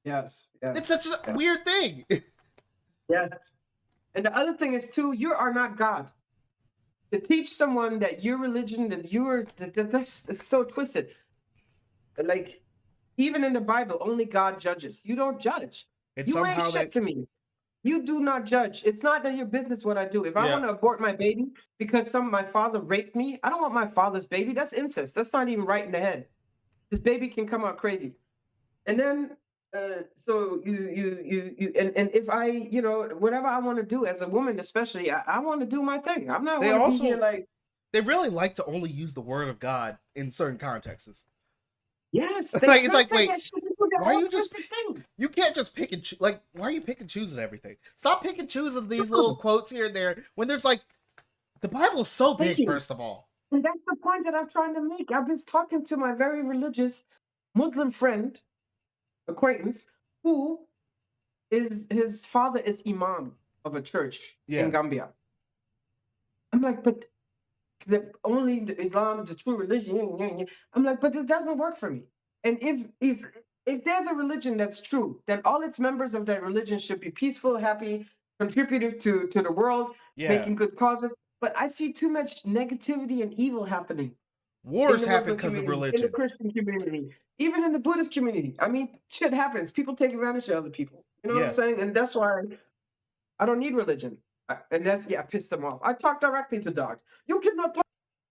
Yes. It's such a weird thing. Yeah. And the other thing is too, you are not God. To teach someone that your religion, that's it's so twisted. Like, even in the Bible, only God judges. You don't judge. And You ain't somehow shit to me. You do not judge. It's not that your business what I do. If I want to abort my baby because my father raped me, I don't want my father's baby. That's incest. That's not even right in the head. This baby can come out crazy. And then so and if I, whatever I want to do as a woman, especially, I want to do my thing. I'm not they want to be here also like, they really like to only use the word of God in certain contexts. yes, they Like, it's like, translate wait, that shit into their why are own you just twisted thing. you can't just pick and choose. Like, why are you pick and choosing everything? Stop pick and choosing these little quotes here and there when there's like, the Bible is so Thank big. you. First of all, And that's the point that I'm trying to make. I've been talking to my very religious Muslim friend, acquaintance, who is his father is imam of a church in Gambia. I'm like, but only Islam is the true religion. I'm like, but it doesn't work for me. And if there's a religion that's true, then all its members of that religion should be peaceful, happy, contributive to the world, making good causes. But I see too much negativity and evil happening in wars the happen Muslim because of community, in the religion. Christian community, even in the Buddhist community. I mean, shit happens. People take advantage of other people. You know what I'm saying? And that's why I don't need religion. I pissed them off. I talk directly to God. You cannot talk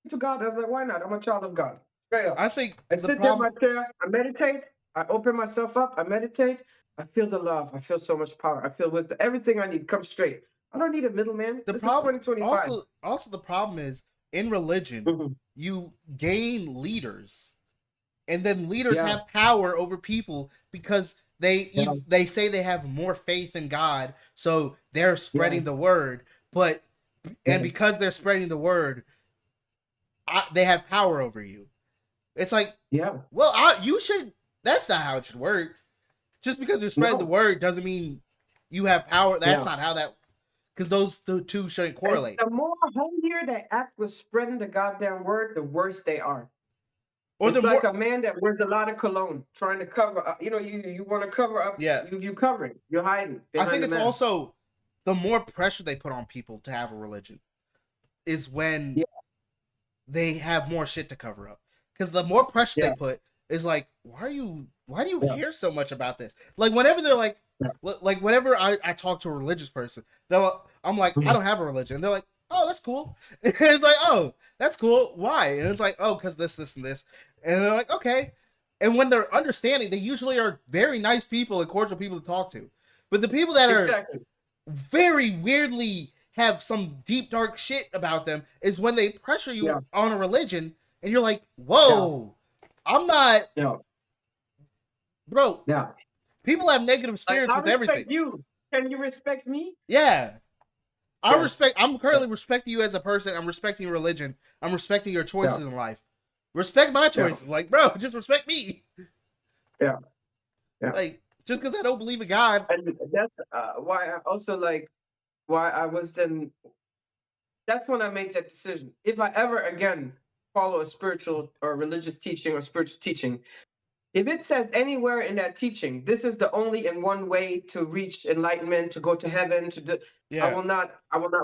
to God. I was like, why not? I'm a child of God. Straight up. I think I the sit there in my problem. chair. I meditate. I open myself up. I meditate. I feel the love. I feel so much power. I feel wisdom. Everything I need comes straight. I don't need a middleman. The This is problem 2025. also the problem is in religion, Mhm. you gain leaders, and then leaders Yeah. have power over people because Yeah. they say they have more faith in God, so they're spreading Yeah. the word. But Yeah. and because they're spreading the word, they have power over you. It's like, Yeah. well, you should. That's not how it should work. Just because you're spreading the No. word doesn't mean you have power. That's Yeah. not how that. Because those two shouldn't correlate. And the more holier they act with spreading the goddamn word, the worse they are. Or It's the like more, a man that wears a lot of cologne, trying to cover up. You want to cover up. yeah. You covering. You're hiding I behind think the it's mask. also the more pressure they put on people to have a religion is when they have more shit to cover up. Because the more pressure they put is like, why do you care so much about this? Like, whenever they're like whenever I talk to a religious person, I'm like, I don't have a religion. And they're like, oh, that's cool. And it's like, oh, that's cool. Why? And it's like, oh, because this, and this. And they're like, okay. And when they're understanding, they usually are very nice people and cordial people to talk to. But the people that are very weirdly have some deep dark shit about them is when they pressure you on a religion and you're like, whoa, I'm not, bro. Yeah. People have negative spirits I with everything. respect you. Can you respect me? Yeah. I'm currently respecting you as a person. I'm respecting your religion. I'm respecting your choices in life. Respect my choices. Like, bro, just respect me. Yeah. Like, just because I don't believe in God. And that's why I also why I was in. That's when I made that decision. If I ever again follow a spiritual or religious teaching or spiritual teaching, if it says anywhere in that teaching, this is the only and one way to reach enlightenment, to go to heaven, I will not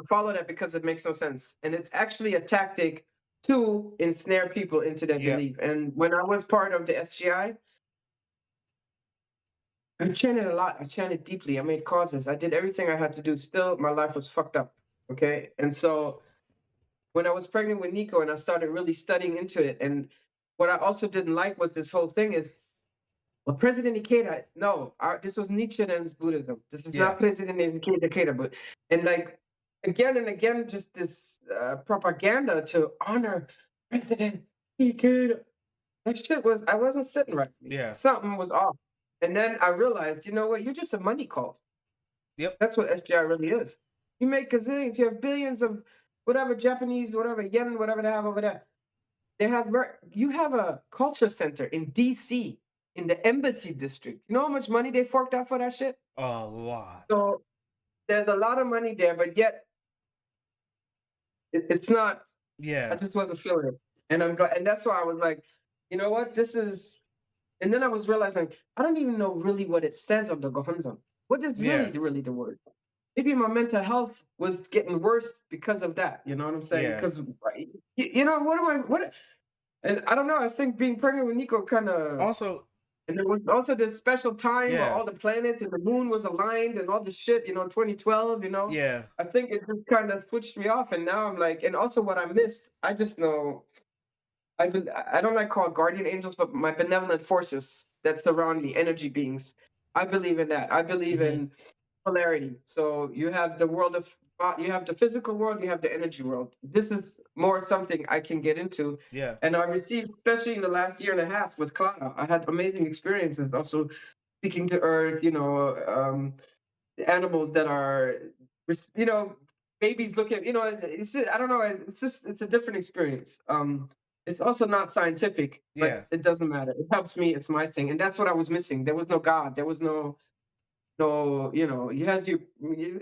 follow that because it makes no sense. And it's actually a tactic to ensnare people into their belief. And when I was part of the SGI, I chanted a lot. I chanted deeply. I made causes. I did everything I had to do. Still, my life was fucked up. Okay. And so when I was pregnant with Nico and I started really studying into it, and what I also didn't like was this whole thing is, well, President Ikeda, no, this was Nietzsche and his Buddhism. This is not President Ikeda, but and again and again, just this propaganda to honor President Ikeda. that shit was, I wasn't sitting right with me. Yeah. Something was off. And then I realized, you know what? You're just a money cult. Yep. That's what SGI really is. You make gazillions, you have billions of whatever Japanese, whatever yen, whatever they have over there. They have you have a culture center in DC in the embassy district. You know how much money they forked out for that shit? A lot. So there's a lot of money there, but yet it's not. I Yeah. just wasn't feeling it, and I'm glad. And that's why I was like, you know what, this is. And then I was realizing I don't even know really what it says on the Gohonzon. What is Yeah. really the word? Maybe my mental health was getting worse because of that. You know what I'm saying? Yeah. Because you know what am I? What? And I don't know. I think being pregnant with Nico kind of. Also, And there was also this special time where yeah. all the planets and the moon was aligned and all the shit, you know, 2012, you know. Yeah. I think it just kind of switched me off. And now I'm like, and also what I miss, I just know, I don't like call it guardian angels, but my benevolent forces that surround me, energy beings. I believe in that. I believe Mhm. in polarity. So you have the world of, you have the physical world, you have the energy world. This is more something I can get into. Yeah. And I received, especially in the last year and a half with Clara, I had amazing experiences. Also speaking to Earth, you know, the animals that are, you know, babies look at, you know, it's just, I don't know, it's just, it's a different experience. It's also not scientific, but Yeah. it doesn't matter. It helps me. It's my thing, and that's what I was missing. There was no God. There was no, you know, you had to.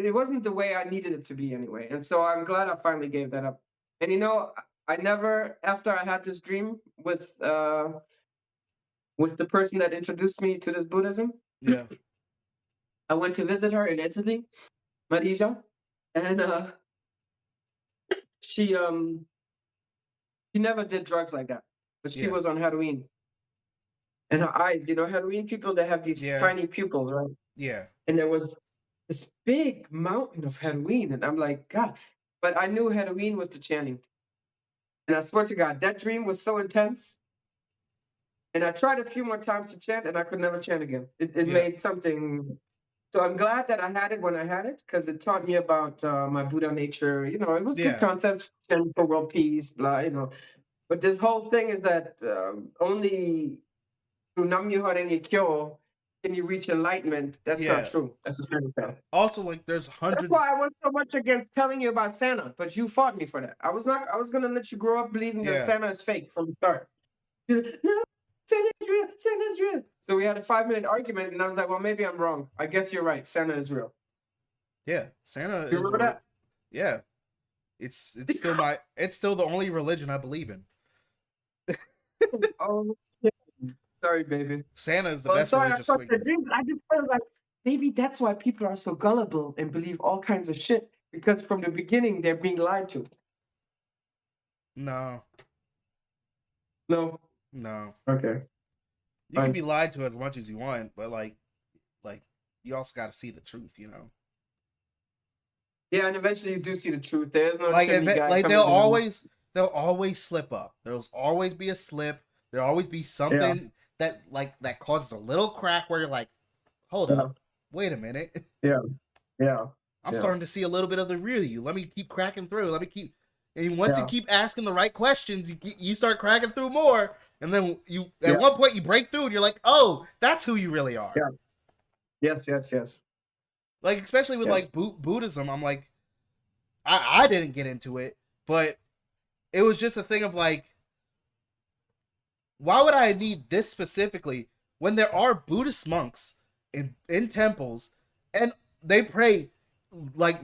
It wasn't the way I needed it to be anyway, and so I'm glad I finally gave that up. And you know, I never, after I had this dream with the person that introduced me to this Buddhism, Yeah. I went to visit her in Italy, Marija, and she um she never did drugs like that, but she Yeah. was on heroin. And her eyes, you know, heroin people, they have these Yeah. tiny pupils, right? Yeah. And there was this big mountain of heroin, and I'm like, God. But I knew heroin was the chanting, and I swear to God, that dream was so intense. And I tried a few more times to chant, and I could never chant again. It Yeah. made something. So I'm glad that I had it when I had it because it taught me about my Buddha nature. You know, it was good Yeah. concepts and for world peace, blah. You know, but this whole thing is that only through Nam Myoho Renge Kyo can you reach enlightenment. That's not Yeah. true. That's a fairy tale. Also, like, there's That's why hundreds. I was so much against telling you about Santa, but you fought me for that. I was not. I was gonna let you grow up believing that Yeah. Santa is fake from the start. No, Santa's real. Santa's real. So we had a 5 minute argument, and I was like, well, maybe I'm wrong. I guess you're right. Santa is real. Yeah. Santa You is a. remember that? Yeah. It's still it's still the only religion I believe in. Oh, sorry, baby. Santa is the Well, best sorry, I religious thought the figure. dream. I just felt like maybe that's why people are so gullible and believe all kinds of shit because from the beginning they're being lied to. No. No. No. Okay. You can Fine. be lied to as much as you want, but like you also got to see the truth, you know. Yeah, and eventually you do see the truth. There's no Like chimney guy like coming down. they'll always slip up. There'll always be a slip. There'll always be Yeah. something that causes a little crack where you're like, hold Yeah. up, wait a minute. Yeah. Yeah. I'm Yeah. starting to see a little bit of the real you. Let me keep cracking through. Let me keep. And once you Yeah. keep asking the right questions, you start cracking through more. And then you Yeah. at one point you break through and you're like, oh, that's who you really are. Yeah. Yes. Yes. Yes. Like especially with Yes. like Buddhism, I'm like, I didn't get into it, but it was just a thing of like, why would I need this specifically when there are Buddhist monks in temples and they pray like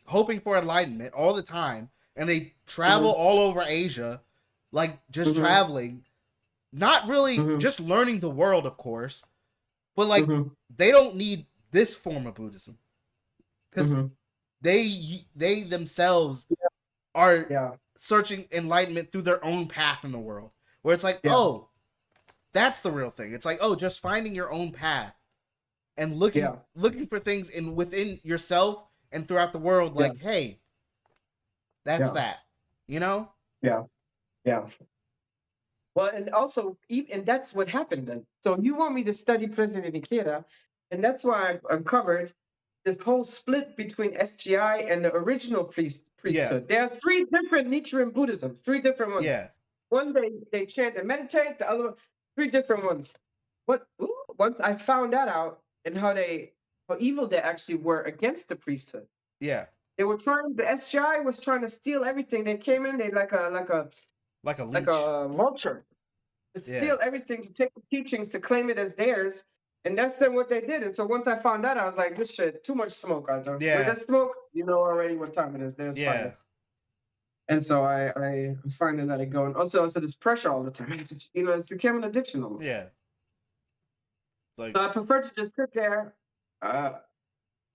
hoping for enlightenment all the time, and they travel Mm-hmm. all over Asia, like just Mm-hmm. traveling, not really Mm-hmm. just learning the world, of course, but like Mm-hmm. they don't need this form of Buddhism because Mm-hmm. they themselves are Yeah. searching enlightenment through their own path in the world. Where it's like, Yeah. oh, that's the real thing. It's like, oh, just finding your own path and Yeah. looking for things within yourself and throughout the world. Yeah. Like, hey, that's Yeah. that. You know? Yeah. Yeah. Well, and also, and that's what happened then. So you want me to study President Ikeda, and that's why I uncovered this whole split between SGI and the original Yeah. priesthood. There are three different Nichiren Buddhisms, three different ones. Yeah. one they chant and meditate, the other one, three different ones. What? Ooh, once I found that out and how evil they actually were against the priesthood. Yeah, They were trying. The SGI was trying to steal everything. They came in. They like a like leech. a vulture to Yeah, steal everything, to take the teachings, to claim it as theirs. And that's then what they did. And so once I found that, I was like, this shit, too much smoke, Alter. Where yeah, there's smoke, you know already what time it is. There's yeah, fire. And so I'm finally let it go. And also this pressure all the time. It's become an addiction almost. yeah. It's like, So I prefer to just sit there, uh,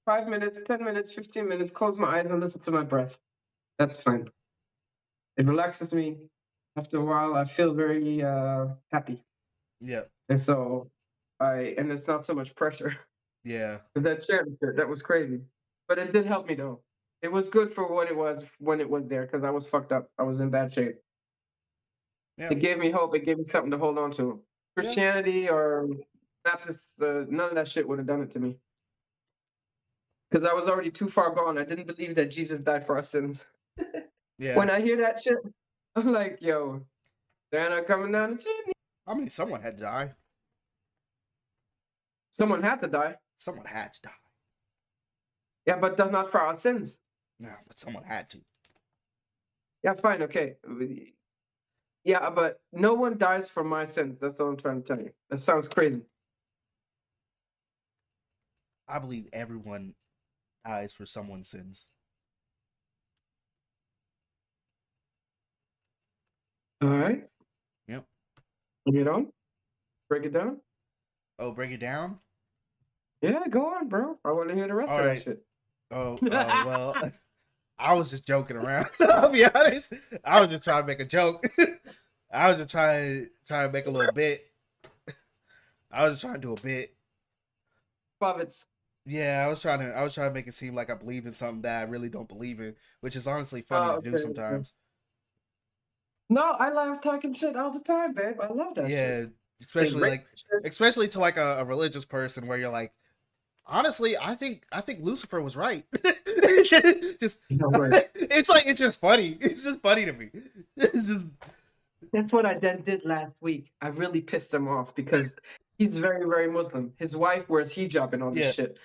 5 minutes, 10 minutes, 15 minutes, close my eyes and listen to my breath. That's fine. It relaxes me. After a while, I feel very happy. yeah, And so and it's not so much pressure. yeah, Because that chair, that was crazy. But it did help me though. It was good for what it was when it was there because I was fucked up. I was in bad shape. yeah, It gave me hope. It gave me something to hold on to. yeah, Christianity or Baptist, none of that shit would have done it to me because I was already too far gone. I didn't believe that Jesus died for our sins. yeah. When I hear that shit, I'm like, yo, they're not coming down the chimney. I mean, someone had to die. Someone had to die. Someone had to die. Yeah, but that's not for our sins. No, but someone had to. Yeah, fine, okay. Yeah, but no one dies for my sins. That's all I'm trying to tell you. That sounds crazy. I believe everyone dies for someone's sins. All right. Yep. Bring it on. Break it down. Oh, break it down. Yeah, go on, bro. I want to hear the rest All of that right. shit. Oh, well, I was just joking around. I'll be honest. I was just trying to make a joke. I was just trying to make a little bit. I was just trying to do a bit. Puppets. Yeah, I was trying to make it seem like I believe in something that I really don't believe in, which is honestly funny Oh, to do okay, okay. sometimes. No, I laugh talking shit all the time, babe. I love that shit. Yeah, They especially rape like shit. especially to like a religious person where you're like, honestly, I think Lucifer was right. just No way. it's just funny. It's just funny to me. It's just That's what I did last week. I really pissed him off because he's very, very Muslim. His wife wears hijab and all this yeah, shit.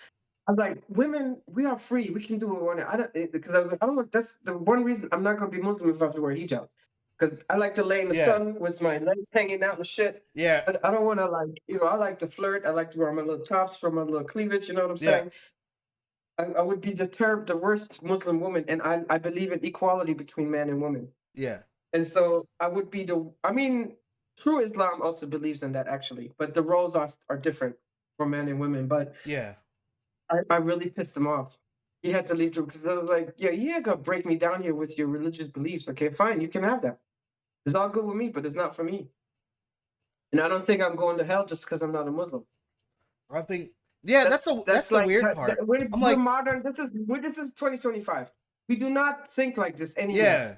I was like, women, we are free. We can do what we want. I don't because I was like, I don't know. That's the one reason I'm not gonna be Muslim if I have to wear hijab. Because I like to lay in the yeah, sun with my legs hanging out and shit. yeah, But I don't want to I like to flirt. I like to wear my little tops, show my little cleavage. You know what I'm yeah, saying? I would be the worst Muslim woman, and I believe in equality between man and woman. yeah, And so I would be I mean, true Islam also believes in that actually, but the roles are different for men and women. But yeah, I really pissed him off. He had to leave too because I was like, yeah, you ain't gonna break me down here with your religious beliefs. Okay, fine, you can have that. It's all good with me, but it's not for me. And I don't think I'm going to hell just because I'm not a Muslim. I think yeah, that's That's the like weird part. I'm we're like, modern. This is 2025. We do not think like this anymore. yeah,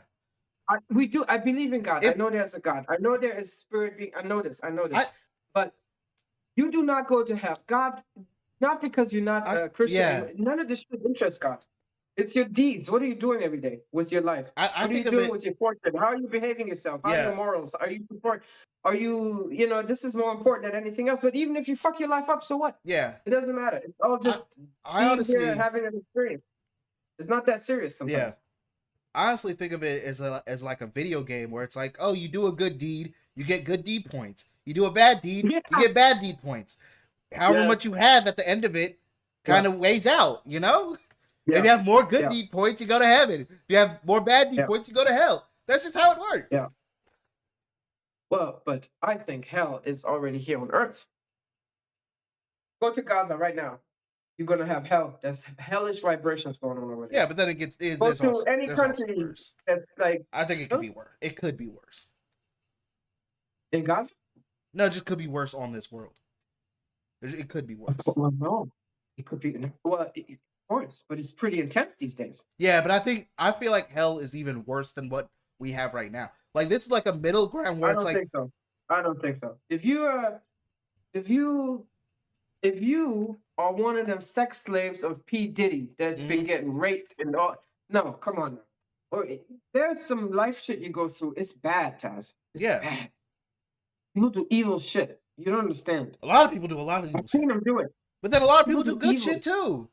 We do. I believe in God. I if know there's a God. I know there is spirit being. I know this. I know I this. But you do not go to hell. God, not because you're not I a Christian. yeah, None of this shit interests God. It's your deeds. What are you doing every day with your life? I What are you think of doing it with your fortune? How are you behaving yourself? How are your yeah, morals? Are you support? Are you, this is more important than anything else. But even if you fuck your life up, so what? yeah. It doesn't matter. It's all I just I being here and honestly having an experience. It's not that serious yeah. sometimes. I honestly think of it as like a video game where it's like, oh, you do a good deed, you get good deed points. You do a bad deed, Yeah. you get bad deed points. However Yes. much you have at the end of it Yeah. kind of weighs out, you know? If Yeah. you have more good Yeah. deed points, you go to heaven. If you have more bad deed Yeah. points, you go to hell. That's just how it works. Yeah. Well, but I think hell is already here on earth. Go to Gaza right now. You're gonna have hell. There's hellish vibrations going on over there. Yeah, but then Go to any there's also country worse. that's like I think it could huh? be worse. It could be worse. In Gaza. No, it just could be worse on this world. It could be worse. Well, no, it could be. Well, of course, but it's pretty intense these days. Yeah, but I feel like hell is even worse than what we have right now. Like this is like a middle ground where I it's don't like think so. I don't think so. If you if you are one of them sex slaves of P Diddy that's been mhm. getting raped and all, no, come on now. There's some life shit you go through. It's bad, Taz. It's Yeah, bad. People do evil shit. You don't understand. a lot of people do a lot of I've evil seen shit, them do it. but then a lot of People people do do good evil. shit too.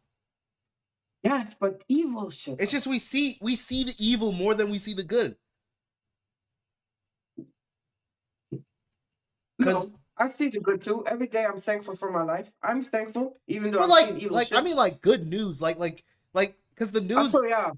Yes, but evil shit. It's just we see the evil more than we see the good. Because, No, I see the good too. Every day I'm thankful for my life. I'm thankful, even though but I'm seeing evil I shit. mean, like good news, because the I news swear, yeah.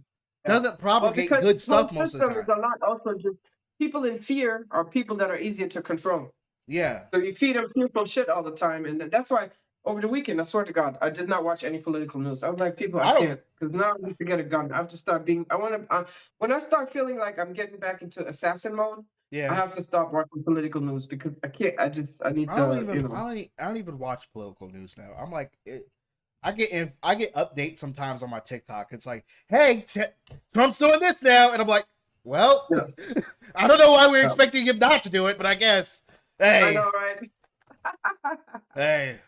Yeah. doesn't Well, propagate because good the whole stuff most of the system is time. a lot also just people in fear are people that are easier to control. Yeah, So you feed them fearful shit all the time. And that's why over the weekend, I swear to God, I did not watch any political news. I was like, people, I I don't. can't. Because now I need to get a gun. I have to start being, I want to, when I start feeling like I'm getting back into assassin mode, I Yeah, have to stop watching political news because I can't, I need to, I don't even watch political news now. I'm like, I get updates sometimes on my TikTok. It's like, hey, Trump's doing this now, and I'm like, well, yeah, I don't know why we're yeah. expecting him not to do it, but I guess, I hey, know, right? hey.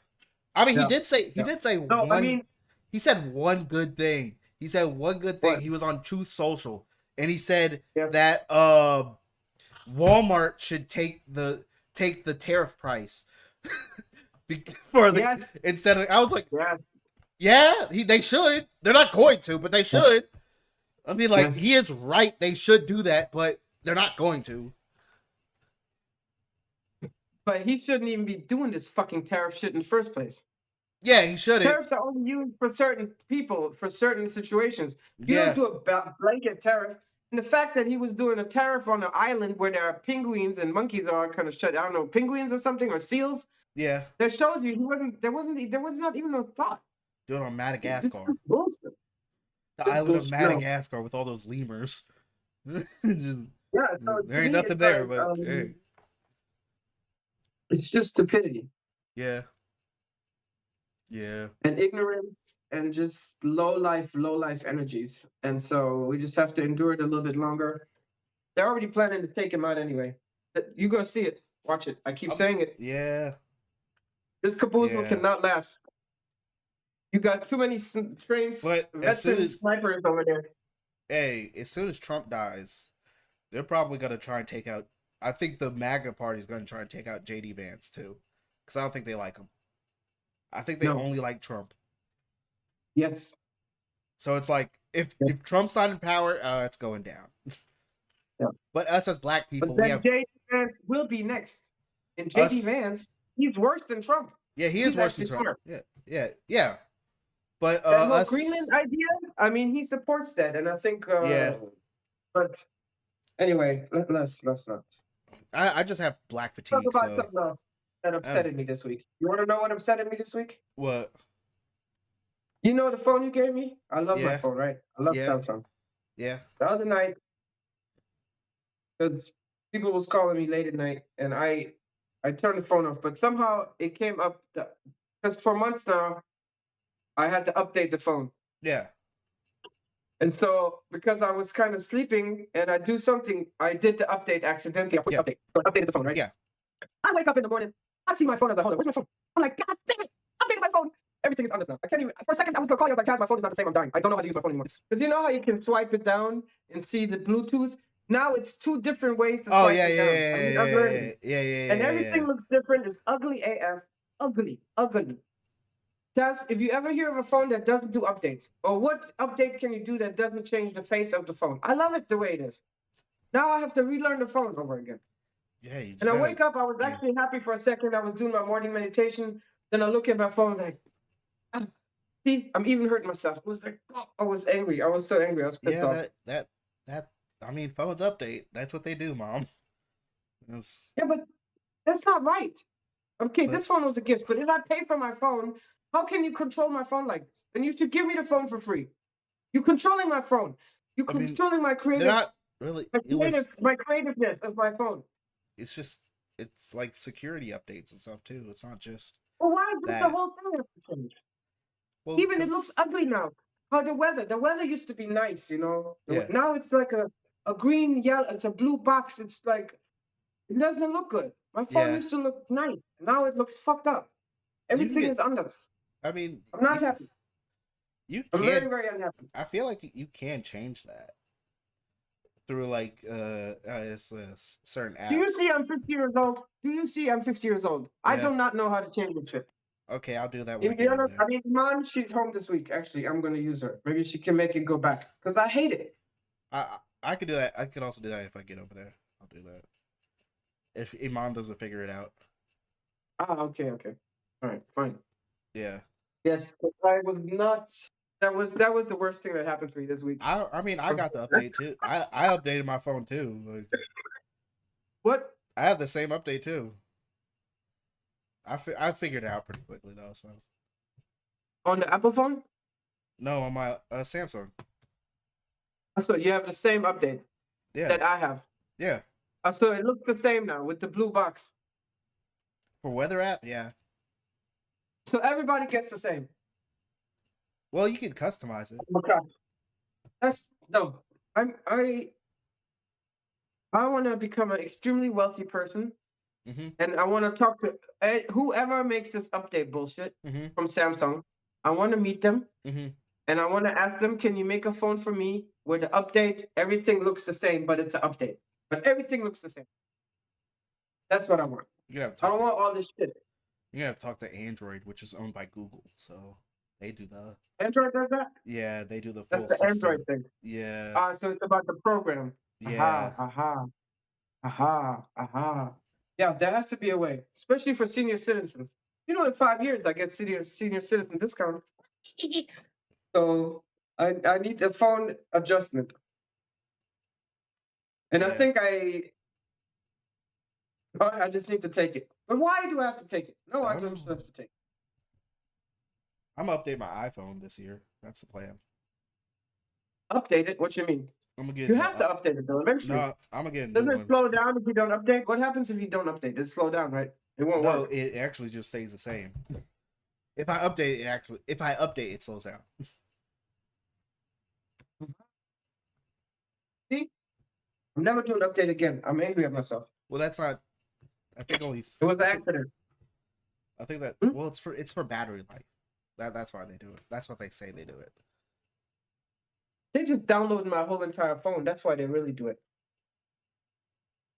I mean, Yeah, he yeah. did say No, I one. mean, He said one good thing. He said one good thing. what? He was on Truth Social, and he said Yeah. that Walmart should take the tariff price for the Yes, instead of. I was like, yes, yeah, they should. They're not going to, but they should. I mean, like, he yes. is right. They should do that, but they're not going to. But he shouldn't even be doing this fucking tariff shit in the first place. Yeah, he shouldn't. Tariffs are only used for certain people, for certain situations. You don't Yeah, do a blanket tariff. And the fact that he was doing a tariff on an island where there are penguins and monkeys are kind of shut. I don't know, penguins or something or seals. yeah. That shows you he wasn't. There was not even no thought. Do it on This Madagascar, is bullshit. the This island of bullshit. No. Madagascar with all those lemurs. Yeah. So to There ain't me, nothing it's there, like but hey, it's just stupidity yeah, yeah. and ignorance and just low life energies. And so we just have to endure it a little bit longer. They're already planning to take him out anyway. You're gonna see it. Watch it. I keep saying it. Yeah, This caboozle yeah. cannot last. You got too many trains, But veteran snipers over there. as soon as Trump dies, they're probably gonna try and take out. I think the MAGA party is gonna try and take out JD Vance too, because I don't think they like him. I think they No. only like Trump. Yes. So it's like if Yeah. Trump's not in power, it's going down. Yeah. But us as black But people, we then have JD Vance will be next. And JD us. Vance, he's worse than Trump. Yeah, he is He's worse than actually Trump. smart. Yeah, yeah, yeah. But That whole us, Greenland idea, I mean, he supports that, and I think. yeah. But anyway, let's not I just have black talk fatigue. about So something else that um, upsetted me this week. You want to know what upsetted me this week? what? You know the phone you gave me? I love my Yeah, phone, right? I love yeah, Samsung. yeah, The other night, because people was calling me late at night, and I turned the phone off, but somehow it came up because for months now I had to update the phone, yeah, and so because I was kind of sleeping and I do something, I did the update accidentally. I pushed yeah, update, so I updated the phone, right? yeah. I wake up in the morning, I see my phone as a holder. Where's my phone? I'm like, God damn it! Updated my phone. Everything is on this now. I can't even. For a second, I was gonna call you. I was like, Taz, my phone is not the same. I'm dying. I don't know how to use my phone anymore. Because you know how you can swipe it down and see the Bluetooth. Now it's two different ways to Oh swipe yeah, it yeah, down. I yeah, mean, I've yeah, learned, yeah, yeah, yeah, and yeah, everything yeah. looks different. It's ugly AF. Ugly, ugly. Taz, if you ever hear of a phone that doesn't do updates, or what update can you do that doesn't change the face of the phone? I love it the way it is. Now I have to relearn the phone over again. Yeah, you just And I gotta. wake up, I was Yeah, actually happy for a second. I was doing my morning meditation. Then I look at my phone, like, ah, see, I'm even hurting myself. I was like, oh, I was angry. I was so angry. I was pissed yeah. off. That. I mean, phones update. That's what they do, mom. That's, Yeah, but that's not right. Okay, but this phone was a gift, but if I pay for my phone, how can you control my phone like this? And you should give me the phone for free. You're controlling my phone. You're I mean, controlling they're not really. It was. my creativeness of my phone. It's just. It's like security updates and stuff too. It's not just Well, why does the that. whole thing have to change? Well, Even it looks because ugly now. How the weather used to be nice, you know. yeah, Now it's like a green, yellow, it's a blue box. It's like, it doesn't look good. My phone yeah. used to look nice. Now it looks fucked up. You can Everything get. is under us. I mean, I'm not happy. you I'm very, can. very unhappy. I feel like you can change that. through like certain Do you apps. see I'm 50 years old? Do you see I'm 50 years old? I Yeah. do not know how to change the shit. Okay, I'll do that when I get over Indiana, there. I mean, Mom, she's home this week. Actually, I'm going to use her. Maybe she can make it go back because I hate it. I could do that. I could also do that if I get over there. I'll do that if Imam doesn't figure it out. Ah, okay, okay. All right, fine. Yeah. Yes, I was not. That was the worst thing that happened to me this week. I mean I I'm got the sorry. update too. I updated my phone too. Like What? I have the same update too. I figured it out pretty quickly though. So On the Apple phone? no, on my Samsung. So you have the same update Yeah, that I have. yeah. So it looks the same now with the blue box. For weather app, yeah. So everybody gets the same. Well, you can customize it. Okay. That's no. I want to become an extremely wealthy person, Mhm, and I want to talk to whoever makes this update bullshit mhm, from Samsung. I want to meet them, mhm. and I want to ask them, can you make a phone for me where the update everything looks the same, but it's an update, but everything looks the same. That's what I want. You have to I talk don't to want all this shit. you have to talk to Android, which is owned by Google. So they do the Android does that. yeah, they do the That's full the system. Android thing. Yeah, So it's about the program. yeah, Aha, aha, aha, aha. Yeah, there has to be a way, especially for senior citizens. In 5 years, I get senior citizen discount. So I need a phone adjustment, and I yeah. think I just need to take it. But why do I have to take it? No, I I don't don't know. have to take it. I'm gonna update my iPhone this year. That's the plan. Update it. What you mean? I'm gonna get You a new. have to update it though. Eventually, No, I'm gonna get a new doesn't it one. slow down if you don't update? What happens if you don't update? It slow down, right? It won't No, work. it actually just stays the same. If I update, it slows down. See, I'm never doing update again. I'm angry at myself. Well, that's not. I think only. It was an I think. accident. I think that. Hmm? Well, it's for battery life. That's why they do it. That's what they say they do it. They just downloaded my whole entire phone. That's why they really do it.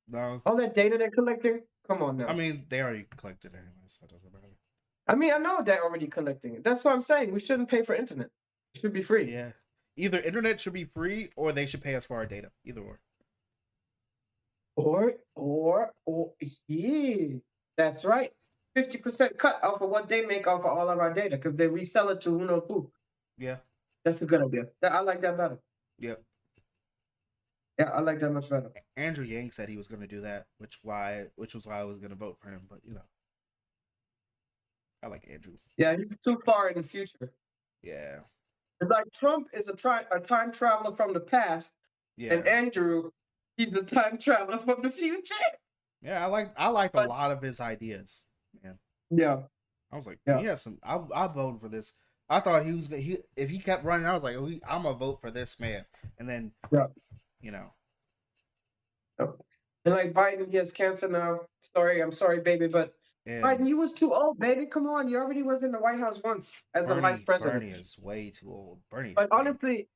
No, All that data they're collecting. Come on I now. mean they already collected anyway, so it doesn't matter. I mean, I know they're already collecting it. That's what I'm saying. We shouldn't pay for internet. It should be free. Yeah, either internet should be free or they should pay us for our data. Either or. Or, yeah, that's right. 50% cut off of what they make off of all of our data because they resell it to who knows who. Yeah. That's a good idea. I like that better. Yep. Yeah, I like that much better. Andrew Yang said he was going to do that, which was why I was going to vote for him. But I like Andrew. Yeah, he's too far in the future. Yeah. It's like Trump is a time traveler from the past, Yeah. and Andrew, he's a time traveler from the future. Yeah, I liked a But lot of his ideas, man. yeah, I was like, yeah, he has some. I voted for this. I thought he was gonna. If he kept running, I was like, I'm gonna vote for this man. And then, yeah. you know, yeah. And like Biden, he has cancer now. I'm sorry, baby, but and Biden, you was too old, baby. Come on, you already was in the White House once as a vice president. Bernie is way too old. But honestly,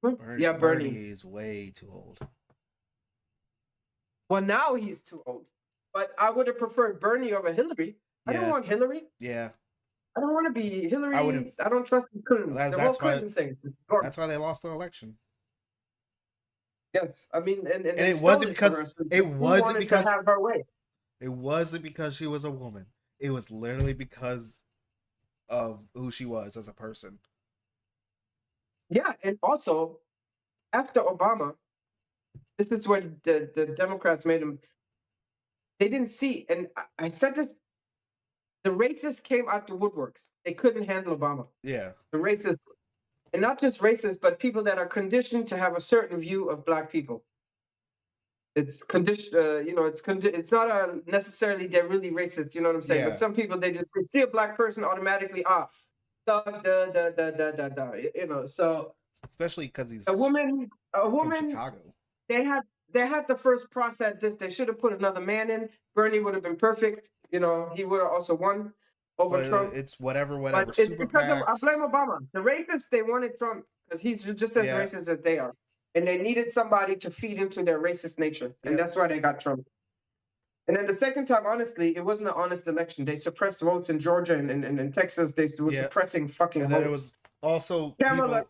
yeah, Bernie Bernie. is way too old. Well, now he's too old. But I would have preferred Bernie over Hillary. I don't Yeah, want Hillary. yeah. I don't want to be Hillary. I wouldn't. I don't trust Clinton. The whole That's why. Clinton thing. That's why they lost the election. Yes, I mean, and And they it stole wasn't it from because her. So it who wasn't wanted because to have her way. it wasn't because she was a woman. It was literally because of who she was as a person. Yeah, and also after Obama, this is where the Democrats made him. They didn't see, and I said this. The racists came out the woodworks. They couldn't handle Obama. Yeah. The racists, and not just racists, but people that are conditioned to have a certain view of black people. It's conditioned, it's not necessarily they're really racist. You know what I'm saying? But Yeah. some people they see a black person automatically thug, So Especially because he's a woman, from Chicago. they had the first process this. They should have put another man in. Bernie would have been perfect. He would have also won over But Trump. it's whatever. But it's Super because I blame PACs. Obama. The racists they wanted Trump because he's just as Yeah. racist as they are. and they needed somebody to feed into their racist nature, and Yep. that's why they got Trump. And then the second time, honestly, it wasn't an honest election. They suppressed votes in Georgia and Texas. They were Yeah. suppressing fucking And then it votes. was also Kamala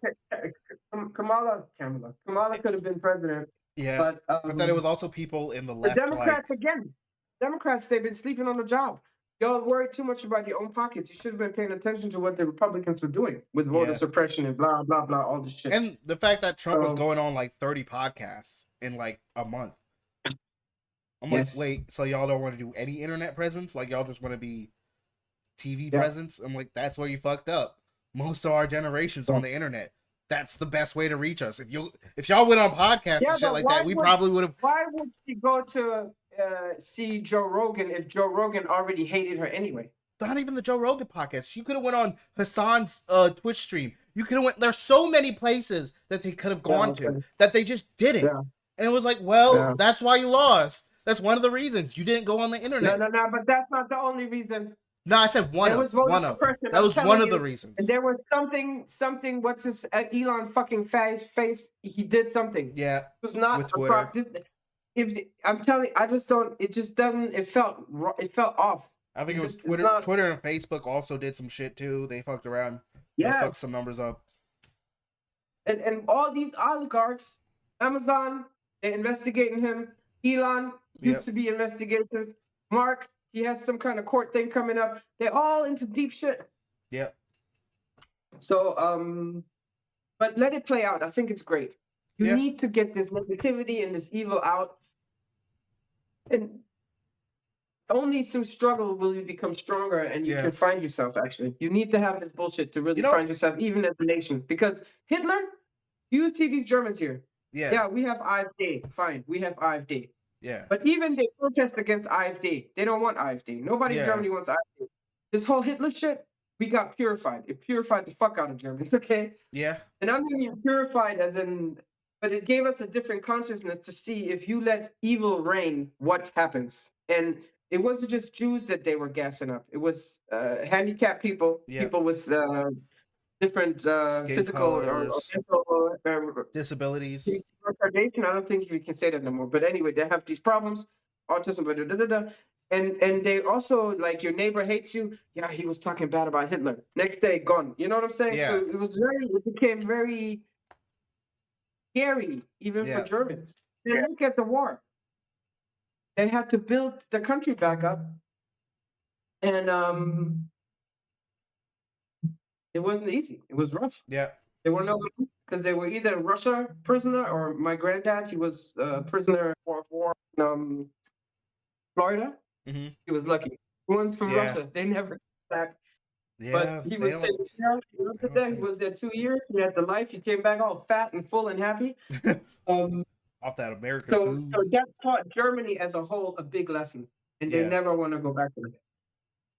people. could have been president. Yeah. But then it was also people in the the left, Democrats again. Democrats, they've been sleeping on the job. Y'all worried too much about your own pockets. You should have been paying attention to what the Republicans were doing with voter suppression and blah blah blah, all this shit. And the fact that Trump was going on like 30 podcasts in like a month. I'm like, wait, so y'all don't want to do any internet presence? Like y'all just want to be TV presence? I'm like, that's where you fucked up. Most of our generation's on the internet. That's the best way to reach us. If y'all went on podcasts and shit like that, we probably would have. Why would she go to see Joe Rogan if Joe Rogan already hated her anyway? Not even the Joe Rogan podcast. She could have went on Hassan's Twitch stream. You could have went. There's so many places that they could have gone to that they just didn't. Yeah. And it was like, well, that's why you lost. That's one of the reasons you didn't go on the internet. No, but that's not the only reason. No, I said one of. That was one of the reasons. And there was something. What's this? Elon fucking face. He did something. Yeah. It was not with Twitter. I'm telling you, I just don't. It just doesn't. It felt off. I think it was Twitter. Twitter and Facebook also did some shit too. They fucked around. Yeah. They fucked some numbers up. And all these oligarchs, Amazon, they're investigating him. Elon used to be investigations. Mark. He has some kind of court thing coming up. They're all into deep shit. Yep. So, but let it play out. I think it's great. You need to get this negativity and this evil out. And only through struggle will you become stronger and you can find yourself, actually. You need to have this bullshit to really find yourself, even as a nation. Because Hitler, you see these Germans here. Yeah, we have AfD. Fine, we have AfD. Yeah. But even they protest against AfD. They don't want AfD. Nobody in Germany wants AfD. This whole Hitler shit, we got purified. It purified the fuck out of Germans, okay? Yeah. And I'm mean purified as in, but it gave us a different consciousness to see if you let evil reign, what happens. And it wasn't just Jews that they were gassing up. It was handicapped people, people with different physical or mental disabilities. Retardation. I don't think we can say that no more. But anyway, they have these problems, autism, and they also, like, your neighbor hates you. Yeah, he was talking bad about Hitler. Next day, gone. You know what I'm saying? Yeah. So it became very scary, even for Germans. They look at the war. They had to build the country back up, and it wasn't easy. It was rough. Yeah. They were no because they were either Russia prisoner or my granddad. He was a prisoner of war in Florida. Mm-hmm. He was lucky. One's from Russia. They never came back. Yeah, but he was taken care of. He was there 2 years. He had the life. He came back all fat and full and happy. Off that American food. So that taught Germany as a whole a big lesson, and they never want to go back to it.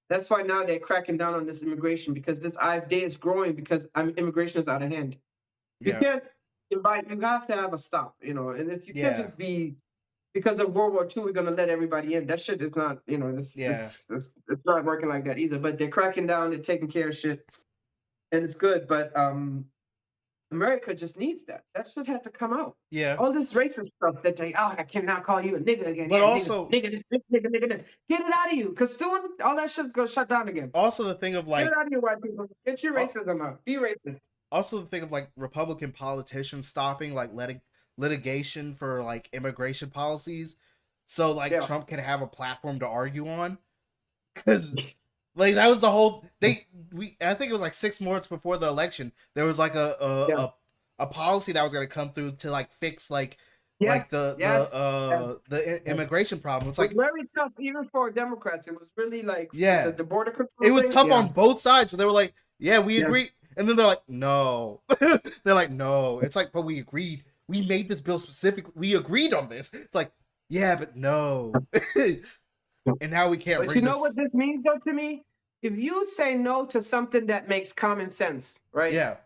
That's why now they're cracking down on this immigration, because this AfD is growing because immigration is out of hand. You can't invite. You have to have a stop, and you can't just be because of World War II. We're gonna let everybody in. That shit is not, it's not working like that either. But they're cracking down. They're taking care of shit, and it's good. But America just needs that. That shit had to come out. Yeah. All this racist stuff that I cannot call you a nigga again. But also, nigga, this nigga. Get it out of you, because soon all that shit's gonna shut down again. Also, the thing of like, get it out of you, white people. Get your racism out. Be racist. Also, the thing of like Republican politicians stopping like litigation for like immigration policies, so like Trump can have a platform to argue on, because. Like that was the whole I think it was like 6 months before the election. There was like a policy that was going to come through to like fix the immigration problem. It's like very tough even for Democrats. It was really like the border control. It was tough on both sides. So they were like, "Yeah, we agree," and then they're like, "No." They're like, "No." It's like, "But we agreed. We made this bill specifically. We agreed on this." It's like, "Yeah, but no." And now we can't. But you know what this means, though, to me? If you say no to something that makes common sense, right? Yeah.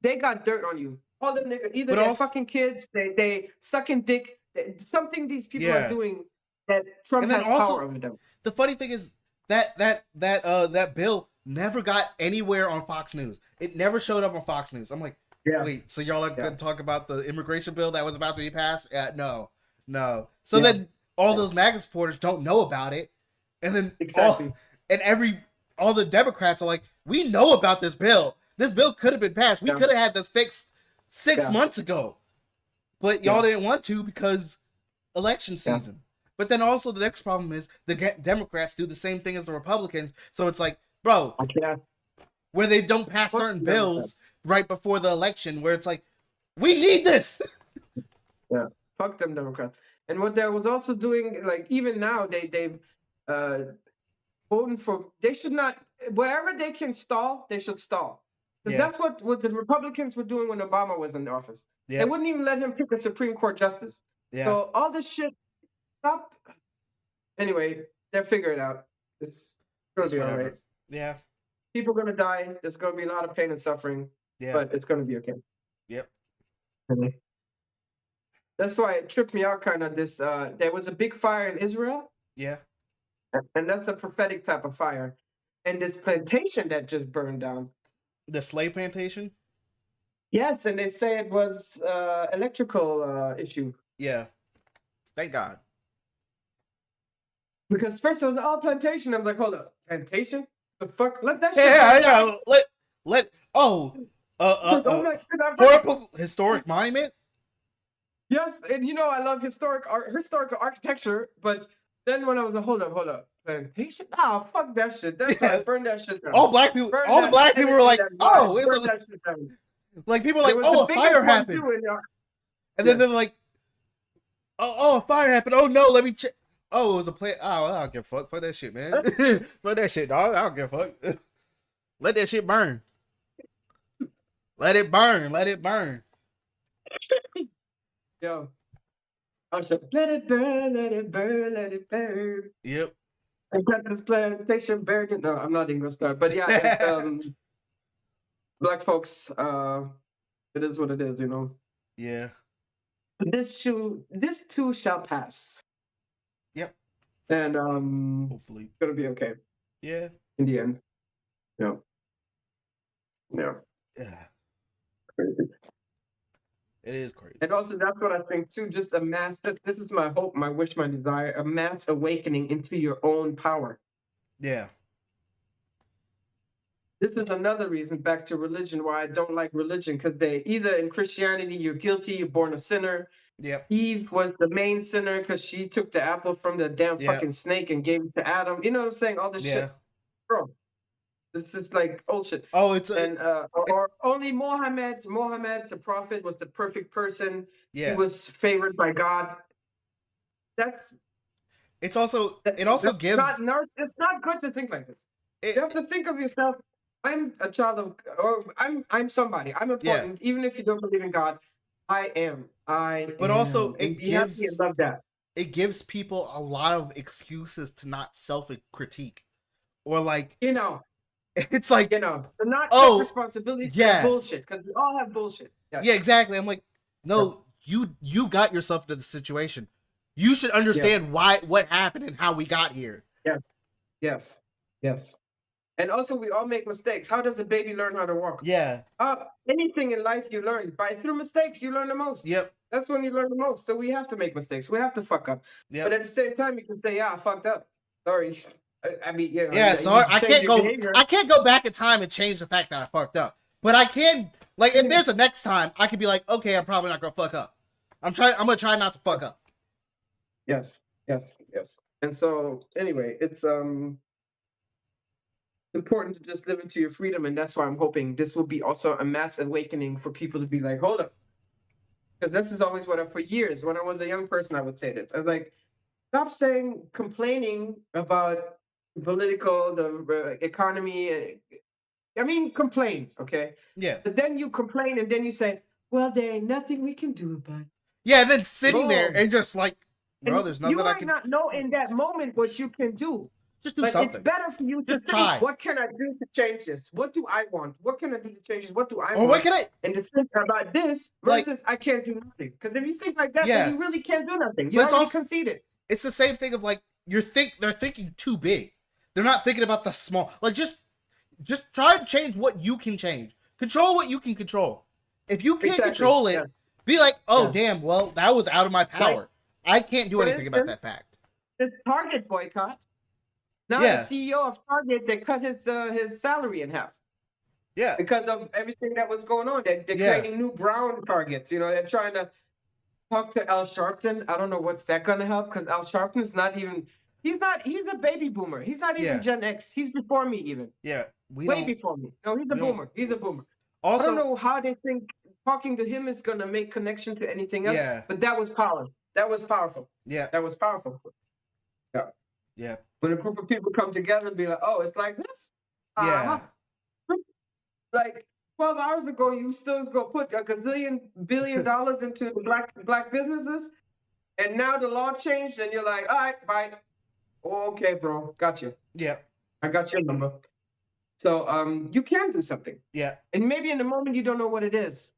They got dirt on you. All the niggas, either they're fucking kids, they sucking dick. Something these people are doing that Trump has power over them. The funny thing is that bill never got anywhere on Fox News. It never showed up on Fox News. I'm like, Yeah. Wait, so y'all are Yeah. gonna talk about the immigration bill that was about to be passed? No. So Yeah. then all those MAGA supporters don't know about it, and then Exactly. all the Democrats are like, we know about this bill. This bill could have been passed. We Yeah. could have had this fixed 6 Yeah. months ago, but y'all didn't want to because election season. But then also the next problem is the Democrats do the same thing as the Republicans. So it's like, bro, where they don't pass certain bills right before the election, where it's like, we need this. Yeah, fuck them Democrats. And what they was also doing, like even now, they voting for. They should not, wherever they can stall, they should stall. Because that's what the Republicans were doing when Obama was in office. They wouldn't even let him pick a Supreme Court justice. So all this shit, stop. Anyway, they'll figure it out. It's gonna be all right. Yeah. People are gonna die. There's gonna be a lot of pain and suffering. Yeah. But it's gonna be okay. Yep. That's why it tripped me out kind of this. There was a big fire in Israel. Yeah. And that's a prophetic type of fire. And this plantation that just burned down. The slave plantation? Yes, and they say it was electrical issue. Yeah. Thank God. Because first it was all plantation. I was like, hold up, plantation? The fuck? Let that shit Yeah, I down. know. Historic monument? Yes, and you know I love historical architecture, but then when I was like, hold up, plantation? Ah, fuck that shit. That's right, burn that shit down. All the black people were like, oh, it's that shit down. Like people were like, oh, a fire happened. And then they're like, oh, a fire happened. Oh no, let me check. Oh, it was a play. Oh, I don't give a fuck. Fuck that shit, man. Fuck that shit, dog. I don't give a fuck. Let that shit burn. Let it burn. Let it burn. Yo. Let it burn, let it burn, let it burn. Yep. I got this plantation burning. No, I'm not even gonna start. But yeah, black folks, it is what it is, you know. Yeah. This too shall pass. Yep. And hopefully it's gonna be okay. Yeah. In the end. Yeah. Yeah. Yeah. It is crazy. And also, that's what I think too. Just a mass. This is my hope, my wish, my desire. A mass awakening into your own power. Yeah. This is another reason, back to religion, why I don't like religion, because they either in Christianity you're guilty, you're born a sinner. Yep. Eve was the main sinner because she took the apple from the damn fucking snake and gave it to Adam. You know what I'm saying? All this shit, bro. This is like old shit. Oh, or only Mohammed, the prophet, was the perfect person. Yeah. He was favored by God. It's also gives. It's not good to think like this. You have to think of yourself. I'm a child of, or I'm somebody. I'm important, even if you don't believe in God. I am. But also, it love that. It gives people a lot of excuses to not self-critique, or like, you know. It's like, you know, to not take responsibility for bullshit, because we all have bullshit. Yes. Yeah, exactly. I'm like, no, you got yourself into the situation. You should understand what happened and how we got here. Yes. And also, we all make mistakes. How does a baby learn how to walk? Yeah. Anything in life you learn through mistakes. You learn the most. Yep. That's when you learn the most. So we have to make mistakes. We have to fuck up. Yep. But at the same time, you can say, "Yeah, I fucked up. Sorry." I mean, you know, I can't go back in time and change the fact that I fucked up. But I can, like, if there's a next time, I can be like, okay, I'm probably not gonna fuck up. I'm gonna try not to fuck up. Yes. And so, anyway, it's important to just live into your freedom, and that's why I'm hoping this will be also a mass awakening for people to be like, hold up, because this is always for years when I was a young person, I would say this. I was like, stop complaining about the economy. I mean, complain, okay? Yeah. But then you complain, and then you say, well, there ain't nothing we can do about it. Yeah, and then sitting there and just like, bro, there's nothing I can. You might not know in that moment what you can do. Just do something. It's better for you to think, what can I do to change this? What do I want? What can I do to change this? What do I want? What can I? And to think about this versus I can't do nothing. Because if you think like that, then you really can't do nothing. You already conceded. It's the same thing of like, they're thinking too big. They're not thinking about the small. Like, just try to change what you can change. Control what you can control. If you can't Exactly. control it, Yeah. be like, oh, Yeah. damn, well, that was out of my power. I can't do For anything about instance, that fact. this Target boycott. Now the Yeah. CEO of Target, they cut his salary in half Yeah. because of everything that was going on. They're Yeah. creating new brown Targets. You know, they're trying to talk to Al Sharpton. I don't know what's that going to help because Al Sharpton's not even. He's a baby boomer. He's not even Yeah. Gen X. He's before me even. Yeah. Way before me. No, he's a we don't- boomer. He's a boomer. I Also, don't know how they think talking to him is going to make connection to anything else. Yeah. But that was power. That was powerful. yeah. That was powerful. Yeah. Yeah. When a group of people come together and be like, oh, it's like this? Yeah. Like 12 hours ago, you still go put a gazillion billion dollars into black businesses. And now the law changed and you're like, all right, bye. Oh, okay, bro. Got you. Yeah. I got your number. So you can do something. Yeah. And maybe in the moment you don't know what it is.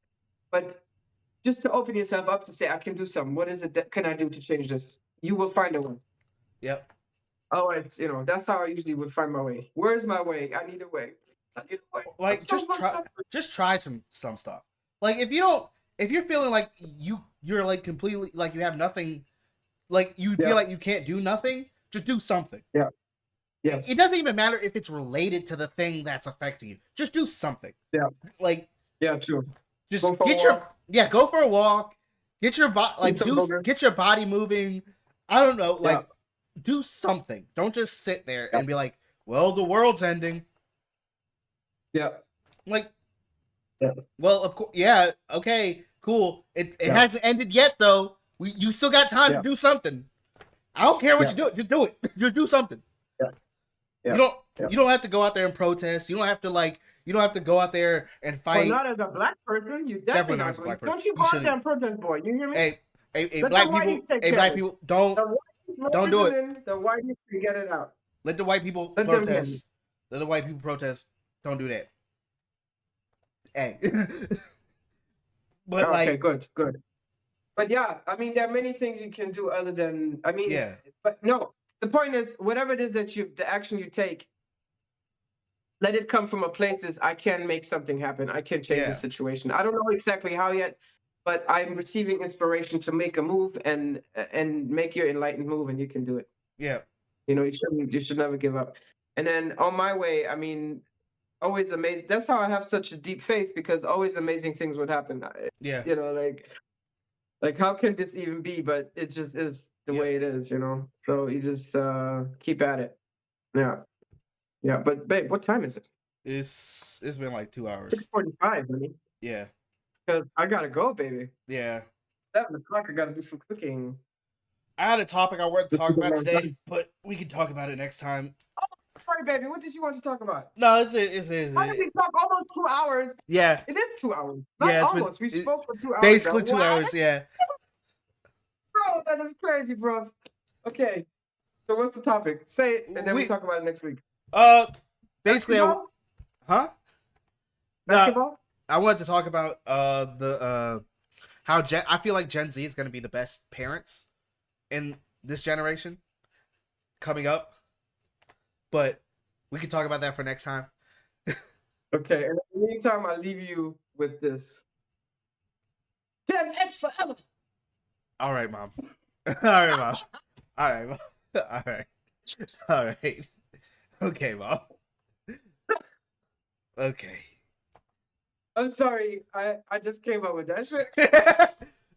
But just to open yourself up to say, I can do something. What is it that can I do to change this? You will find a way. Yep. Oh, it's, that's how I usually would find my way. Where's my way? I need a way. I need a way. Like just try some stuff. Like if you're feeling like you're like completely like you have nothing, like you feel like you can't do nothing, just do something. Yeah. Yes. It doesn't even matter if it's related to the thing that's affecting you. Just do something. Yeah. Like yeah, true. just Go for get a your walk. go for a walk. Get your body like Eat some do burger. get your body moving. I don't know, like Yeah. do something. Don't just sit there and be like, well, the world's ending. Yeah. Like, Yeah. well, of course, yeah, okay, cool. It Yeah. hasn't ended yet, though. You still got time Yeah. to do something. I don't care what Yeah. you do. Just do it. Just do something. Yeah. Yeah. You don't have to go out there and protest. You don't have to go out there and Well, fight. not as a black person. You Definitely definitely not not. as a black person. Don't you You go out shouldn't. there and protest, boy. You hear me? Hey, Let black the whiteys people. take Hey, care black of it. people, don't Don't do it. The whiteys can get it out. Let the white people Let them protest. Let the white people protest. Don't do that. Hey. But Okay, good. But yeah, I mean, there are many things you can do other than, yeah, but no, the point is, whatever it is that the action you take, let it come from a place is, I can make something happen. I can change Yeah. the situation. I don't know exactly how yet, but I'm receiving inspiration to make a move and make your enlightened move, and you can do it. yeah, You should never give up. And then on my way, I mean, always amazing. That's how I have such a deep faith, because always amazing things would happen. yeah. Like how can this even be? But it just is the Yep. way it is, So you just keep at it. Yeah. Yeah. But babe, what time is it? It's been like 2 hours. 6:45, honey. Yeah, Because I gotta go, baby. yeah. 7:00, I gotta do some cooking. I had a topic I wanted to This talk is a about long today, time. but we can talk about it next time. Sorry, baby. What did you want to talk about? No, Why did we talk almost 2 hours? yeah, It is 2 hours. Not Yeah, it's been- almost. We spoke for 2 hours. basically now. 2 What? hours. Yeah. Bro, that is crazy, bro. Okay. So what's the topic? Say it, and then we We- talk about it next week. Basically, Basketball? huh? No, Basketball? I wanted to talk about how I feel like Gen Z is going to be the best parents in this generation coming up, but we can talk about that for next time. Okay. And in the meantime, I'll leave you with this. Gen X forever. All right, Mom. All right, Mom. All right, Mom. All right. All right. Okay, Mom. Okay. I'm sorry. I just came up with that shit.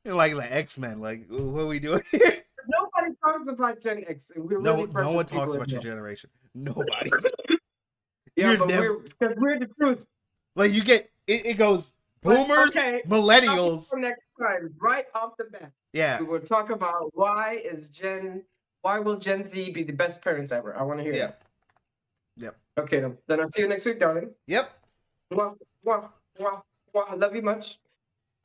Like the X-Men. Like, what are we doing here? Nobody talks about Gen X. And we're No, really no precious one people talks in about your here. generation. Nobody. Yeah, You've but never- we're the truth. Like, you get it goes boomers, Okay. millennials. For next time, right off the bat, Yeah. we will talk about why will Gen Z be the best parents ever? I want to hear Yeah. that. Yep. Okay, then I'll see you next week, darling. Yep. Mwah, mwah, mwah, mwah. I love you much.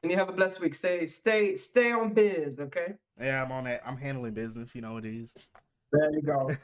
And you have a blessed week. Stay on biz, okay? Yeah, I'm on that. I'm handling business. You know it is. There you go.